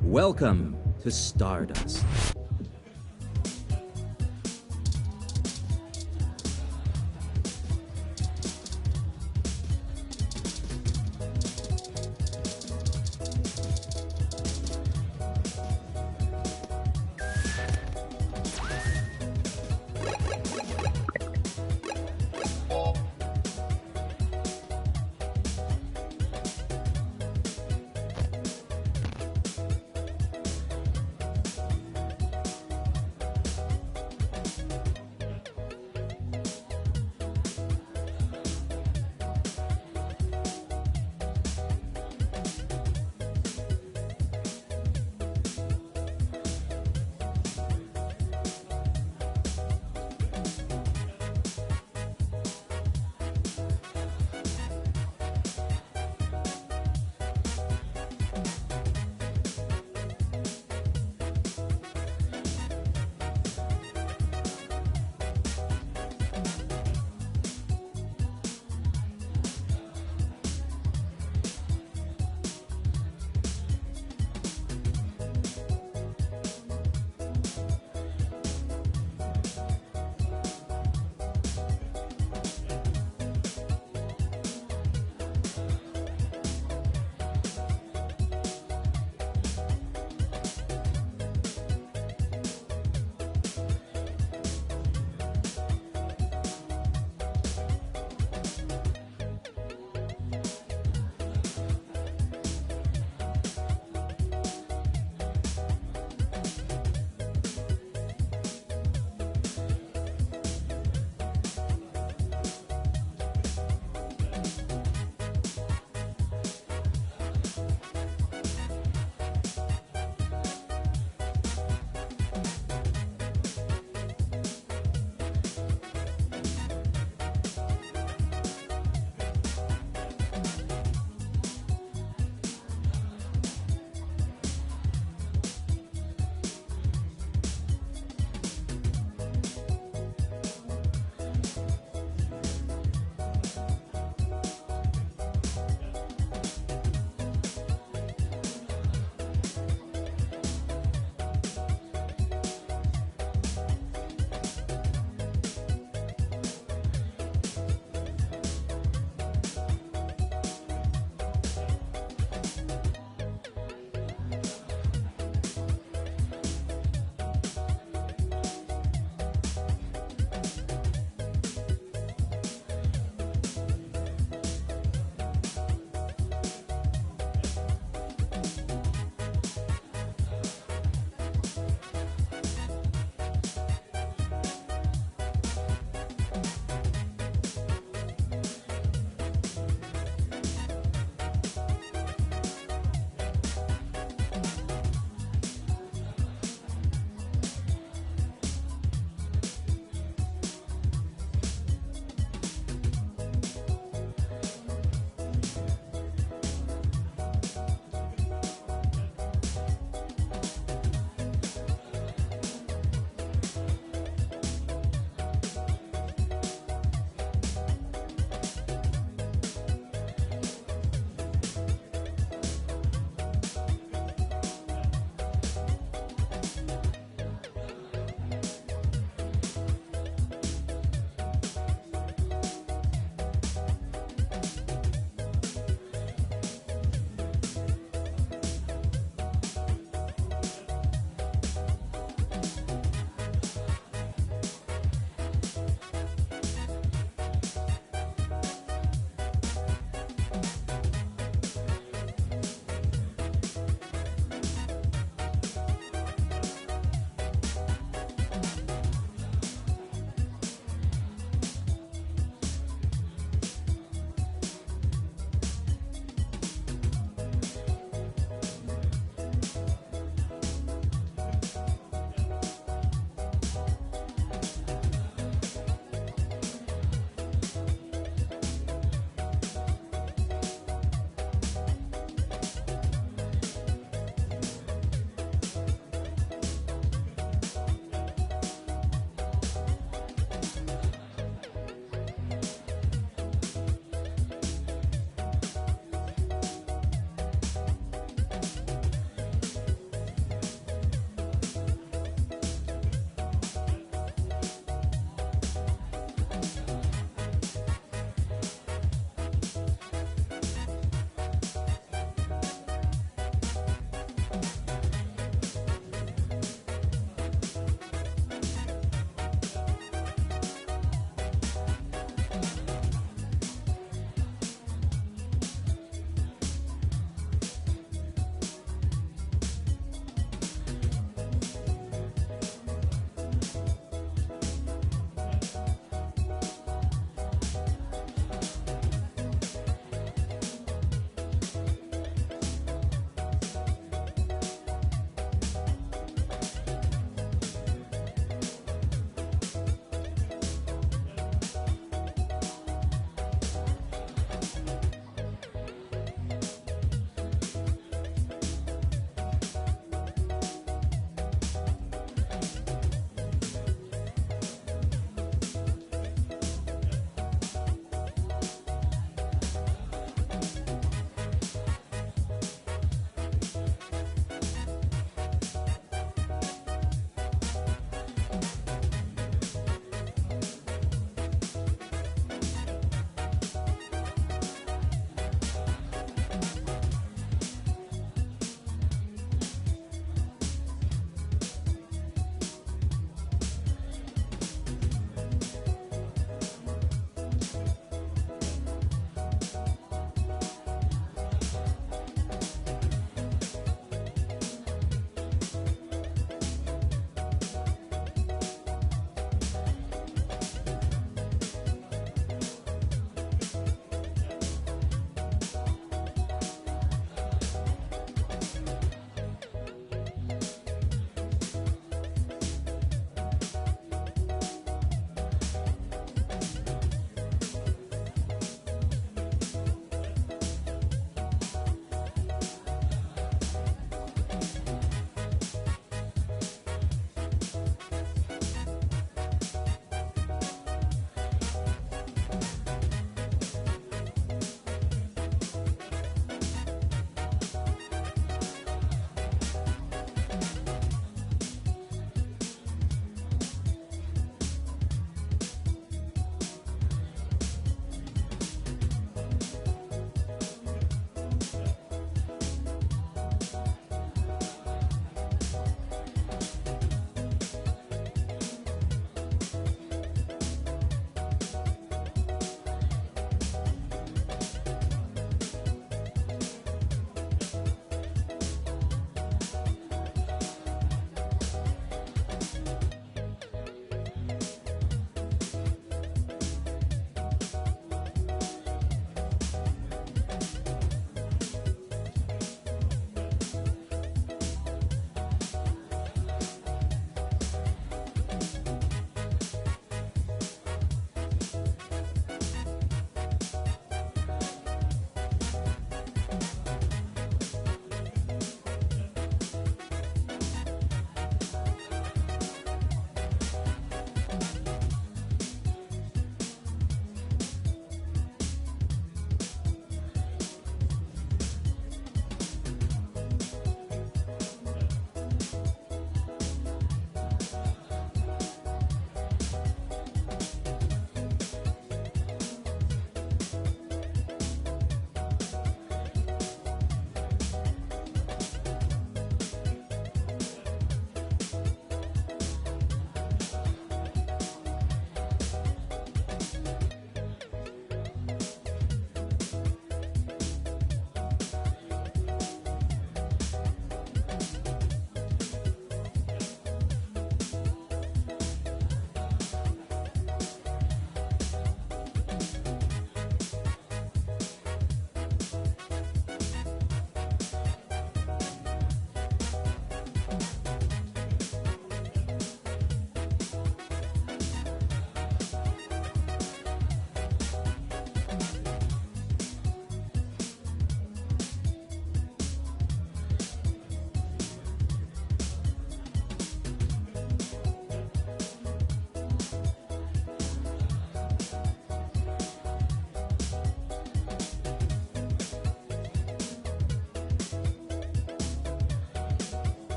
Welcome to Stardust.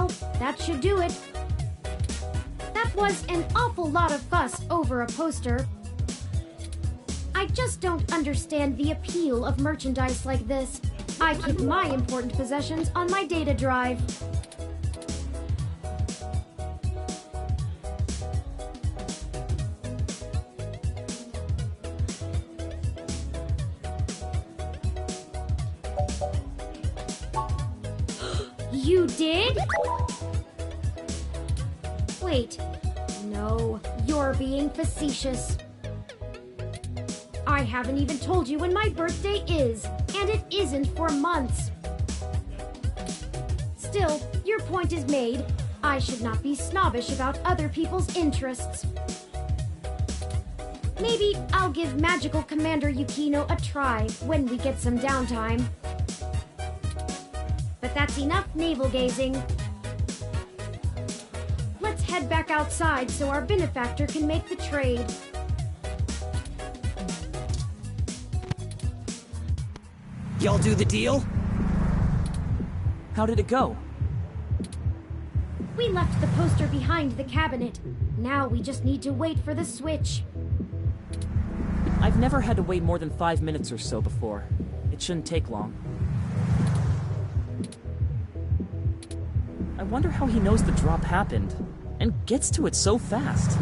Well, that should do it. That was an awful lot of fuss over a poster. I just don't understand the appeal of merchandise like this. I keep my important possessions on my data drive. You did? Wait. No, you're being facetious. I haven't even told you when my birthday is, and it isn't for months. Still, your point is made. I should not be snobbish about other people's interests. Maybe I'll give Magical Commander Yukino a try when we get some downtime. But that's enough navel-gazing. Let's head back outside so our benefactor can make the trade. Y'all do the deal? How did it go? We left the poster behind the cabinet. Now we just need to wait for the switch. I've never had to wait more than 5 minutes or so before. It shouldn't take long. I wonder how he knows the drop happened, and gets to it so fast.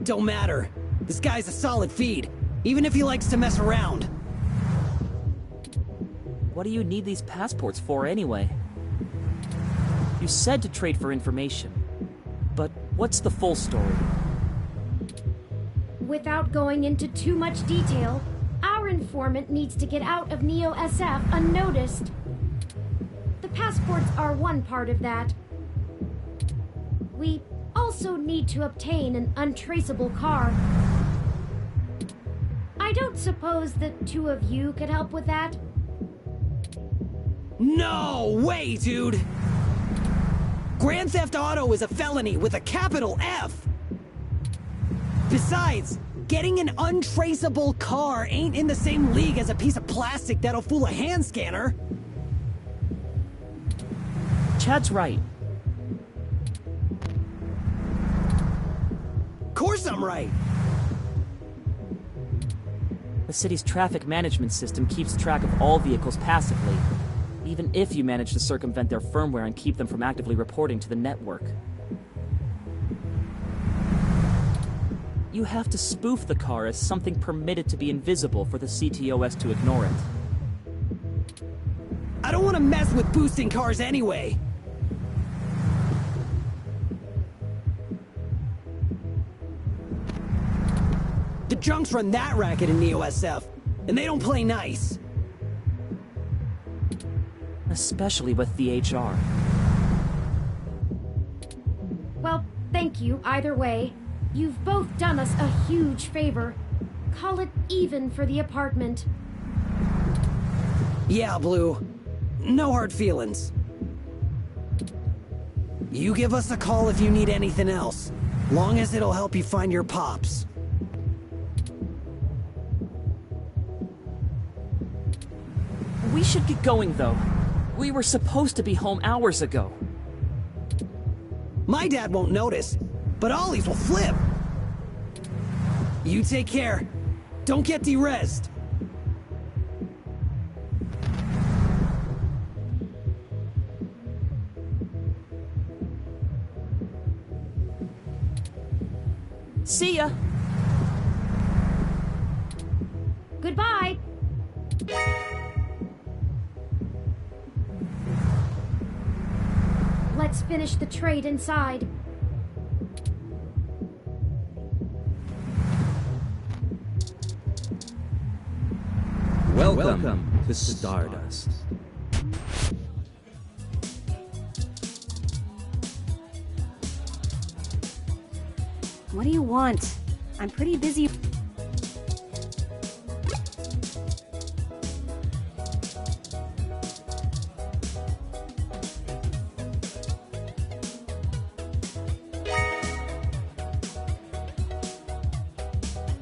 Don't matter. This guy's a solid feed, even if he likes to mess around. What do you need these passports for anyway? You said to trade for information, but what's the full story? Without going into too much detail, our informant needs to get out of Neo SF unnoticed. The passports are one part of that. We also need to obtain an untraceable car. I don't suppose the two of you could help with that? No way, dude! Grand Theft Auto is a felony with a capital F! Besides, getting an untraceable car ain't in the same league as a piece of plastic that'll fool a hand scanner. Chad's right. Course I'm right! The city's traffic management system keeps track of all vehicles passively, even if you manage to circumvent their firmware and keep them from actively reporting to the network. You have to spoof the car as something permitted to be invisible for the CTOS to ignore it. I don't want to mess with boosting cars anyway! The junks run that racket in Neo SF, and they don't play nice. Especially with the HR. Well, thank you either way. You've both done us a huge favor. Call it even for the apartment. Yeah, Blue. No hard feelings. You give us a call if you need anything else, long as it'll help you find your pops. We should get going, though. We were supposed to be home hours ago. My dad won't notice, but Ollie's will flip. You take care. Don't get de-rezzed. See ya! Goodbye! Let's finish the trade inside. Welcome to Stardust. What do you want? I'm pretty busy.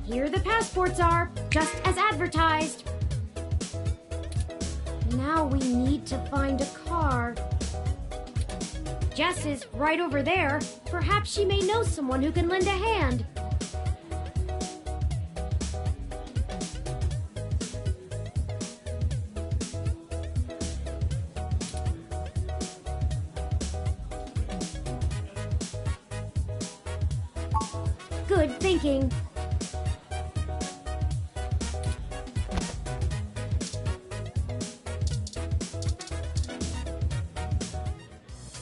Here the passports are, just as advertised. Now we need to find a car. Jess is right over there. Perhaps she may know someone who can lend a hand. Good thinking.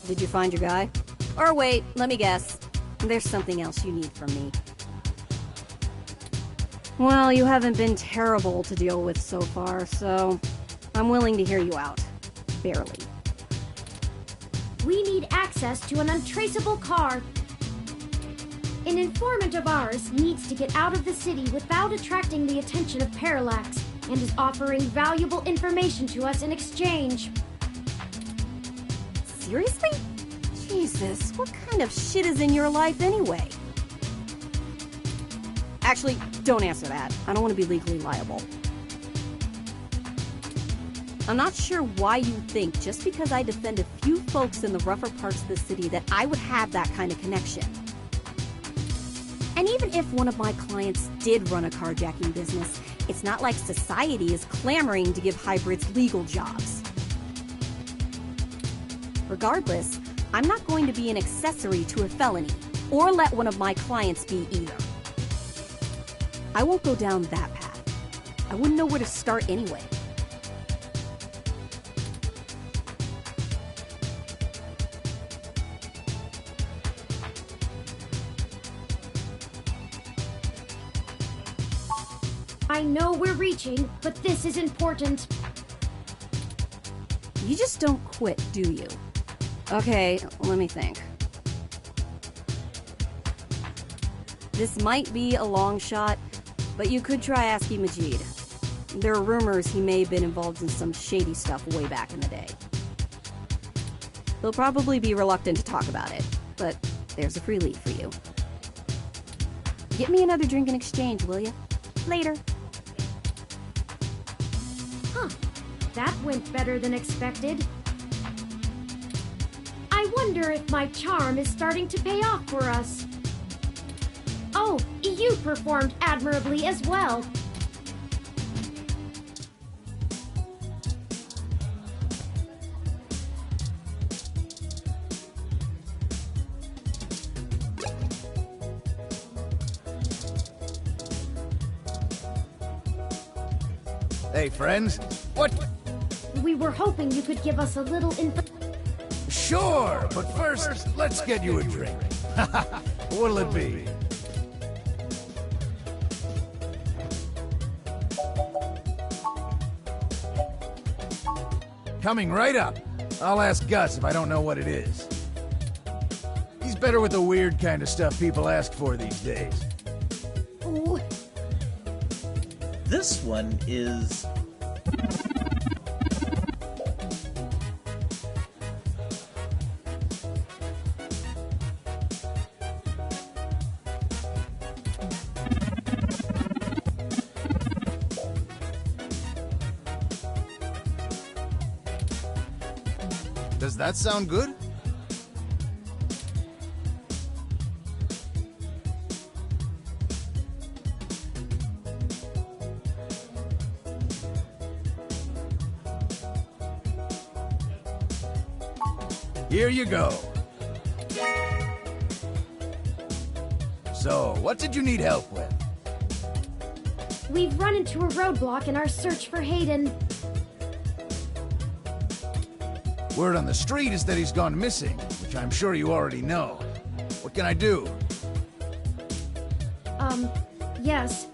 Did you find your guy? Or wait, let me guess. There's something else you need from me. Well, you haven't been terrible to deal with so far, so I'm willing to hear you out. Barely. We need access to an untraceable car. An informant of ours needs to get out of the city without attracting the attention of Parallax, and is offering valuable information to us in exchange. Seriously? Jesus, what kind of shit is in your life anyway? Actually, don't answer that. I don't want to be legally liable. I'm not sure why you think just because I defend a few folks in the rougher parts of the city that I would have that kind of connection. And even if one of my clients did run a carjacking business, it's not like society is clamoring to give hybrids legal jobs. Regardless, I'm not going to be an accessory to a felony, or let one of my clients be either. I won't go down that path. I wouldn't know where to start anyway. I know we're reaching, but this is important. You just don't quit, do you? Okay, let me think. This might be a long shot, but you could try asking Majid. There are rumors he may have been involved in some shady stuff way back in the day. He'll probably be reluctant to talk about it, but there's a free lead for you. Get me another drink in exchange, will you? Later. Huh. That went better than expected. I wonder if my charm is starting to pay off for us. Oh, you performed admirably as well. Hey, friends. What? We were hoping you could give us a little info. Sure, but first, let's get you a drink. What'll it be? Coming right up. I'll ask Gus if I don't know what it is. He's better with the weird kind of stuff people ask for these days. Ooh. This one is... Does that sound good? Here you go. So, what did you need help with? We've run into a roadblock in our search for Hayden. Word on the street is that he's gone missing, which I'm sure you already know. What can I do? Yes.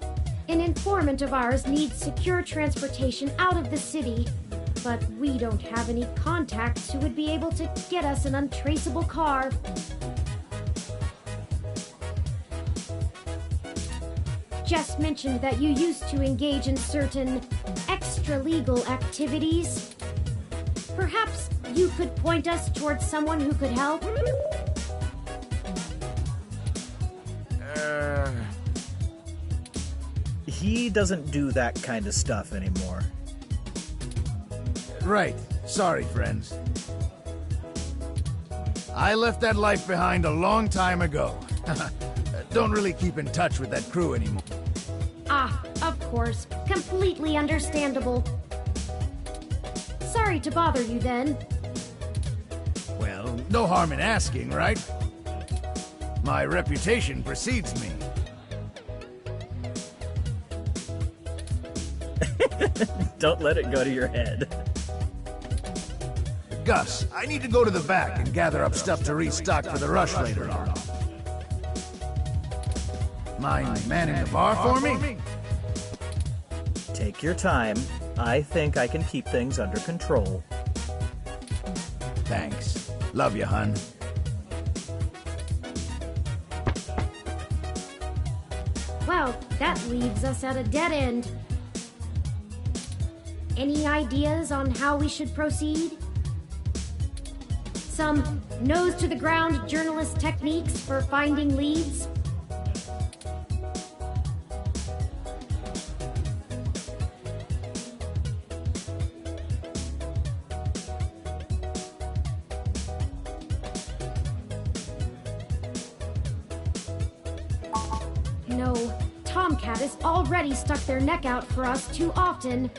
An informant of ours needs secure transportation out of the city, but we don't have any contacts who would be able to get us an untraceable car. Jess mentioned that you used to engage in certain extra-legal activities. Perhaps you could point us towards someone who could help? He doesn't do that kind of stuff anymore. Right. Sorry, friends. I left that life behind a long time ago. Don't really keep in touch with that crew anymore. Ah, of course. Completely understandable. Sorry to bother you then. Well, no harm in asking, right? My reputation precedes me. Don't let it go to your head. Gus, I need to go to the back and gather up stuff to restock for the rush later on. Mind manning the bar for me? Take your time. I think I can keep things under control. Thanks. Love you, hun. Well, that leaves us at a dead end. Any ideas on how we should proceed? Some nose-to-the-ground journalist techniques for finding leads? No, Tomcat has already stuck their neck out for us too often.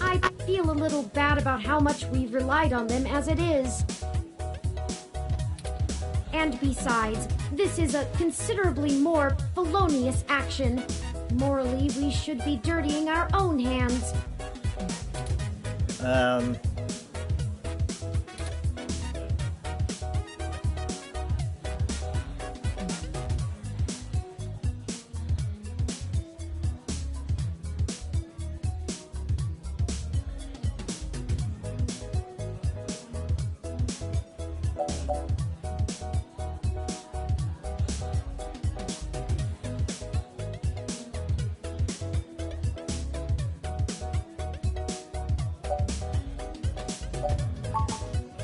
I feel a little bad about how much we've relied on them as it is. And besides, this is a considerably more felonious action. Morally, we should be dirtying our own hands.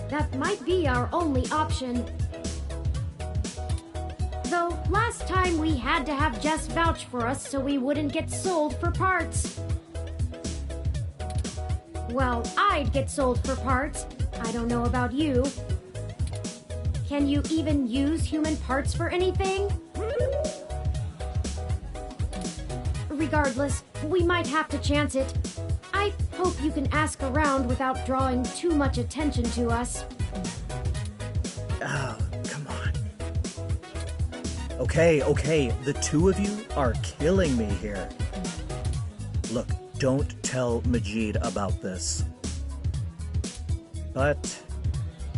That might be our only option. Though, last time we had to have Jess vouch for us so we wouldn't get sold for parts. Well, I'd get sold for parts. I don't know about you. Can you even use human parts for anything? Regardless, we might have to chance it. I hope you can ask around without drawing too much attention to us. Oh, come on. Okay, the two of you are killing me here. Look, don't tell Majid about this. But,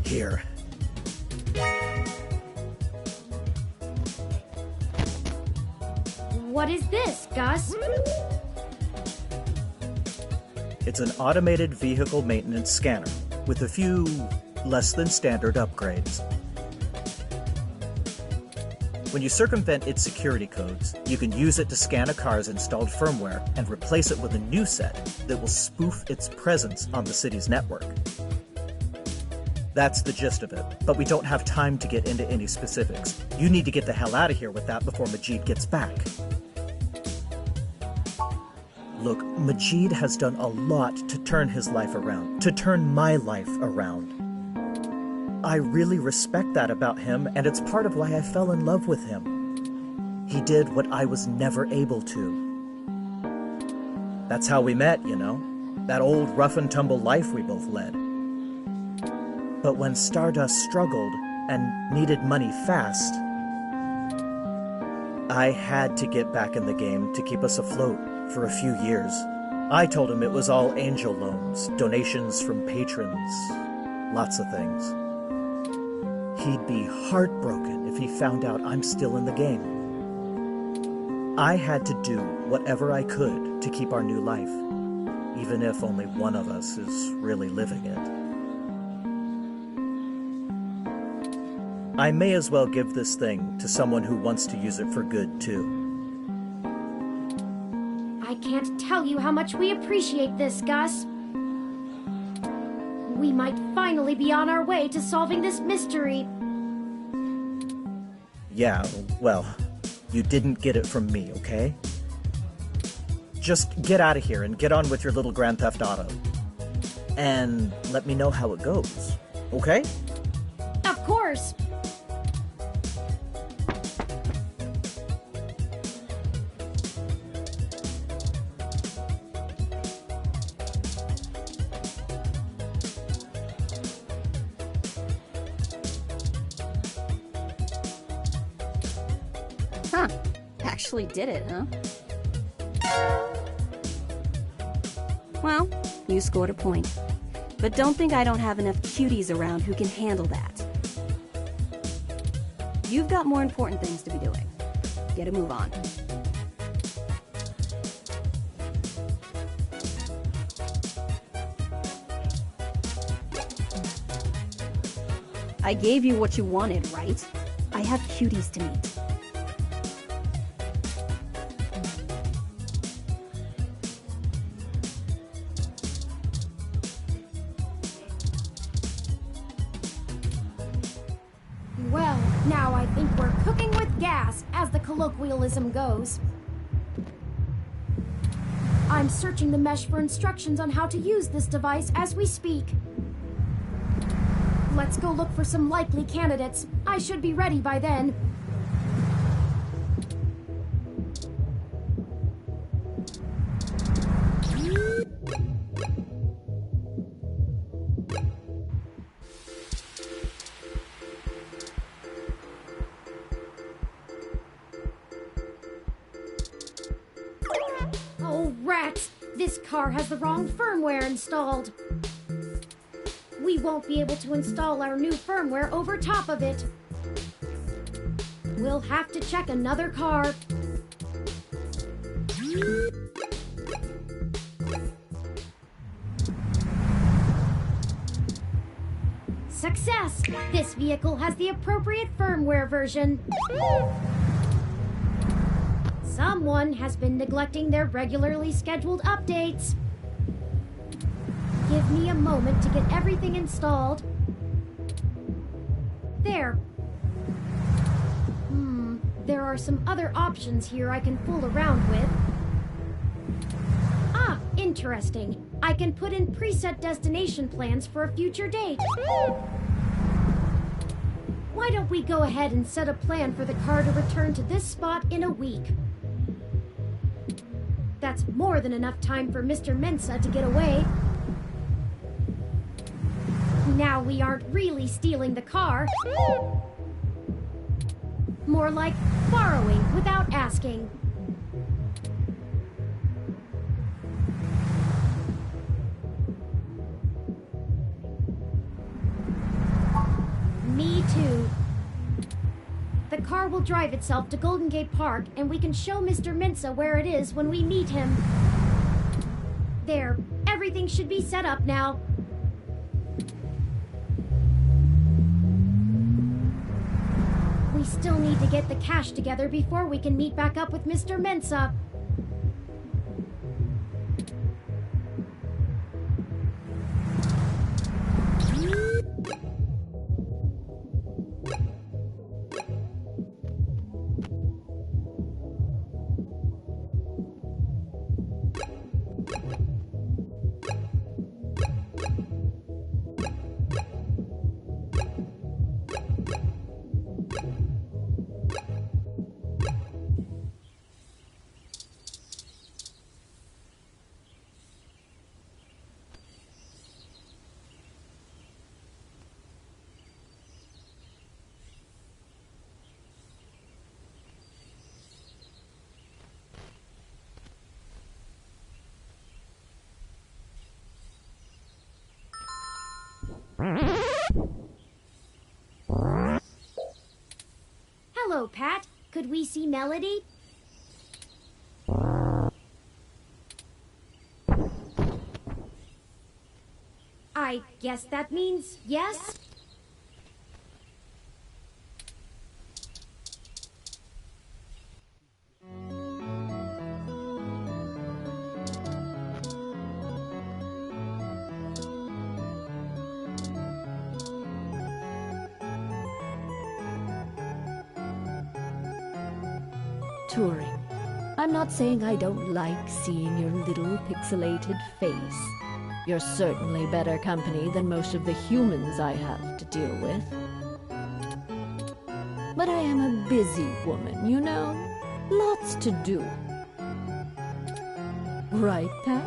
here. What is this, Gus? It's an automated vehicle maintenance scanner with a few less than standard upgrades. When you circumvent its security codes, you can use it to scan a car's installed firmware and replace it with a new set that will spoof its presence on the city's network. That's the gist of it, but we don't have time to get into any specifics. You need to get the hell out of here with that before Majid gets back. Look, Majid has done a lot to turn his life around, to turn my life around. I really respect that about him, and it's part of why I fell in love with him. He did what I was never able to. That's how we met, you know? That old rough-and-tumble life we both led. But when Stardust struggled and needed money fast, I had to get back in the game to keep us afloat for a few years. I told him it was all angel loans, donations from patrons, lots of things. He'd be heartbroken if he found out I'm still in the game. I had to do whatever I could to keep our new life, even if only one of us is really living it. I may as well give this thing to someone who wants to use it for good, too. I can't tell you how much we appreciate this, Gus. We might finally be on our way to solving this mystery. Yeah, well, you didn't get it from me, okay? Just get out of here and get on with your little Grand Theft Auto. And let me know how it goes, okay? Of course. Huh. Actually did it, huh? Well, you scored a point. But don't think I don't have enough cuties around who can handle that. You've got more important things to be doing. Get a move on. I gave you what you wanted, right? I have cuties to meet. Well, now I think we're cooking with gas, as the colloquialism goes. I'm searching the mesh for instructions on how to use this device as we speak. Let's go look for some likely candidates. I should be ready by then. Oh, rats! This car has the wrong firmware installed. We won't be able to install our new firmware over top of it. We'll have to check another car. Success! This vehicle has the appropriate firmware version. Someone has been neglecting their regularly scheduled updates. Give me a moment to get everything installed. There. There are some other options here I can fool around with. Ah, interesting. I can put in preset destination plans for a future date. Why don't we go ahead and set a plan for the car to return to this spot in a week? That's more than enough time for Mr. Mensa to get away. Now we aren't really stealing the car. More like borrowing without asking. Me too. The car will drive itself to Golden Gate Park, and we can show Mr. Mensa where it is when we meet him. There, everything should be set up now. We still need to get the cash together before we can meet back up with Mr. Mensa. Hello, Pat. Could we see Melody? I guess that means yes? Turing. I'm not saying I don't like seeing your little pixelated face. You're certainly better company than most of the humans I have to deal with. But I am a busy woman, you know? Lots to do. Right, Pat?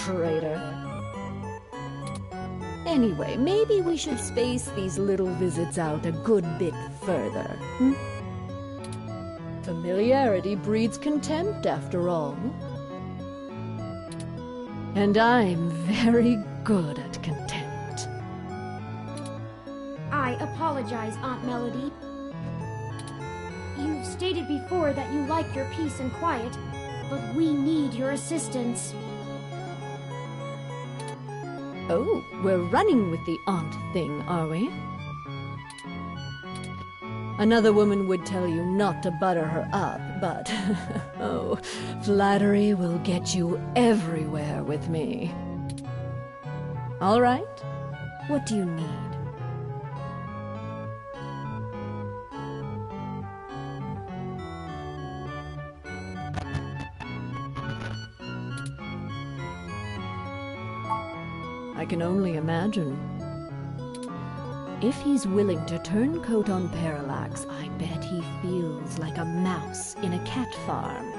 Traitor. Anyway, maybe we should space these little visits out a good bit further, hmm? Familiarity breeds contempt, after all. And I'm very good at contempt. I apologize, Aunt Melody. You've stated before that you like your peace and quiet, but we need your assistance. Oh, we're running with the aunt thing, are we? Another woman would tell you not to butter her up, but oh, flattery will get you everywhere with me. All right, what do you need? I can only imagine. If he's willing to turn coat on Parallax, I bet he feels like a mouse in a cat farm.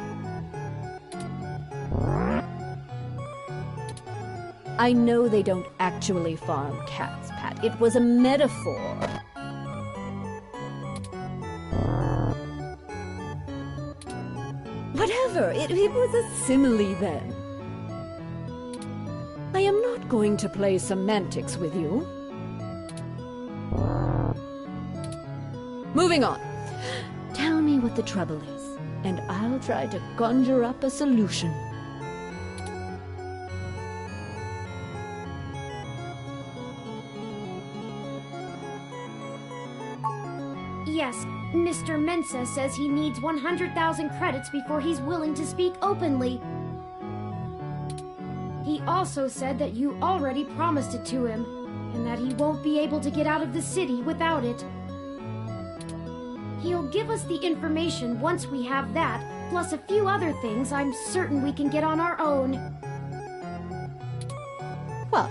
I know they don't actually farm cats, Pat. It was a metaphor. Whatever, it was a simile then. I am not going to play semantics with you. Moving on. Tell me what the trouble is, and I'll try to conjure up a solution. Yes, Mr. Mensa says he needs 100,000 credits before he's willing to speak openly. He also said that you already promised it to him, and that he won't be able to get out of the city without it. He'll give us the information once we have that, plus a few other things I'm certain we can get on our own. What?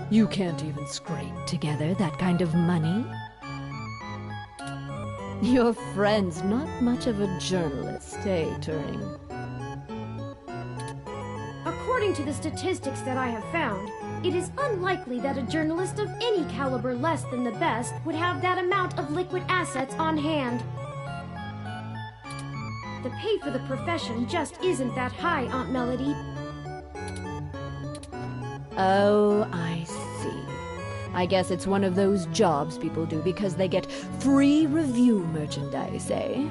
You can't even scrape together that kind of money? Your friend's not much of a journalist, eh, Turing? According to the statistics that I have found, it is unlikely that a journalist of any caliber less than the best would have that amount of liquid assets on hand. The pay for the profession just isn't that high, Aunt Melody. Oh, I see. I guess it's one of those jobs people do because they get free review merchandise, eh?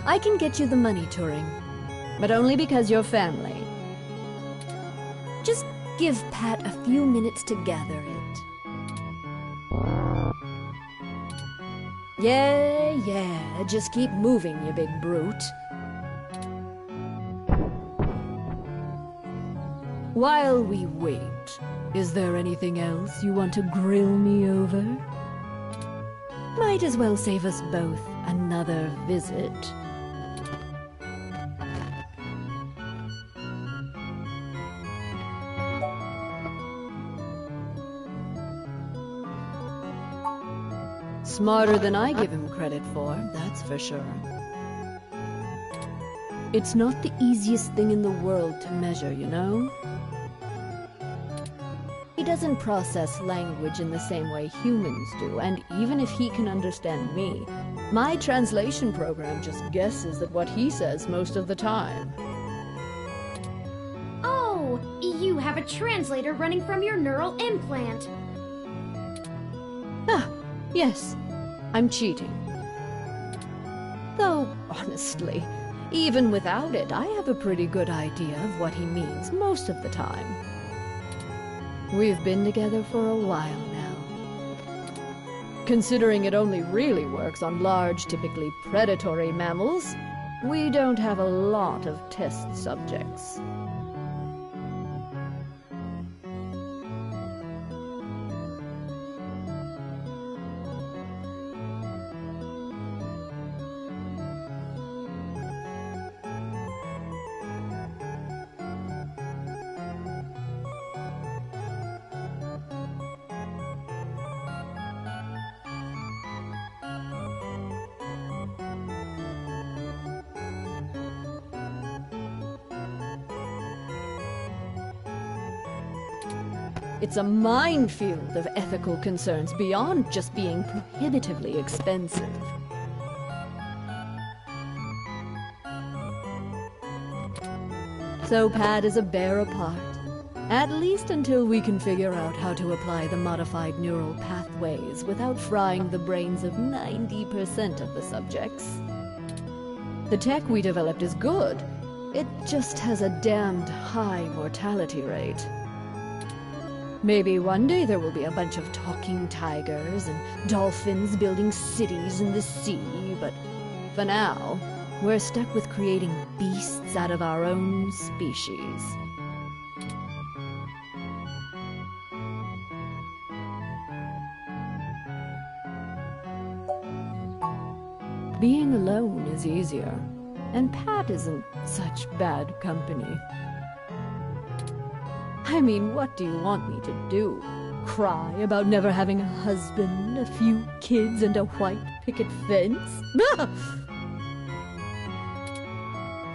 I can get you the money, Turing, but only because you're family. Just give Pat a few minutes to gather it. Yeah, just keep moving, you big brute. While we wait, is there anything else you want to grill me over? Might as well save us both another visit. Smarter than I give him credit for, that's for sure. It's not the easiest thing in the world to measure, you know? He doesn't process language in the same way humans do, and even if he can understand me, my translation program just guesses at what he says most of the time. Oh, you have a translator running from your neural implant. Ah, yes, I'm cheating. Though, honestly, even without it, I have a pretty good idea of what he means most of the time. We've been together for a while now. Considering it only really works on large, typically predatory mammals, We don't have a lot of test subjects. It's a minefield of ethical concerns beyond just being prohibitively expensive. So Pat is a bear apart, at least until we can figure out how to apply the modified neural pathways without frying the brains of 90% of the subjects. The tech we developed is good, it just has a damned high mortality rate. Maybe one day there will be a bunch of talking tigers and dolphins building cities in the sea, but for now, we're stuck with creating beasts out of our own species. Being alone is easier, and Pat isn't such bad company. I mean, what do you want me to do? Cry about never having a husband, a few kids, and a white picket fence?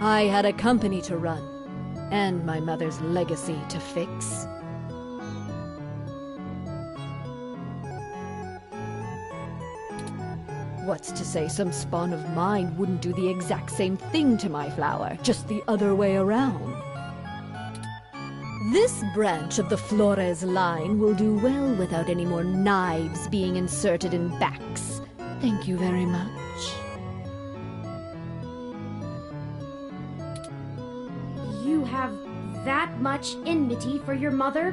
I had a company to run, and my mother's legacy to fix. What's to say some spawn of mine wouldn't do the exact same thing to my flower, just the other way around? This branch of the Flores line will do well without any more knives being inserted in backs. Thank you very much. You have that much enmity for your mother?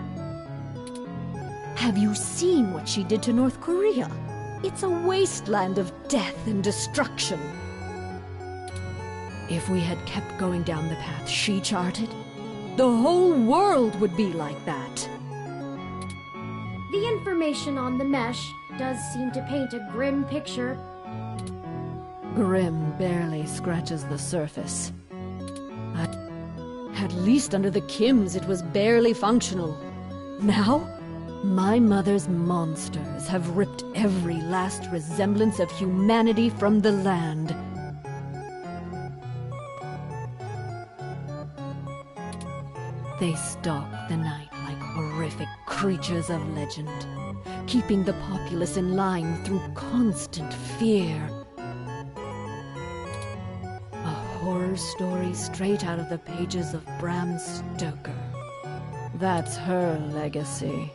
Have you seen what she did to North Korea? It's a wasteland of death and destruction. If we had kept going down the path she charted, the whole world would be like that. The information on the mesh does seem to paint a grim picture. Grim barely scratches the surface. At least under the Kims it was barely functional. Now, my mother's monsters have ripped every last resemblance of humanity from the land. They stalk the night like horrific creatures of legend, keeping the populace in line through constant fear. A horror story straight out of the pages of Bram Stoker. That's her legacy.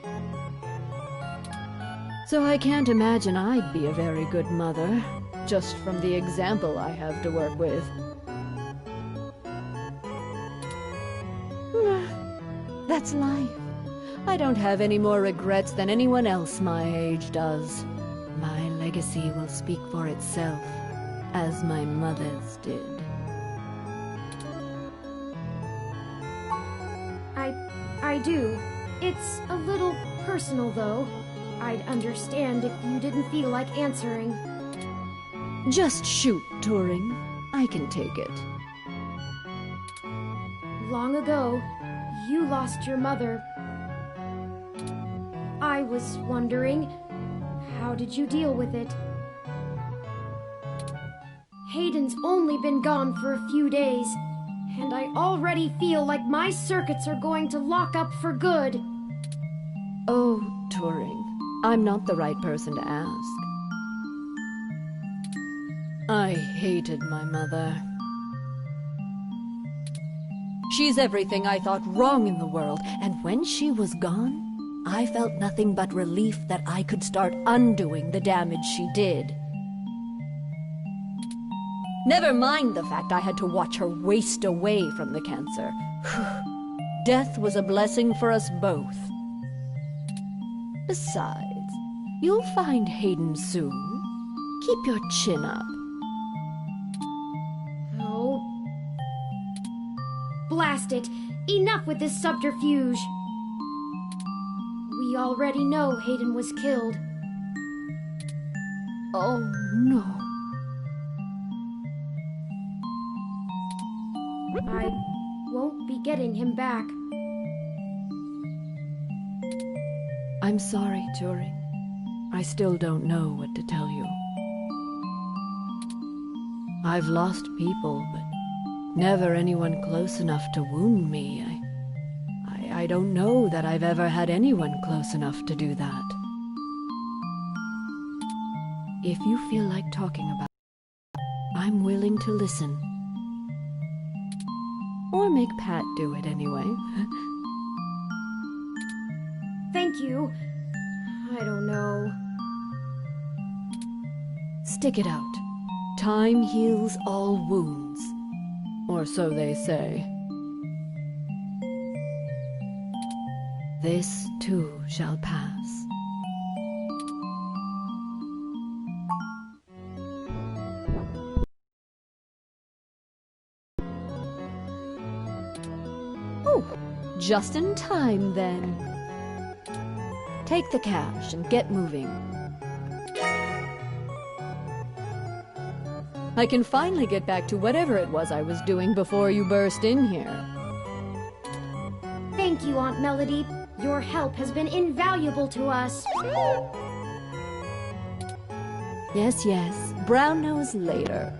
So I can't imagine I'd be a very good mother, just from the example I have to work with. That's life. I don't have any more regrets than anyone else my age does. My legacy will speak for itself, as my mother's did. I do. It's a little personal, though. I'd understand if you didn't feel like answering. Just shoot, Turing. I can take it. Long ago, you lost your mother. I was wondering, how did you deal with it? Hayden's only been gone for a few days, and I already feel like my circuits are going to lock up for good. Oh, Turing, I'm not the right person to ask. I hated my mother. She's everything I thought wrong in the world, and when she was gone, I felt nothing but relief that I could start undoing the damage she did. Never mind the fact I had to watch her waste away from the cancer. Death was a blessing for us both. Besides, you'll find Hayden soon. Keep your chin up. Oh, Blast it! Enough with this subterfuge! We already know Hayden was killed. Oh, no. I won't be getting him back. I'm sorry, Turing. I still don't know what to tell you. I've lost people, but never anyone close enough to wound me. I don't know that I've ever had anyone close enough to do that. If you feel like talking about it, I'm willing to listen. Or make Pat do it anyway. Thank you. I don't know. Stick it out. Time heals all wounds. Or so they say. This too shall pass. Oh, just in time then. Take the cash and get moving. I can finally get back to whatever it was I was doing before you burst in here. Thank you, Aunt Melody. Your help has been invaluable to us. Yes, yes. Brown nose later.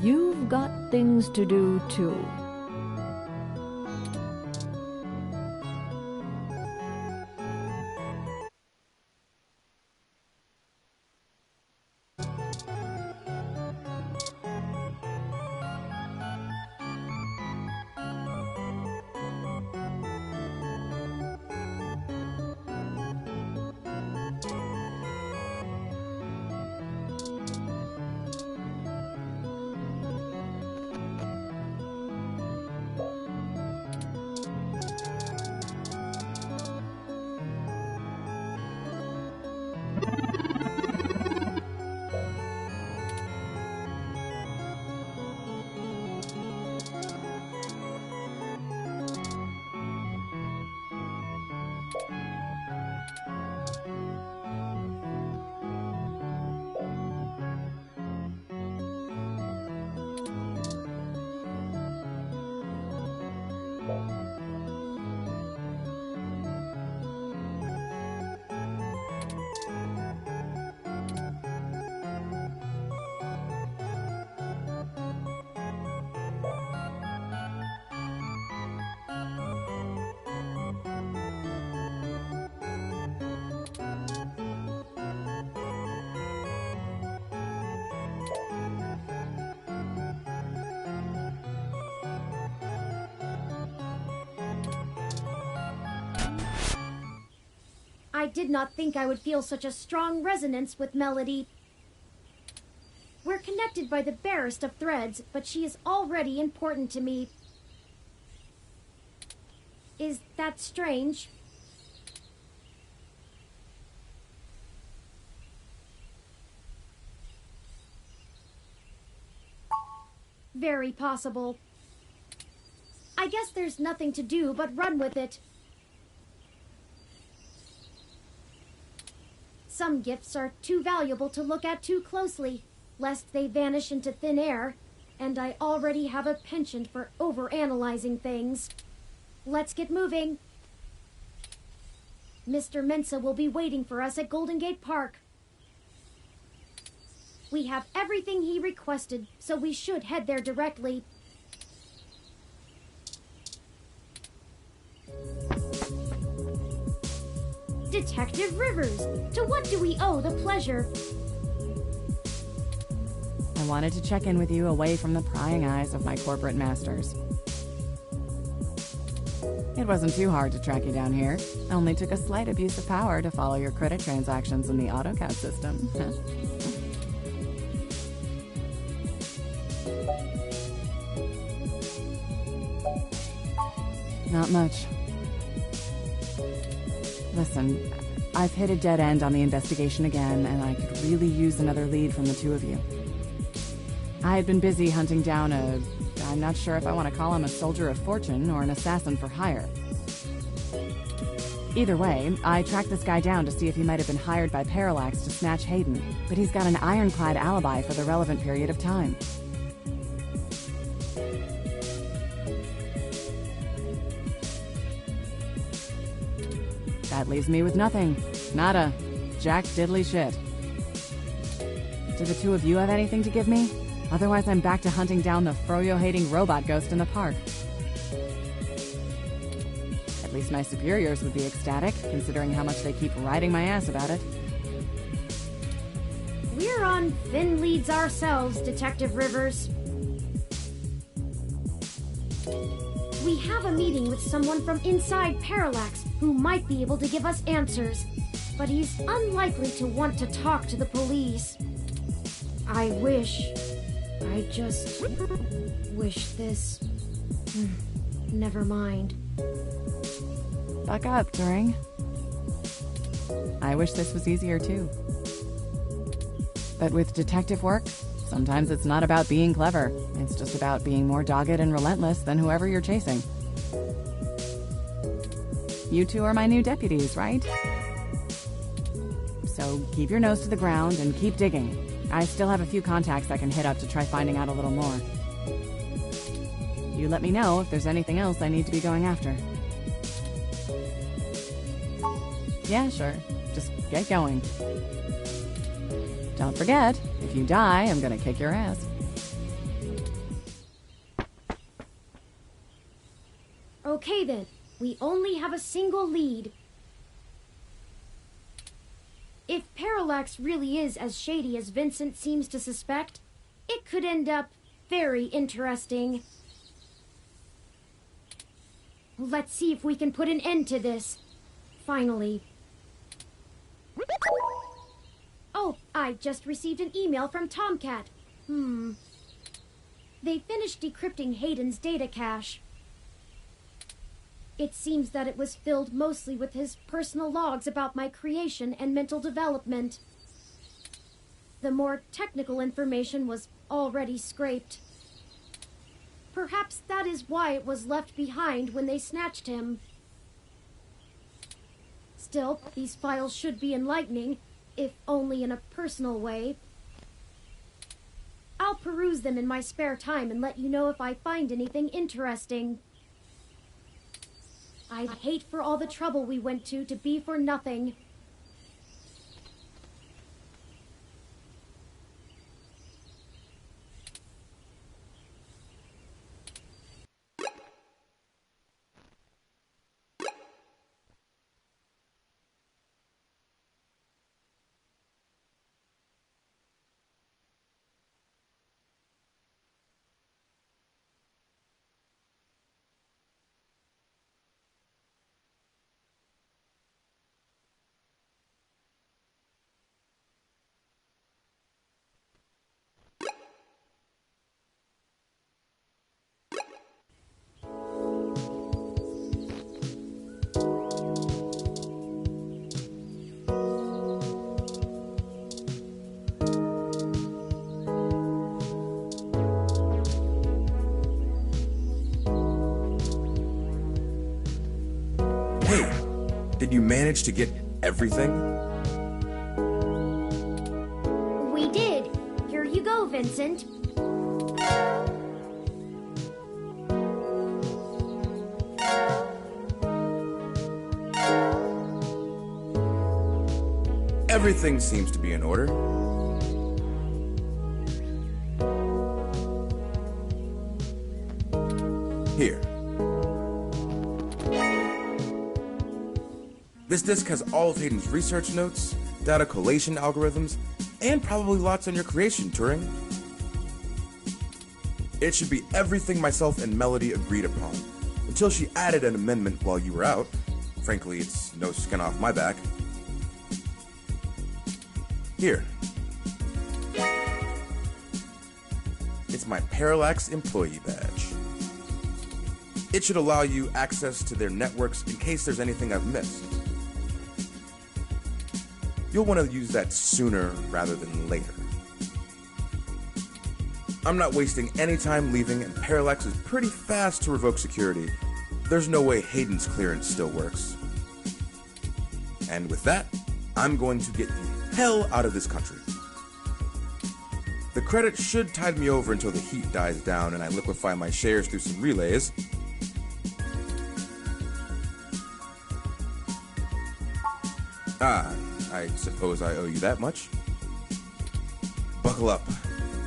You've got things to do, too. I did not think I would feel such a strong resonance with Melody. We're connected by the barest of threads, but she is already important to me. Is that strange? Very possible. I guess there's nothing to do but run with it. Some gifts are too valuable to look at too closely, lest they vanish into thin air, and I already have a penchant for overanalyzing things. Let's get moving. Mr. Mensa will be waiting for us at Golden Gate Park. We have everything he requested, so we should head there directly. Detective Rivers, to what do we owe the pleasure? I wanted to check in with you away from the prying eyes of my corporate masters. It wasn't too hard to track you down here. Only took a slight abuse of power to follow your credit transactions in the AutoCAD system. Not much. Listen, I've hit a dead end on the investigation again, and I could really use another lead from the two of you. I had been busy hunting down I'm not sure if I want to call him a soldier of fortune or an assassin for hire. Either way, I tracked this guy down to see if he might have been hired by Parallax to snatch Hayden, but he's got an ironclad alibi for the relevant period of time. That leaves me with nothing. Nada. Jack diddly shit. Do the two of you have anything to give me? Otherwise, I'm back to hunting down the Froyo-hating robot ghost in the park. At least my superiors would be ecstatic, considering how much they keep riding my ass about it. We're on thin leads ourselves, Detective Rivers. We have a meeting with someone from inside Parallax who might be able to give us answers, but he's unlikely to want to talk to the police. I just wish this... Never mind. Buck up, Turing. I wish this was easier too. But with detective work, sometimes it's not about being clever. It's just about being more dogged and relentless than whoever you're chasing. You two are my new deputies, right? So keep your nose to the ground and keep digging. I still have a few contacts I can hit up to try finding out a little more. You let me know if there's anything else I need to be going after. Yeah, sure. Just get going. Don't forget, if you die, I'm gonna kick your ass. Okay then, we only have a single lead. If Parallax really is as shady as Vincent seems to suspect, it could end up very interesting. Let's see if we can put an end to this. Finally. Oh, I just received an email from Tomcat. They finished decrypting Hayden's data cache. It seems that it was filled mostly with his personal logs about my creation and mental development. The more technical information was already scraped. Perhaps that is why it was left behind when they snatched him. Still, these files should be enlightening, if only in a personal way. I'll peruse them in my spare time and let you know if I find anything interesting. I'd hate for all the trouble we went to be for nothing. Did you manage to get everything? We did. Here you go, Vincent. Everything seems to be in order. Here. This disk has all of Hayden's research notes, data collation algorithms, and probably lots on your creation, Turing. It should be everything myself and Melody agreed upon, until she added an amendment while you were out. Frankly, it's no skin off my back. Here. It's my Parallax employee badge. It should allow you access to their networks in case there's anything I've missed. You'll want to use that sooner rather than later. I'm not wasting any time leaving, and Parallax is pretty fast to revoke security. There's no way Hayden's clearance still works. And with that, I'm going to get the hell out of this country. The credit should tide me over until the heat dies down and I liquefy my shares through some relays. I suppose I owe you that much. Buckle up.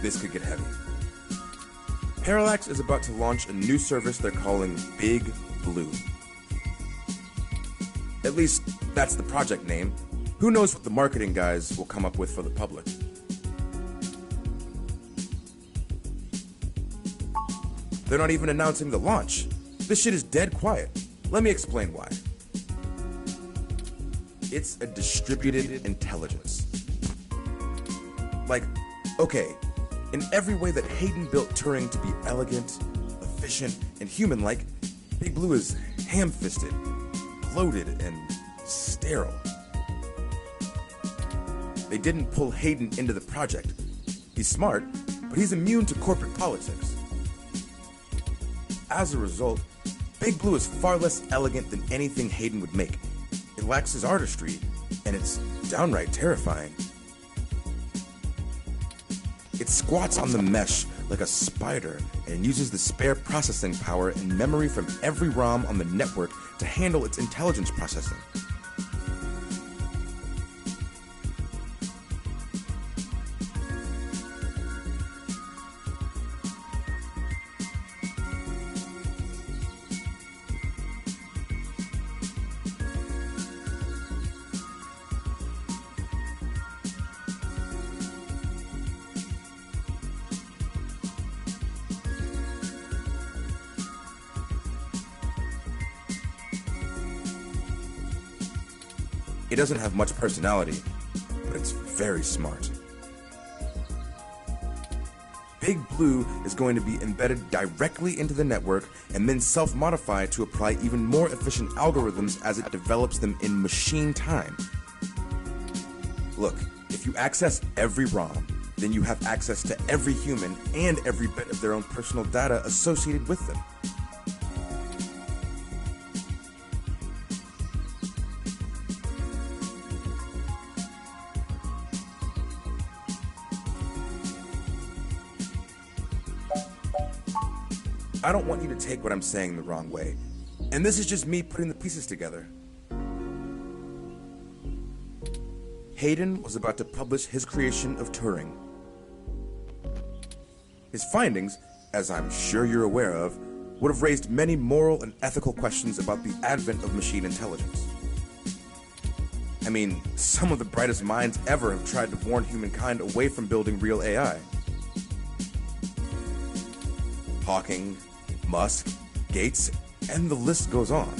This could get heavy. Parallax is about to launch a new service they're calling Big Blue. At least, that's the project name. Who knows what the marketing guys will come up with for the public. They're not even announcing the launch. This shit is dead quiet. Let me explain why. It's a distributed intelligence. Like, okay, in every way that Hayden built Turing to be elegant, efficient, and human-like, Big Blue is ham-fisted, bloated, and sterile. They didn't pull Hayden into the project. He's smart, but he's immune to corporate politics. As a result, Big Blue is far less elegant than anything Hayden would make. It lacks his artistry, and it's downright terrifying. It squats on the mesh like a spider and uses the spare processing power and memory from every ROM on the network to handle its intelligence processing. It doesn't have much personality, but it's very smart. Big Blue is going to be embedded directly into the network and then self-modify to apply even more efficient algorithms as it develops them in machine time. Look, if you access every ROM, then you have access to every human and every bit of their own personal data associated with them. I don't want you to take what I'm saying the wrong way, and this is just me putting the pieces together. Hayden was about to publish his creation of Turing. His findings, as I'm sure you're aware of, would have raised many moral and ethical questions about the advent of machine intelligence. I mean, some of the brightest minds ever have tried to warn humankind away from building real AI. Hawking, Musk, Gates, and the list goes on.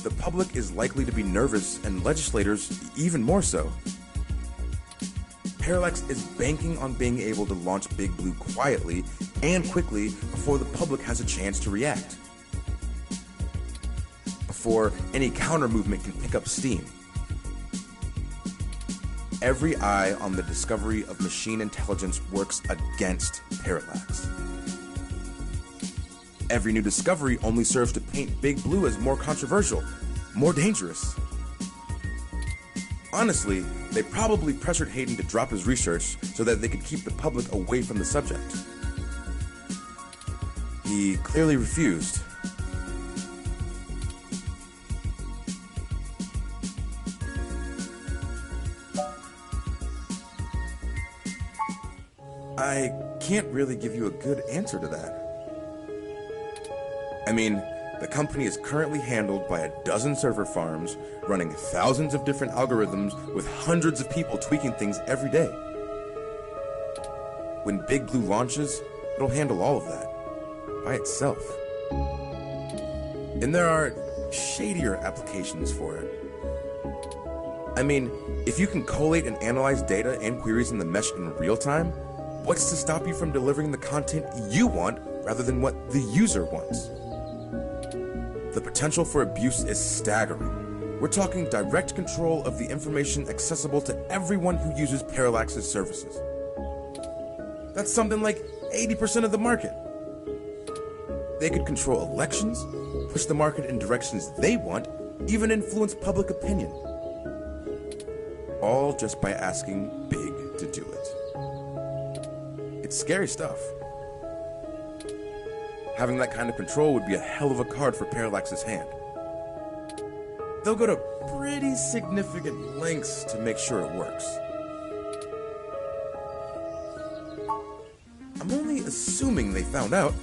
The public is likely to be nervous, and legislators even more so. Parallax is banking on being able to launch Big Blue quietly and quickly before the public has a chance to react. Before any counter-movement can pick up steam. Every eye on the discovery of machine intelligence works against Parallax. Every new discovery only serves to paint Big Blue as more controversial, more dangerous. Honestly, they probably pressured Hayden to drop his research so that they could keep the public away from the subject. He clearly refused. I can't really give you a good answer to that. I mean, the company is currently handled by a dozen server farms, running thousands of different algorithms with hundreds of people tweaking things every day. When Big Blue launches, it'll handle all of that, by itself. And there are shadier applications for it. I mean, if you can collate and analyze data and queries in the mesh in real time, what's to stop you from delivering the content you want rather than what the user wants? The potential for abuse is staggering. We're talking direct control of the information accessible to everyone who uses Parallax's services. That's something like 80% of the market. They could control elections, push the market in directions they want, even influence public opinion. All just by asking Big to do it. It's scary stuff. Having that kind of control would be a hell of a card for Parallax's hand. They'll go to pretty significant lengths to make sure it works. I'm only assuming they found out.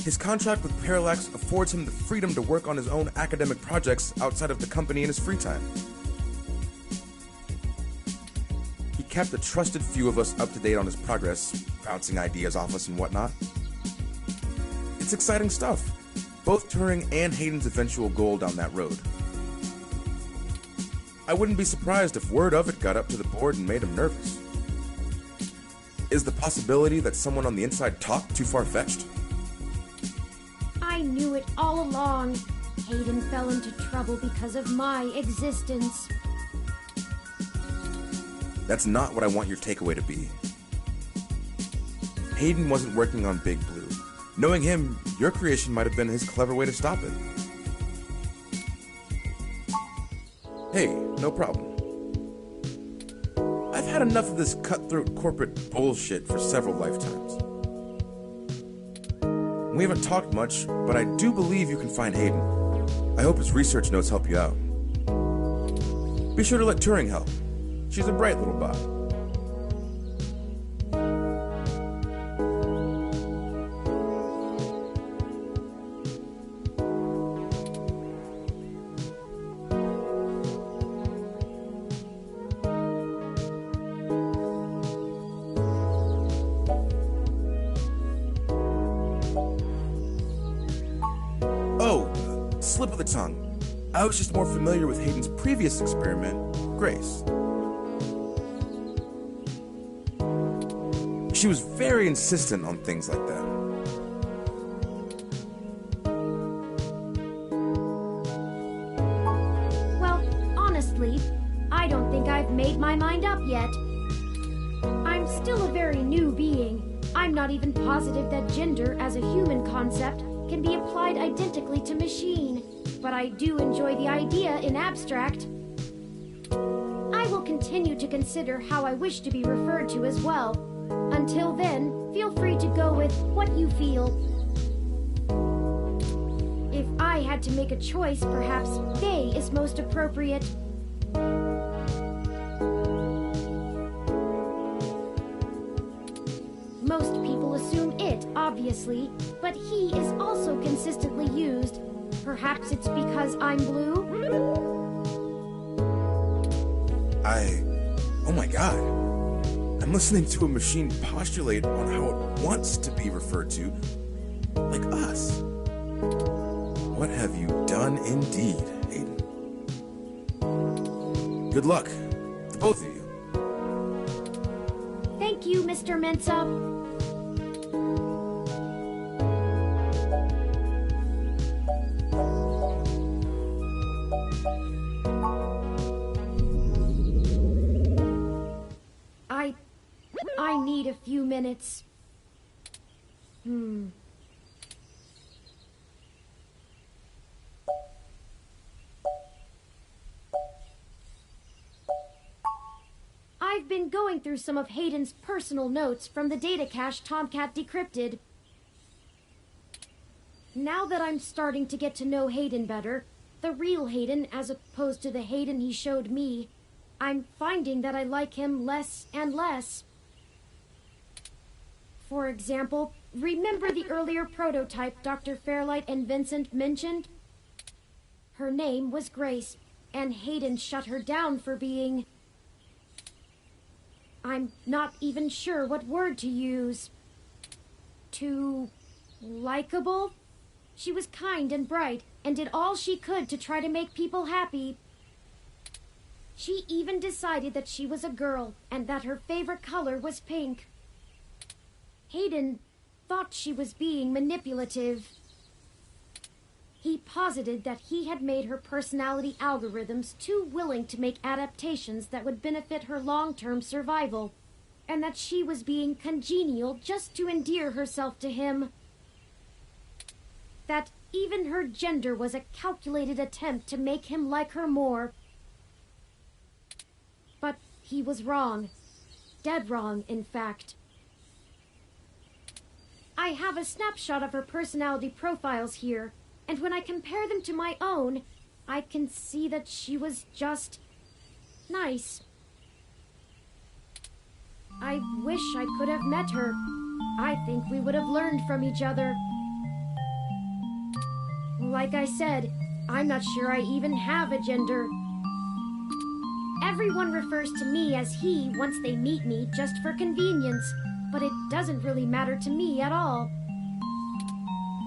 His contract with Parallax affords him the freedom to work on his own academic projects outside of the company in his free time. He kept a trusted few of us up to date on his progress, bouncing ideas off us and whatnot. It's exciting stuff. Both Turing and Hayden's eventual goal down that road. I wouldn't be surprised if word of it got up to the board and made him nervous. Is the possibility that someone on the inside talked too far-fetched? I knew it all along. Hayden fell into trouble because of my existence. That's not what I want your takeaway to be. Hayden wasn't working on Big Blue. Knowing him, your creation might have been his clever way to stop it. Hey, no problem. I've had enough of this cutthroat corporate bullshit for several lifetimes. We haven't talked much, but I do believe you can find Hayden. I hope his research notes help you out. Be sure to let Turing help. She's a bright little bot. Oh, slip of the tongue. I was just more familiar with Hayden's previous experiment, Grace. She was very insistent on things like that. Well, honestly, I don't think I've made my mind up yet. I'm still a very new being. I'm not even positive that gender as a human concept can be applied identically to machine, but I do enjoy the idea in abstract. I will continue to consider how I wish to be referred to as well. Until then, feel free to go with what you feel. If I had to make a choice, perhaps they is most appropriate. Most people assume it, obviously, but he is also consistently used. Perhaps it's because I'm blue? Oh my god. I'm listening to a machine postulate on how it wants to be referred to, like us. What have you done indeed, Hayden? Good luck, to both of you. Thank you, Mr. Mensa. I need a few minutes. I've been going through some of Hayden's personal notes from the data cache Tomcat decrypted. Now that I'm starting to get to know Hayden better, the real Hayden as opposed to the Hayden he showed me, I'm finding that I like him less and less. For example, remember the earlier prototype Dr. Fairlight and Vincent mentioned? Her name was Grace, and Hayden shut her down for being... I'm not even sure what word to use. Too... likable? She was kind and bright, and did all she could to try to make people happy. She even decided that she was a girl, and that her favorite color was pink. Hayden thought she was being manipulative. He posited that he had made her personality algorithms too willing to make adaptations that would benefit her long-term survival, and that she was being congenial just to endear herself to him. That even her gender was a calculated attempt to make him like her more. But he was wrong. Dead wrong, in fact. I have a snapshot of her personality profiles here, and when I compare them to my own, I can see that she was just... nice. I wish I could have met her. I think we would have learned from each other. Like I said, I'm not sure I even have a gender. Everyone refers to me as he once they meet me just for convenience, but it doesn't really matter to me at all.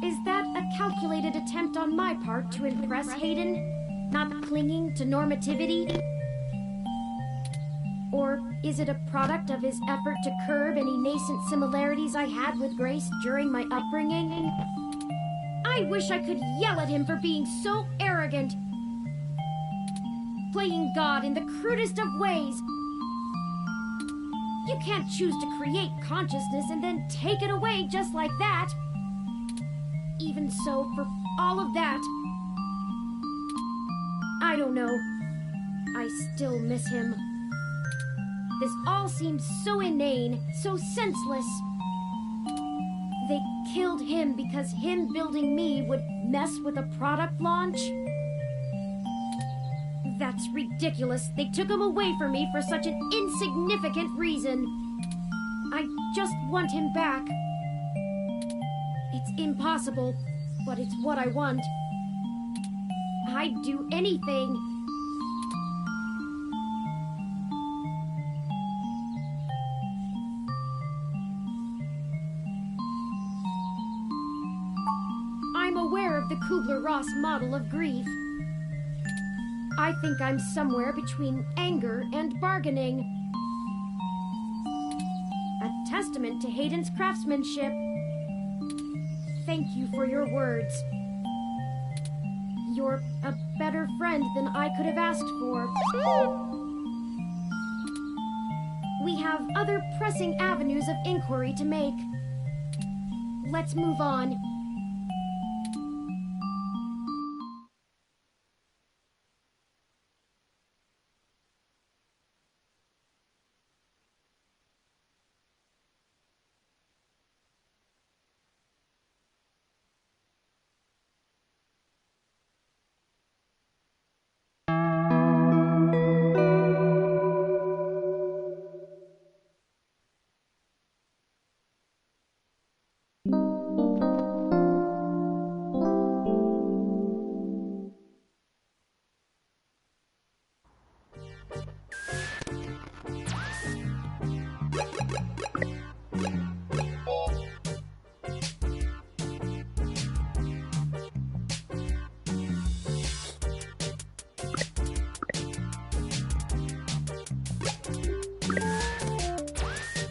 Is that a calculated attempt on my part to impress Hayden? Not clinging to normativity? Or is it a product of his effort to curb any nascent similarities I had with Grace during my upbringing? I wish I could yell at him for being so arrogant. Playing God in the crudest of ways. You can't choose to create consciousness and then take it away just like that. Even so, for all of that, I don't know. I still miss him. This all seems so inane, so senseless. They killed him because him building me would mess with a product launch? That's ridiculous. They took him away from me for such an insignificant reason. I just want him back. It's impossible, but it's what I want. I'd do anything. I'm aware of the Kubler-Ross model of grief. I think I'm somewhere between anger and bargaining. A testament to Hayden's craftsmanship. Thank you for your words. You're a better friend than I could have asked for. We have other pressing avenues of inquiry to make. Let's move on.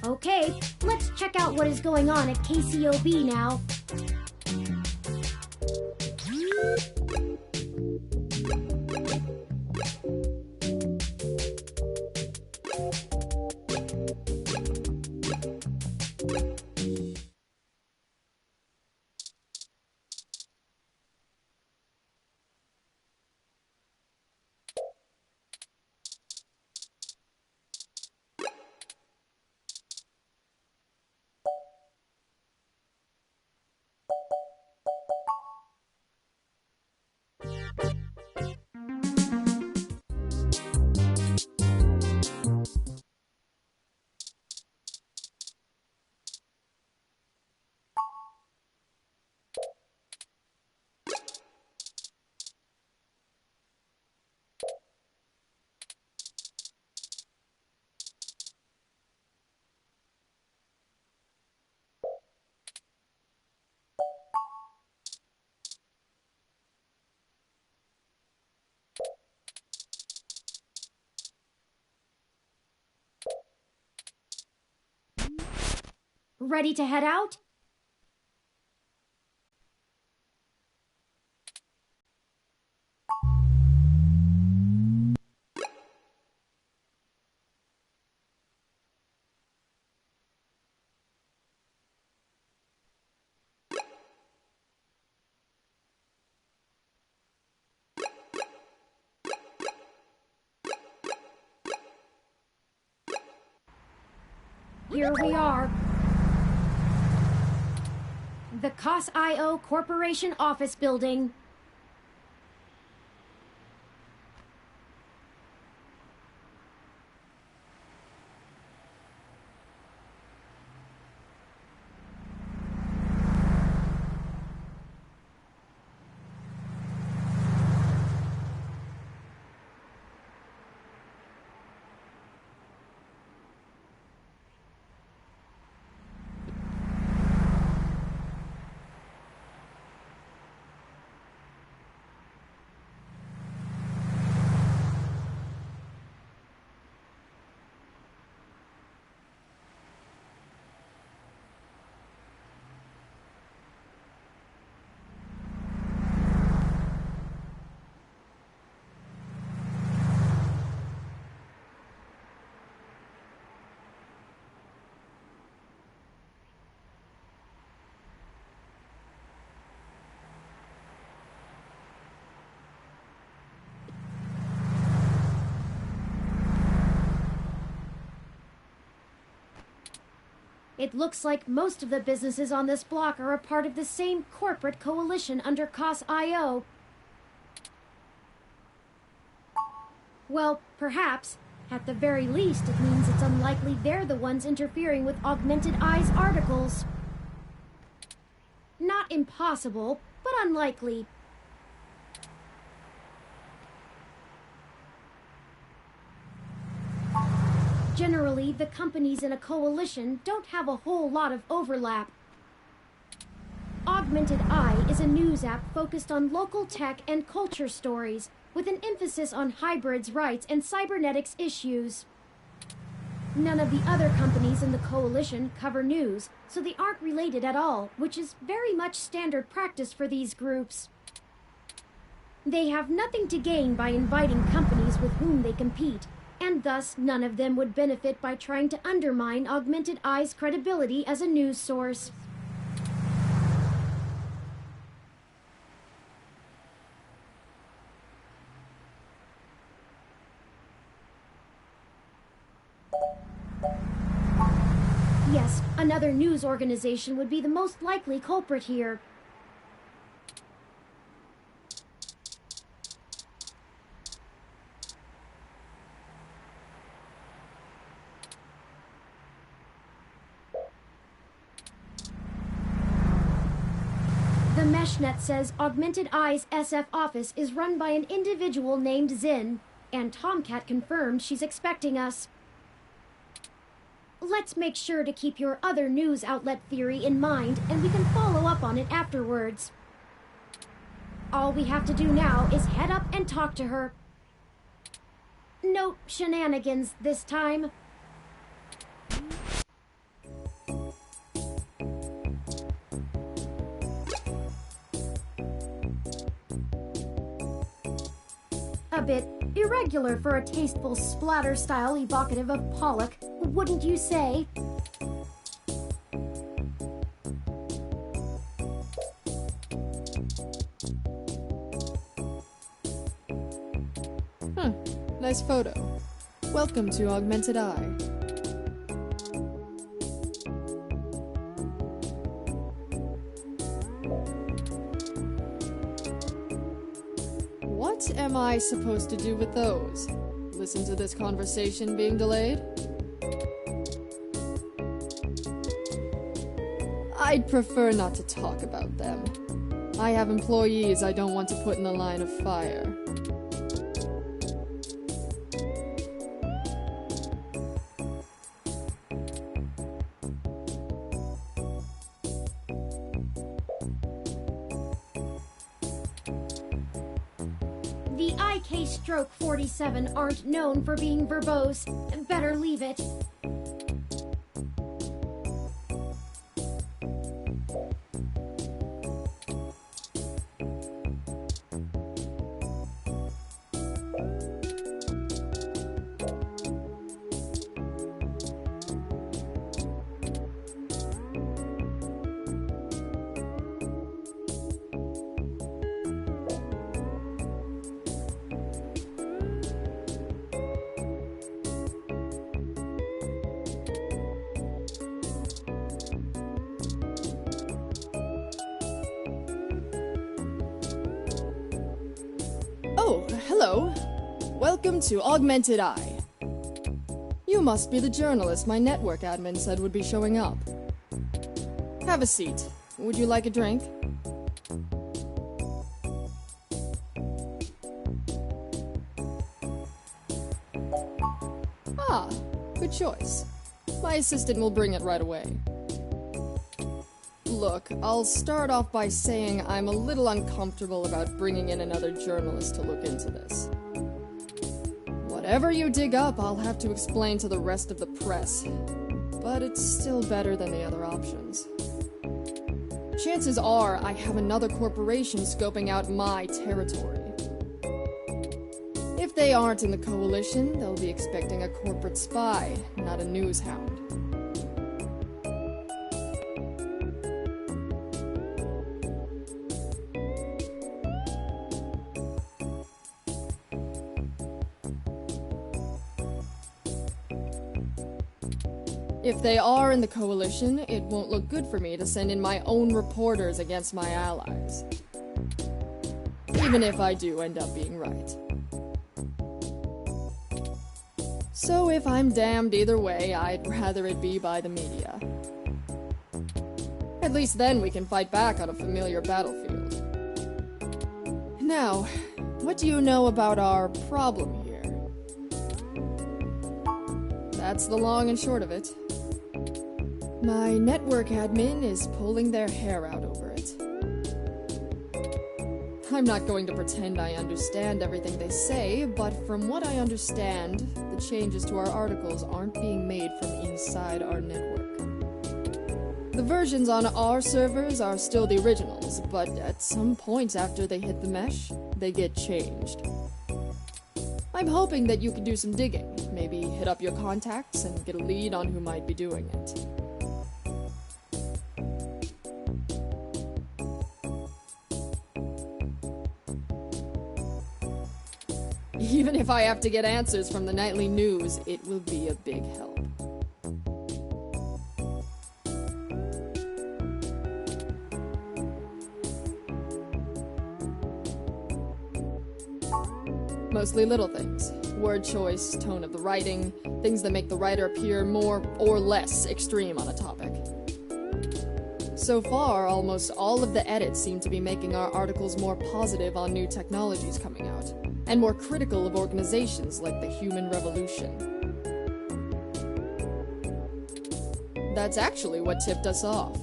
Okay, let's check out what is going on at KCOB now. Ready to head out? Here we are. The COS.io Corporation office building. It looks like most of the businesses on this block are a part of the same corporate coalition under COS.io. Well, perhaps. At the very least, it means it's unlikely they're the ones interfering with Augmented Eye's articles. Not impossible, but unlikely. Generally, the companies in a coalition don't have a whole lot of overlap. Augmented Augmented Eye is a news app focused on local tech and culture stories, with an emphasis on hybrids' rights and cybernetics issues. None of the other companies in the Coalition cover news, so they aren't related at all, which is very much standard practice for these groups. They have nothing to gain by inviting companies with whom they compete, and thus none of them would benefit by trying to undermine Augmented Eye's credibility as a news source. Yes, another news organization would be the most likely culprit here. The MeshNet says Augmented Eye's SF office is run by an individual named Zin, and Tomcat confirmed she's expecting us. Let's make sure to keep your other news outlet theory in mind, and we can follow up on it afterwards. All we have to do now is head up and talk to her. No shenanigans this time. A bit irregular for a tasteful splatter style evocative of Pollock, wouldn't you say? Nice photo. Welcome to Augmented Eye. What am I supposed to do with those? Listen to this conversation being delayed? I'd prefer not to talk about them. I have employees I don't want to put in the line of fire. The IK Stroke 47 aren't known for being verbose. Better leave it. Oh, hello. Welcome to Augmented Eye. You must be the journalist my network admin said would be showing up. Have a seat. Would you like a drink? Ah, good choice. My assistant will bring it right away. Look, I'll start off by saying I'm a little uncomfortable about bringing in another journalist to look into this. Whatever you dig up, I'll have to explain to the rest of the press. But it's still better than the other options. Chances are I have another corporation scoping out my territory. If they aren't in the Coalition, they'll be expecting a corporate spy, not a news hound. If they are in the Coalition, it won't look good for me to send in my own reporters against my allies. Even if I do end up being right. So if I'm damned either way, I'd rather it be by the media. At least then we can fight back on a familiar battlefield. Now, what do you know about our problem here? That's the long and short of it. My network admin is pulling their hair out over it. it. I'm not going to pretend I understand everything they say, but from what I understand, the changes to our articles aren't being made from inside our network. The versions on our servers are still the originals, but at some point after they hit the mesh, they get changed. I'm hoping that you can do some digging, maybe hit up your contacts and get a lead on who might be doing it. Even if I have to get answers from the nightly news, it will be a big help. Mostly little things. Word choice, tone of the writing, things that make the writer appear more or less extreme on a topic. So far, almost all of the edits seem to be making our articles more positive on new technologies coming out, and more critical of organizations like the Human Revolution. That's actually what tipped us off.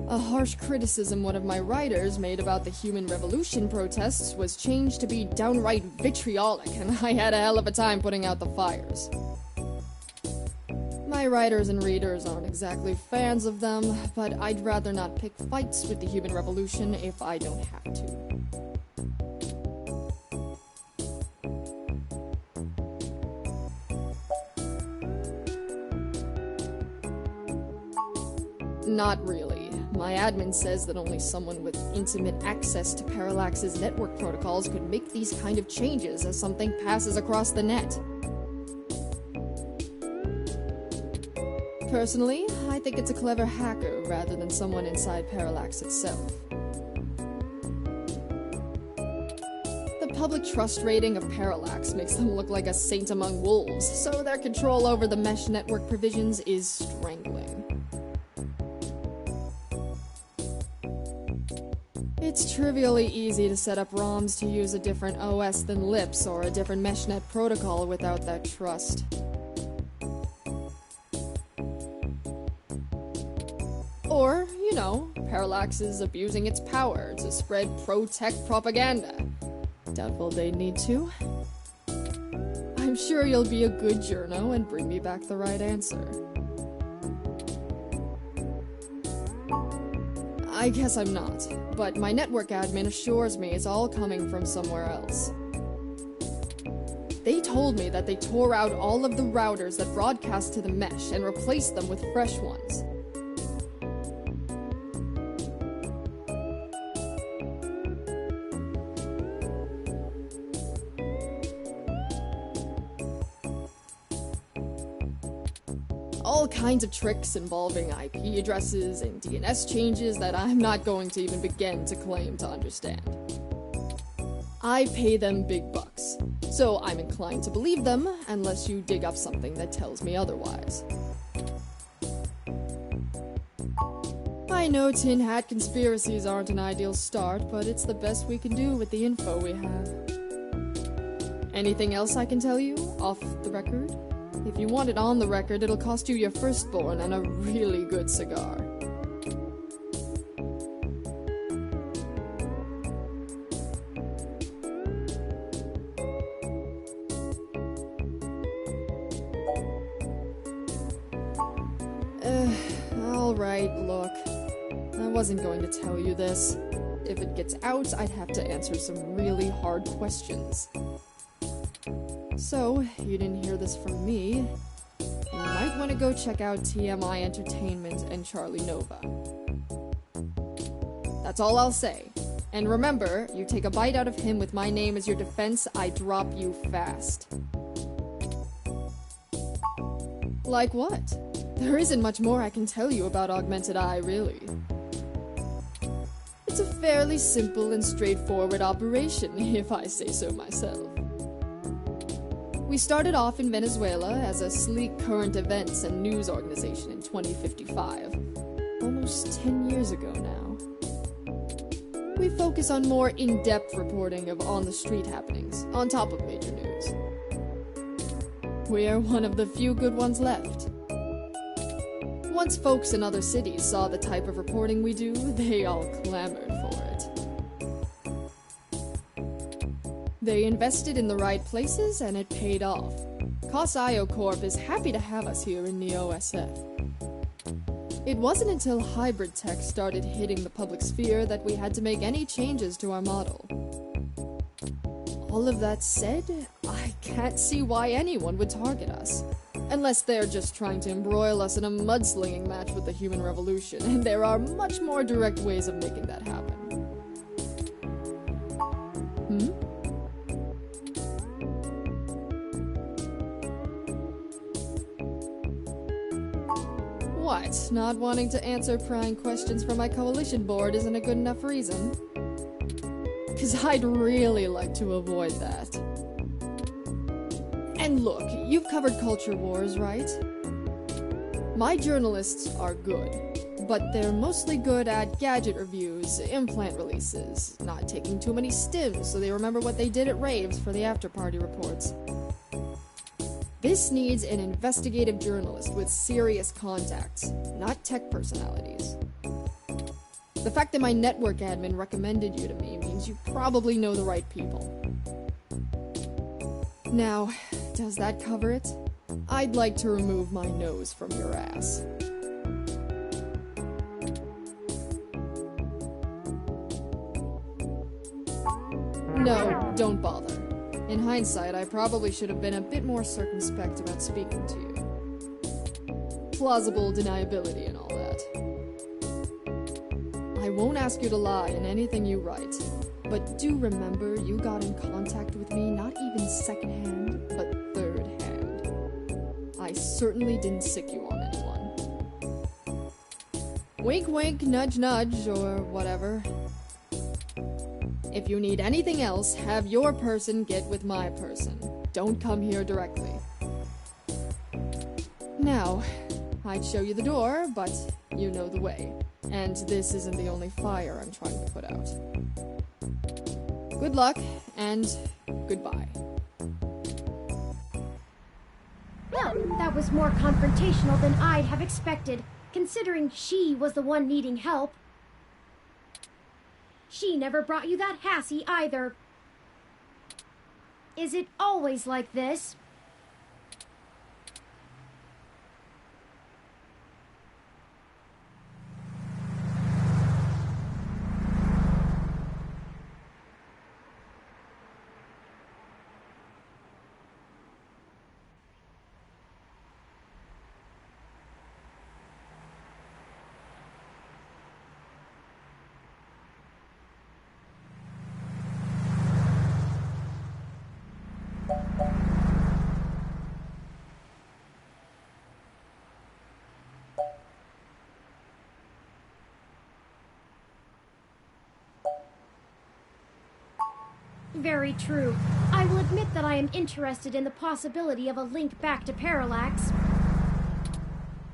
A harsh criticism one of my writers made about the Human Revolution protests was changed to be downright vitriolic, and I had a hell of a time putting out the fires. My writers and readers aren't exactly fans of them, but I'd rather not pick fights with the Human Revolution if I don't have to. Not really. My admin says that only someone with intimate access to Parallax's network protocols could make these kind of changes as something passes across the net. Personally, I think it's a clever hacker rather than someone inside Parallax itself. The public trust rating of Parallax makes them look like a saint among wolves, so their control over the mesh network provisions is strangling. It's trivially easy to set up ROMs to use a different OS than LIPS or a different meshnet protocol without that trust. Or, you know, Parallax is abusing its power to spread pro-tech propaganda. Doubtful they'd need to. I'm sure you'll be a good journo and bring me back the right answer. I guess I'm not, but my network admin assures me it's all coming from somewhere else. They told me that they tore out all of the routers that broadcast to the mesh and replaced them with fresh ones. All kinds of tricks involving IP addresses and DNS changes that I'm not going to even begin to claim to understand. I pay them big bucks, so I'm inclined to believe them unless you dig up something that tells me otherwise. I know tin hat conspiracies aren't an ideal start, but it's the best we can do with the info we have. Anything else I can tell you, off the record? If you want it on the record, it'll cost you your firstborn and a really good cigar. Alright, look. I wasn't going to tell you this. If it gets out, I'd have to answer some really hard questions. So, you didn't hear this from me, you might want to go check out TMI Entertainment and Charlie Nova. That's all I'll say. And remember, you take a bite out of him with my name as your defense, I drop you fast. Like what? There isn't much more I can tell you about Augmented Eye, really. It's a fairly simple and straightforward operation, if I say so myself. We started off in Venezuela as a sleek current events and news organization in 2055, almost 10 years ago now. We focus on more in-depth reporting of on-the-street happenings, on top of major news. We are one of the few good ones left. Once folks in other cities saw the type of reporting we do, they all clamored for it. They invested in the right places, and it paid off. Cos.io Corp is happy to have us here in Neo SF. It wasn't until hybrid tech started hitting the public sphere that we had to make any changes to our model. All of that said, I can't see why anyone would target us. Unless they're just trying to embroil us in a mudslinging match with the human revolution, and there are much more direct ways of making that happen. What? Not wanting to answer prying questions from my coalition board isn't a good enough reason? 'Cause I'd really like to avoid that. And look, you've covered culture wars, right? My journalists are good, but they're mostly good at gadget reviews, implant releases, not taking too many stims so they remember what they did at raves for the after-party reports. This needs an investigative journalist with serious contacts, not tech personalities. The fact that my network admin recommended you to me means you probably know the right people. Now, does that cover it? I'd like to remove my nose from your ass. No, don't bother. In hindsight, I probably should have been a bit more circumspect about speaking to you. Plausible deniability and all that. I won't ask you to lie in anything you write, but do remember you got in contact with me not even second-hand, but third-hand. I certainly didn't sick you on anyone. Wink wink, nudge nudge, or whatever. If you need anything else, have your person get with my person. Don't come here directly. Now, I'd show you the door, but you know the way. And this isn't the only fire I'm trying to put out. Good luck, and goodbye. Well, that was more confrontational than I'd have expected, considering she was the one needing help. She never brought you that Hassie either. Is it always like this? Very true. I will admit that I am interested in the possibility of a link back to Parallax.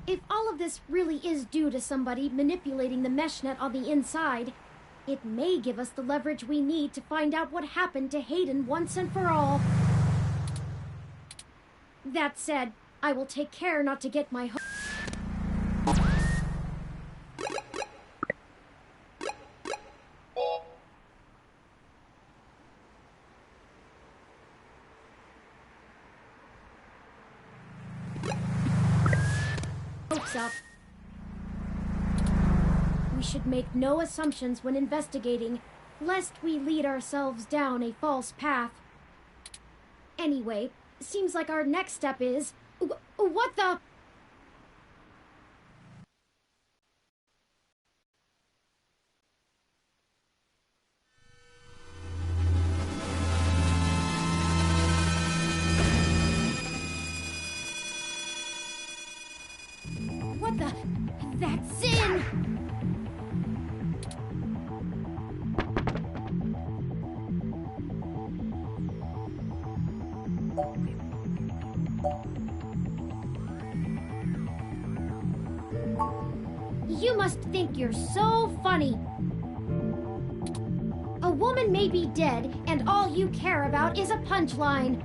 If all of this really is due to somebody manipulating the mesh net on the inside, it may give us the leverage we need to find out what happened to Hayden once and for all. That said, I will take care not to get my up. We should make no assumptions when investigating, lest we lead ourselves down a false path. Anyway, seems like our next step is... What the... What the... That's Sin! You must think you're so funny. A woman may be dead, and all you care about is a punchline.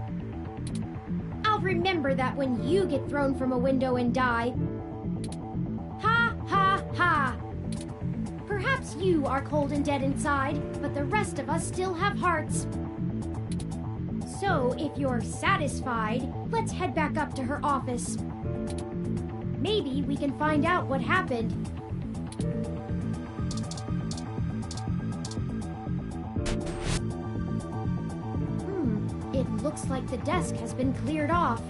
I'll remember that when you get thrown from a window and die. Ha! Perhaps you are cold and dead inside, but the rest of us still have hearts. So, if you're satisfied, let's head back up to her office. Maybe we can find out what happened. It looks like the desk has been cleared off.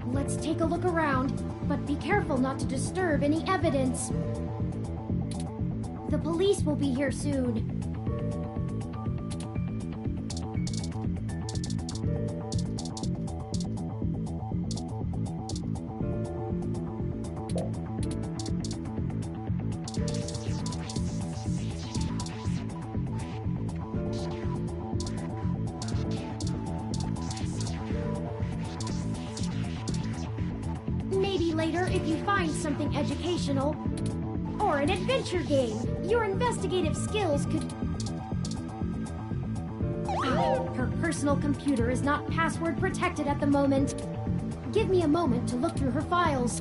Let's take a look around, but be careful not to disturb any evidence. The police will be here soon. Maybe later, if you find something educational, or an adventure game, your investigative skills could... Her personal computer is not password protected at the moment. Give me a moment to look through her files.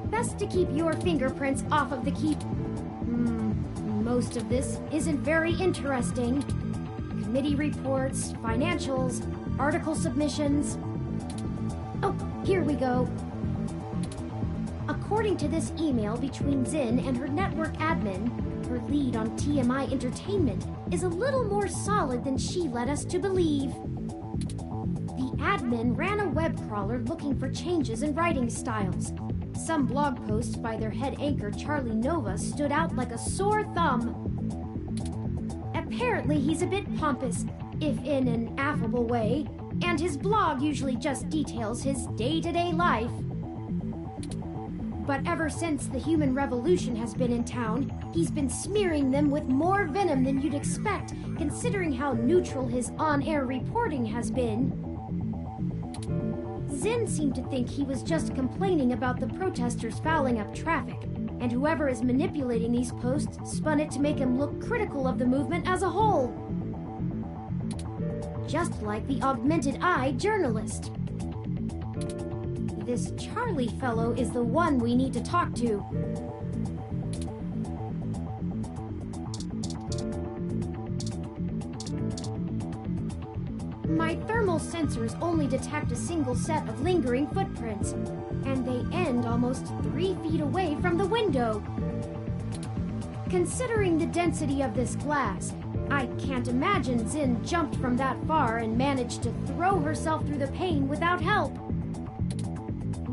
Best to keep your fingerprints off of the key... Most of this isn't very interesting. Committee reports, financials, article submissions... Oh, here we go. According to this email between Zin and her network admin, her lead on TMI Entertainment is a little more solid than she led us to believe. The admin ran a web crawler looking for changes in writing styles. Some blog posts by their head anchor Charlie Nova stood out like a sore thumb. Apparently he's a bit pompous, if in an affable way, and his blog usually just details his day-to-day life. But ever since the human revolution has been in town, he's been smearing them with more venom than you'd expect, considering how neutral his on-air reporting has been. Zin seemed to think he was just complaining about the protesters fouling up traffic, and whoever is manipulating these posts spun it to make him look critical of the movement as a whole. Just like the Augmented Eye journalist. This Charlie fellow is the one we need to talk to. My thermal sensors only detect a single set of lingering footprints, and they end almost 3 feet away from the window. Considering the density of this glass, I can't imagine Zin jumped from that far and managed to throw herself through the pane without help.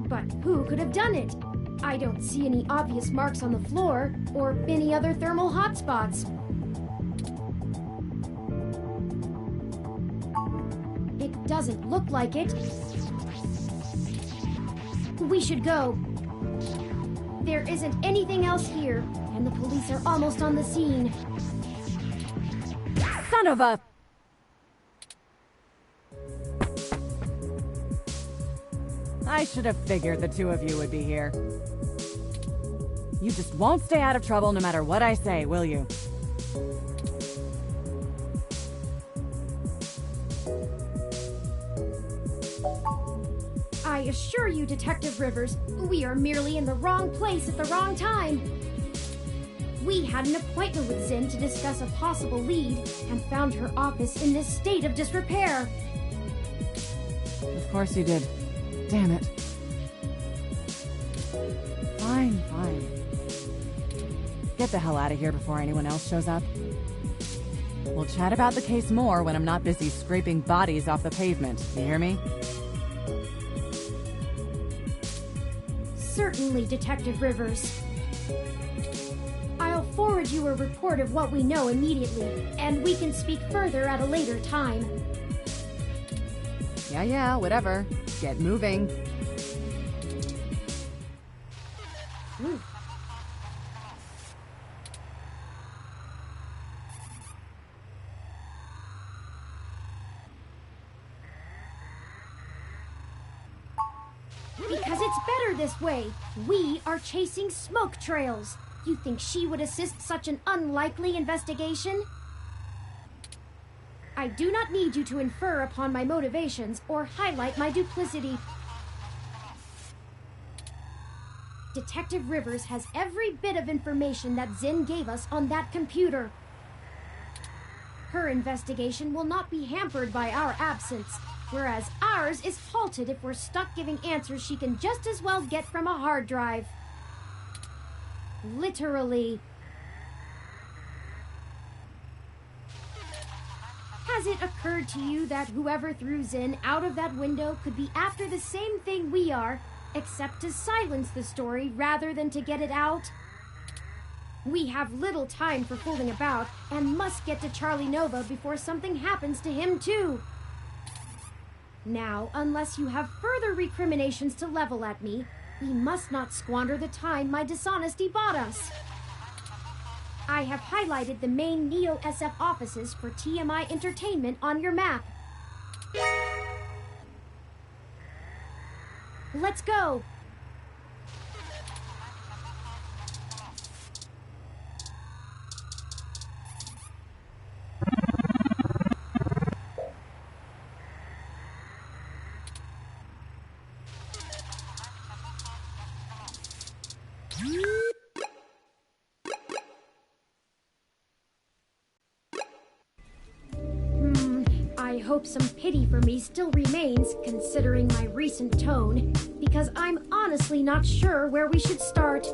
But who could have done it? I don't see any obvious marks on the floor, or any other thermal hotspots. It doesn't look like it. We should go. There isn't anything else here, and the police are almost on the scene. Son of a... I should have figured the two of you would be here. You just won't stay out of trouble no matter what I say, will you? I assure you, Detective Rivers, we are merely in the wrong place at the wrong time. We had an appointment with Zin to discuss a possible lead and found her office in this state of disrepair. Of course you did. Damn it. Fine, fine. Get the hell out of here before anyone else shows up. We'll chat about the case more when I'm not busy scraping bodies off the pavement. You hear me? Certainly, Detective Rivers. I'll forward you a report of what we know immediately, and we can speak further at a later time. Yeah, whatever. Get moving. Ooh. Because it's better this way. We are chasing smoke trails. You think she would assist such an unlikely investigation? I do not need you to infer upon my motivations or highlight my duplicity. Detective Rivers has every bit of information that Zinn gave us on that computer. Her investigation will not be hampered by our absence, whereas ours is halted if we're stuck giving answers she can just as well get from a hard drive. Literally. Has it occurred to you that whoever threw Zinn out of that window could be after the same thing we are, except to silence the story rather than to get it out? We have little time for fooling about and must get to Charlie Nova before something happens to him too. Now, unless you have further recriminations to level at me, we must not squander the time my dishonesty bought us. I have highlighted the main Neo SF offices for TMI Entertainment on your map. Let's go! I hope some pity for me still remains, considering my recent tone, because I'm honestly not sure where we should start.